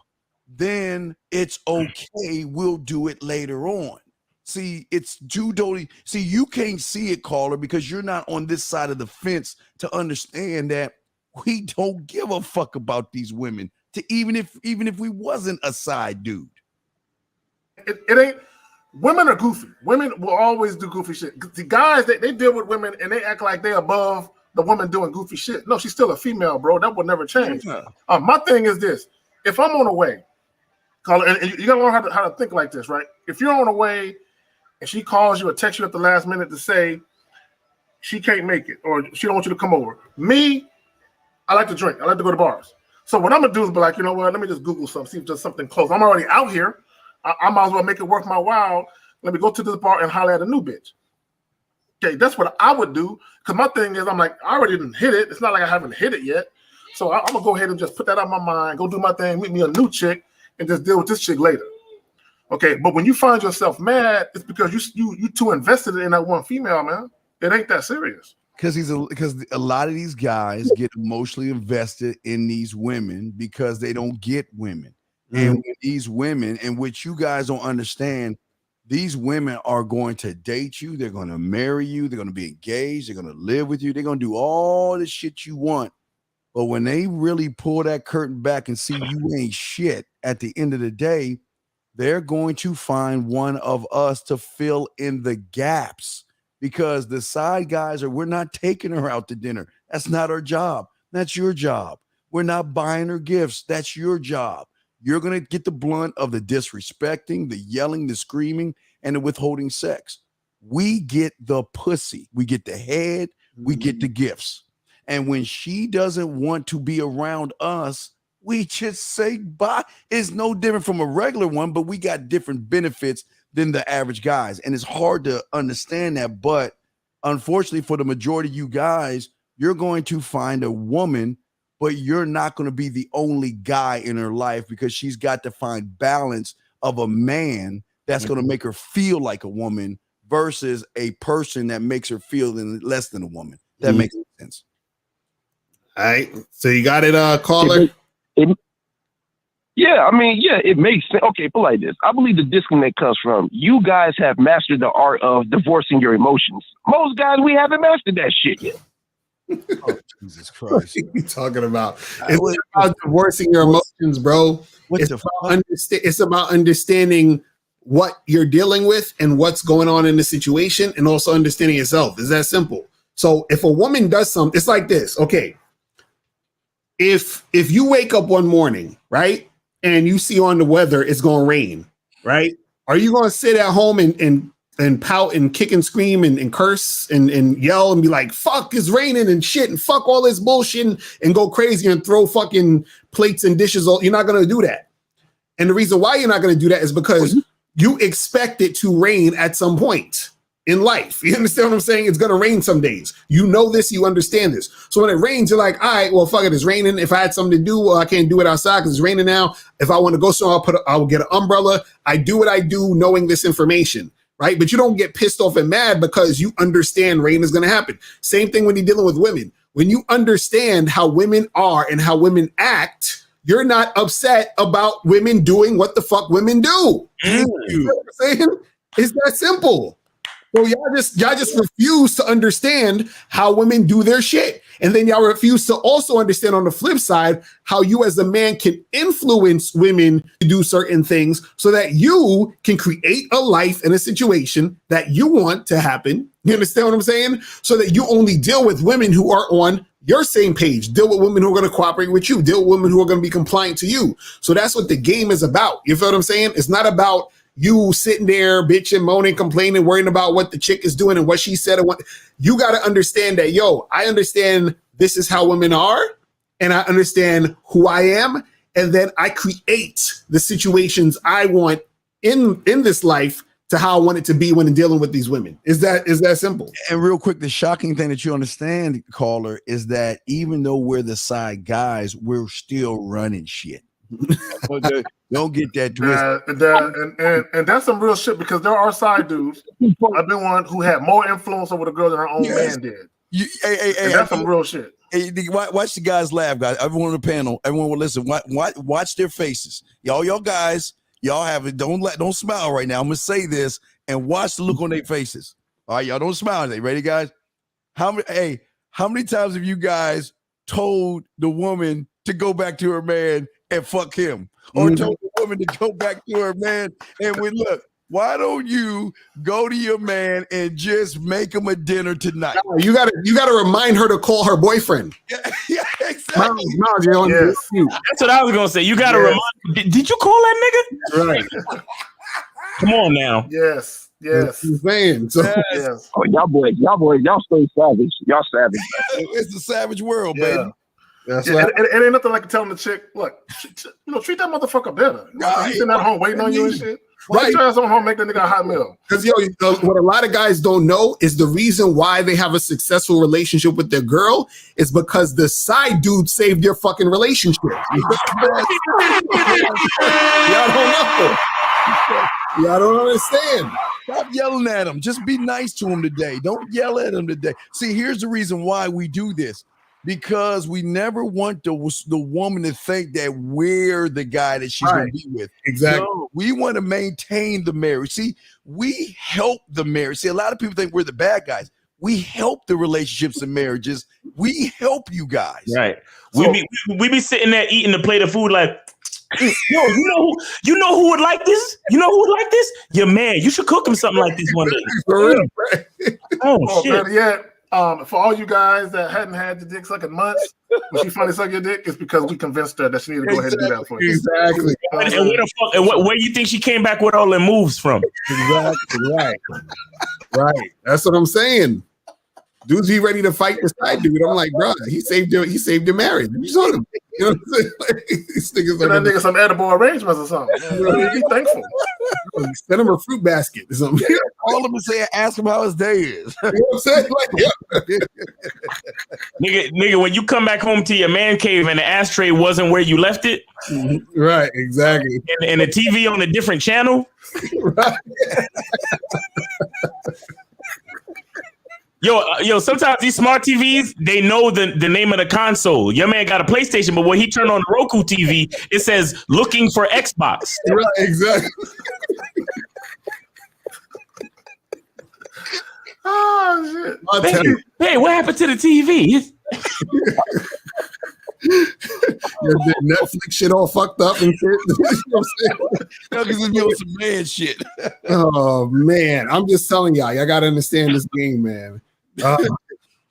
then it's okay. We'll do it later on. See, it's see, you can't see it, caller, because you're not on this side of the fence to understand that we don't give a fuck about these women. Even if we wasn't a side dude, it ain't. Women are goofy. Women will always do goofy shit. The guys they deal with women and they act like they're above the woman doing goofy shit. No, she's still a female, bro. That will never change. My thing is this: if I'm on a way, caller, and you gotta learn how to think like this, right? If you're on a way and she calls you or texts you at the last minute to say she can't make it or she don't want you to come over. Me, I like to drink. I like to go to bars. So what I'm gonna do is be like, you know what? Let me just Google something, see if there's something close. I'm already out here. I might as well make it worth my while. Let me go to this bar and holler at a new bitch. Okay, that's what I would do. Because my thing is, I'm like, I already didn't hit it. It's not like I haven't hit it yet. So I'm gonna go ahead and just put that out of my mind, go do my thing, meet me a new chick, and just deal with this chick later. Okay, but when you find yourself mad, it's because you too invested in that one female, man. It ain't that serious. Because a lot of these guys get emotionally invested in these women because they don't get women. And when these women, and which you guys don't understand, these women are going to date you, they're going to marry you, they're going to be engaged, they're going to live with you, they're going to do all the shit you want. But when they really pull that curtain back and see you ain't shit at the end of the day, they're going to find one of us to fill in the gaps. Because the side guys we're not taking her out to dinner. That's not our job. That's your job. We're not buying her gifts. That's your job. You're going to get the blunt of the disrespecting, the yelling, the screaming, and the withholding sex. We get the pussy. We get the head. We get the gifts. And when she doesn't want to be around us, we just say bye. It's no different from a regular one, but we got different benefits than the average guys. And it's hard to understand that. But unfortunately, for the majority of you guys, you're going to find a woman, but you're not going to be the only guy in her life because she's got to find balance of a man that's going to make her feel like a woman versus a person that makes her feel less than a woman. That makes sense. All right. So you got it, caller? Yeah, I mean, yeah, it makes sense. Okay, put like this. I believe the disconnect comes from you guys have mastered the art of divorcing your emotions. Most guys, we haven't mastered that shit yet. Oh, Jesus Christ. What are you talking about? It's not about divorcing your emotions, bro. It's about understanding what you're dealing with and what's going on in the situation, and also understanding yourself. It's that simple. So if a woman does something, it's like this. Okay. If you wake up one morning, right, and you see on the weather it's going to rain, right? Are you going to sit at home and pout and kick and scream and curse and yell and be like, fuck, it's raining and shit and fuck all this bullshit and go crazy and throw fucking plates and dishes? You're not going to do that. And the reason why you're not going to do that is because you expect it to rain at some point in life. You understand what I'm saying? It's going to rain some days. You know this, you understand this. So when it rains, you're like, all right, well, fuck it, it's raining. If I had something to do, well, I can't do it outside because it's raining now. If I want to go somewhere, I'll get an umbrella. I do what I do knowing this information, right? But you don't get pissed off and mad because you understand rain is going to happen. Same thing when you're dealing with women. When you understand how women are and how women act, you're not upset about women doing what the fuck women do. You know what I'm saying? It's that simple. So y'all just refuse to understand how women do their shit. And then y'all refuse to also understand on the flip side how you as a man can influence women to do certain things so that you can create a life and a situation that you want to happen. You understand what I'm saying? So that you only deal with women who are on your same page. Deal with women who are going to cooperate with you. Deal with women who are going to be compliant to you. So that's what the game is about. You feel what I'm saying? It's not about you sitting there bitching, moaning, complaining, worrying about what the chick is doing and what she said. And what you got to understand that, yo, I understand this is how women are, and I understand who I am, and then I create the situations I want in this life to how I want it to be when dealing with these women. Is that simple? And real quick, the shocking thing that you understand, caller, is that even though we're the side guys, we're still running shit. Don't get that twisted. And that's some real shit because there are side dudes. I've been one who had more influence over the girl than her own man did. And that's some real shit. Hey, watch the guys laugh, guys. Everyone on the panel, everyone will listen. Watch their faces. Y'all guys, y'all have it. Don't smile right now. I'm gonna say this and watch the look on their faces. All right, y'all don't smile. Are you ready, guys? How many times have you guys told the woman to go back to her man and fuck him, or told the woman to go back to her man and look? Why don't you go to your man and just make him a dinner tonight? You gotta remind her to call her boyfriend. Yeah, exactly. Yes. That's what I was gonna say. You gotta remind. Did you call that nigga? Right. Come on now. Yes. Saying. So, yes. Oh, y'all stay savage. Y'all savage. It's the savage world, baby. That's it ain't nothing like telling the chick, look, treat that motherfucker better. He's sitting at home waiting on you and shit. Why you ass on home make that nigga a hot meal? Because what a lot of guys don't know is the reason why they have a successful relationship with their girl is because the side dude saved their fucking relationship. Y'all don't know. Y'all don't understand. Stop yelling at him. Just be nice to him today. Don't yell at him today. See, here's the reason why we do this. Because we never want the woman to think that we're the guy that she's going to be with. Exactly. No, we want to maintain the marriage. See, we help the marriage. See, a lot of people think we're the bad guys. We help the relationships and marriages. We help you guys. Right. So, we be sitting there eating the plate of food like, yo, you know who would like this? You know who would like this? Your man. You should cook him something like this one day. For real, right? Oh shit. Better yet, for all you guys that hadn't had the dick suck in months, when she finally suck your dick, it's because we convinced her that she needed to go ahead and do that for you. Exactly. And where you think she came back with all the moves from? Exactly. Right. That's what I'm saying. Dudes be ready to fight the side dude. I'm like, bro, he saved your marriage. You saw him. You know what I'm saying? Like, these niggas that nigga some edible arrangements or something. Be thankful. Send him a fruit basket or something. Call him and say, ask him how his day is. You know what I'm saying? Nigga, when you come back home to your man cave and the ashtray wasn't where you left it, right? Exactly. And the TV on a different channel, right? Yo, sometimes these smart TVs, they know the name of the console. Your man got a PlayStation, but when he turned on the Roku TV, it says looking for Xbox. Right, exactly. Oh shit. Hey, what happened to the TV? Your Netflix shit all fucked up and shit. You know what I'm saying? Because it's doing some man shit. Oh man, I'm just telling y'all gotta understand this game, man.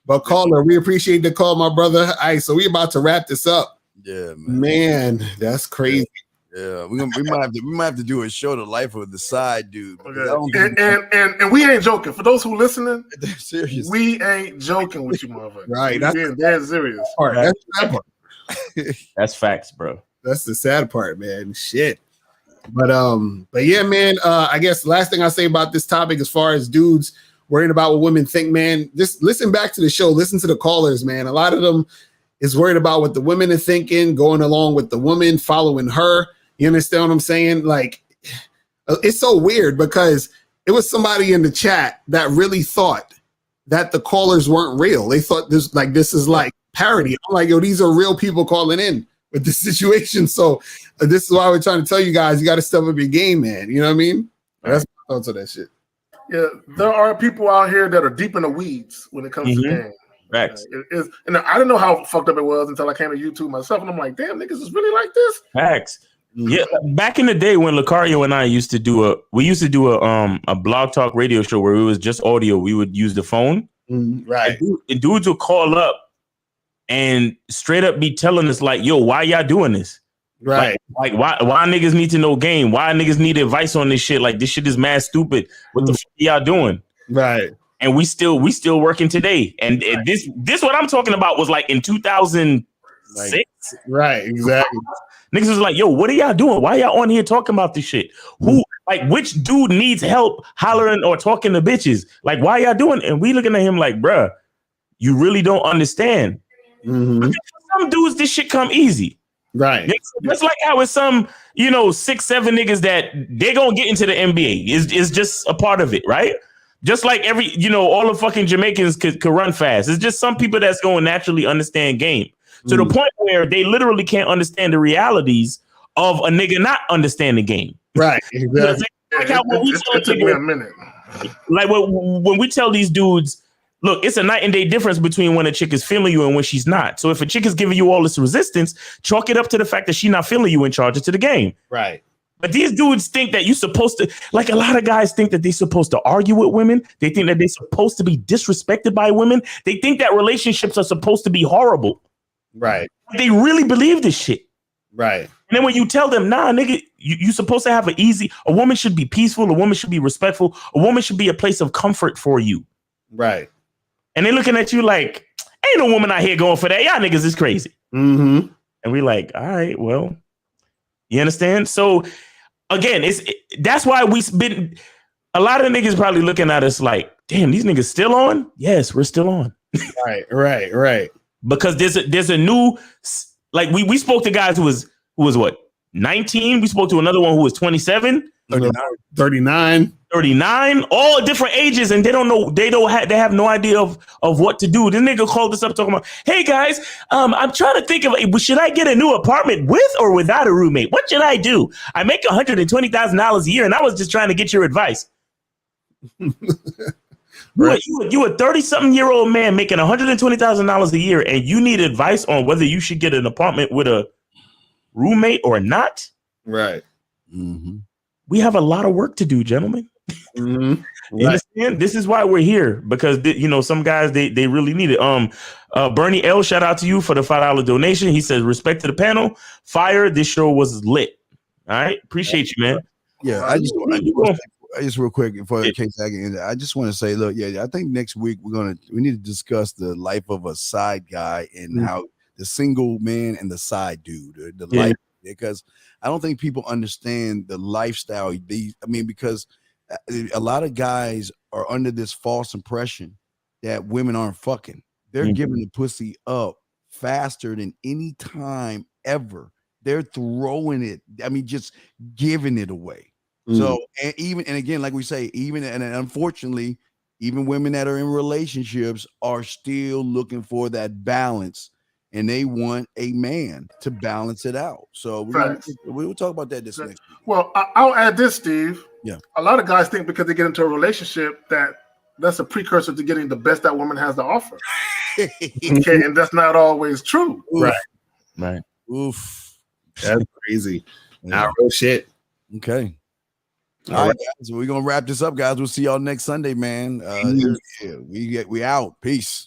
But caller, we appreciate the call, my brother. All right, so we about to wrap this up. Yeah, man, that's crazy. Yeah, we might have to do a show, The Life of the Side Dude. Okay. And we ain't joking. For those who listening, serious. We ain't joking with you, motherfucker. Right, that's serious. All right, that's that part. That's facts, bro. That's the sad part, man. Shit. But yeah, man. I guess last thing I say about this topic, as far as dudes worrying about what women think, man, just listen back to the show. Listen to the callers, man. A lot of them is worried about what the women are thinking, going along with the woman, following her. You understand what I'm saying? Like, it's so weird because it was somebody in the chat that really thought that the callers weren't real. They thought this is like parody. I'm like, yo, these are real people calling in with this situation. So this is why we're trying to tell you guys, you got to step up your game, man. You know what I mean? That's my thoughts on that shit. Yeah, there are people out here that are deep in the weeds when it comes to game. Facts. And I didn't know how fucked up it was until I came to YouTube myself, and I'm like, damn, niggas is really like this. Facts. Yeah, back in the day when Lucario and I used to do a blog talk radio show where it was just audio. We would use the phone, right? And dudes would call up and straight up be telling us like, "Yo, why y'all doing this? Right? Like why niggas need to know game? Why niggas need advice on this shit? Like this shit is mad stupid. What the fuck y'all doing?" Right. And we still working today. And this what I'm talking about was like in 2006. Right. Exactly. Niggas was like, yo, what are y'all doing? Why y'all on here talking about this shit? Which dude needs help hollering or talking to bitches? Like, why y'all doing? And we looking at him like, bruh, you really don't understand. Mm-hmm. Some dudes, this shit come easy. Right. It's like how it's some, 6-7 niggas that they gonna get into the NBA. It's just a part of it, right? Just like all the fucking Jamaicans could run fast. It's just some people that's gonna naturally understand game. To the point where they literally can't understand the realities of a nigga not understanding the game. Right. Exactly. It took me a minute. Like when we tell these dudes, look, it's a night and day difference between when a chick is feeling you and when she's not. So if a chick is giving you all this resistance, chalk it up to the fact that she's not feeling you and charge it to the game. Right. But these dudes think that you're supposed to, like a lot of guys think that they're supposed to argue with women. They think that they're supposed to be disrespected by women. They think that relationships are supposed to be horrible. Right. They really believe this shit. Right. And then when you tell them, nah, nigga, you supposed to have a woman should be peaceful. A woman should be respectful. A woman should be a place of comfort for you. Right. And they're looking at you like, ain't no woman out here going for that. Y'all niggas is crazy. Mm-hmm. And we like, all right, well, you understand? So again, that's why we've been, a lot of the niggas probably looking at us like, damn, these niggas still on? Yes, we're still on. Right. Because there's a new, like we spoke to guys who was what, 19? We spoke to another one who was 27, 39, all different ages, and they have no idea of what to do. This nigga called us up talking about, hey guys, I'm trying to think of, should I get a new apartment with or without a roommate? What should I do? I make $120,000 a year, and I was just trying to get your advice. Right. You a 30-something-year-old man making $120,000 a year, and you need advice on whether you should get an apartment with a roommate or not? Right. Mm-hmm. We have a lot of work to do, gentlemen. Mm-hmm. You understand? This is why we're here, because some guys they really need it. Bernie L, shout out to you for the $5 donation. He says, respect to the panel. Fire, this show was lit. All right, appreciate you, man. Yeah, I just real quick before the case I get in there, I just want to say, look, I think next week we need to discuss the life of a side guy and how the single man and the side dude, the life, because I don't think people understand the lifestyle. Because a lot of guys are under this false impression that women aren't fucking. They're giving the pussy up faster than any time ever. They're throwing it. Just giving it away. So, and again, like we say, and unfortunately, even women that are in relationships are still looking for that balance, and they want a man to balance it out. So we'll talk about that this next week. Well, I'll add this, Steve. Yeah. A lot of guys think because they get into a relationship that's a precursor to getting the best that woman has to offer. Okay, and that's not always true. Right. Oof. That's crazy. Not real shit. Okay. All right, guys. We're gonna wrap this up, guys. We'll see y'all next Sunday, man. We out. Peace.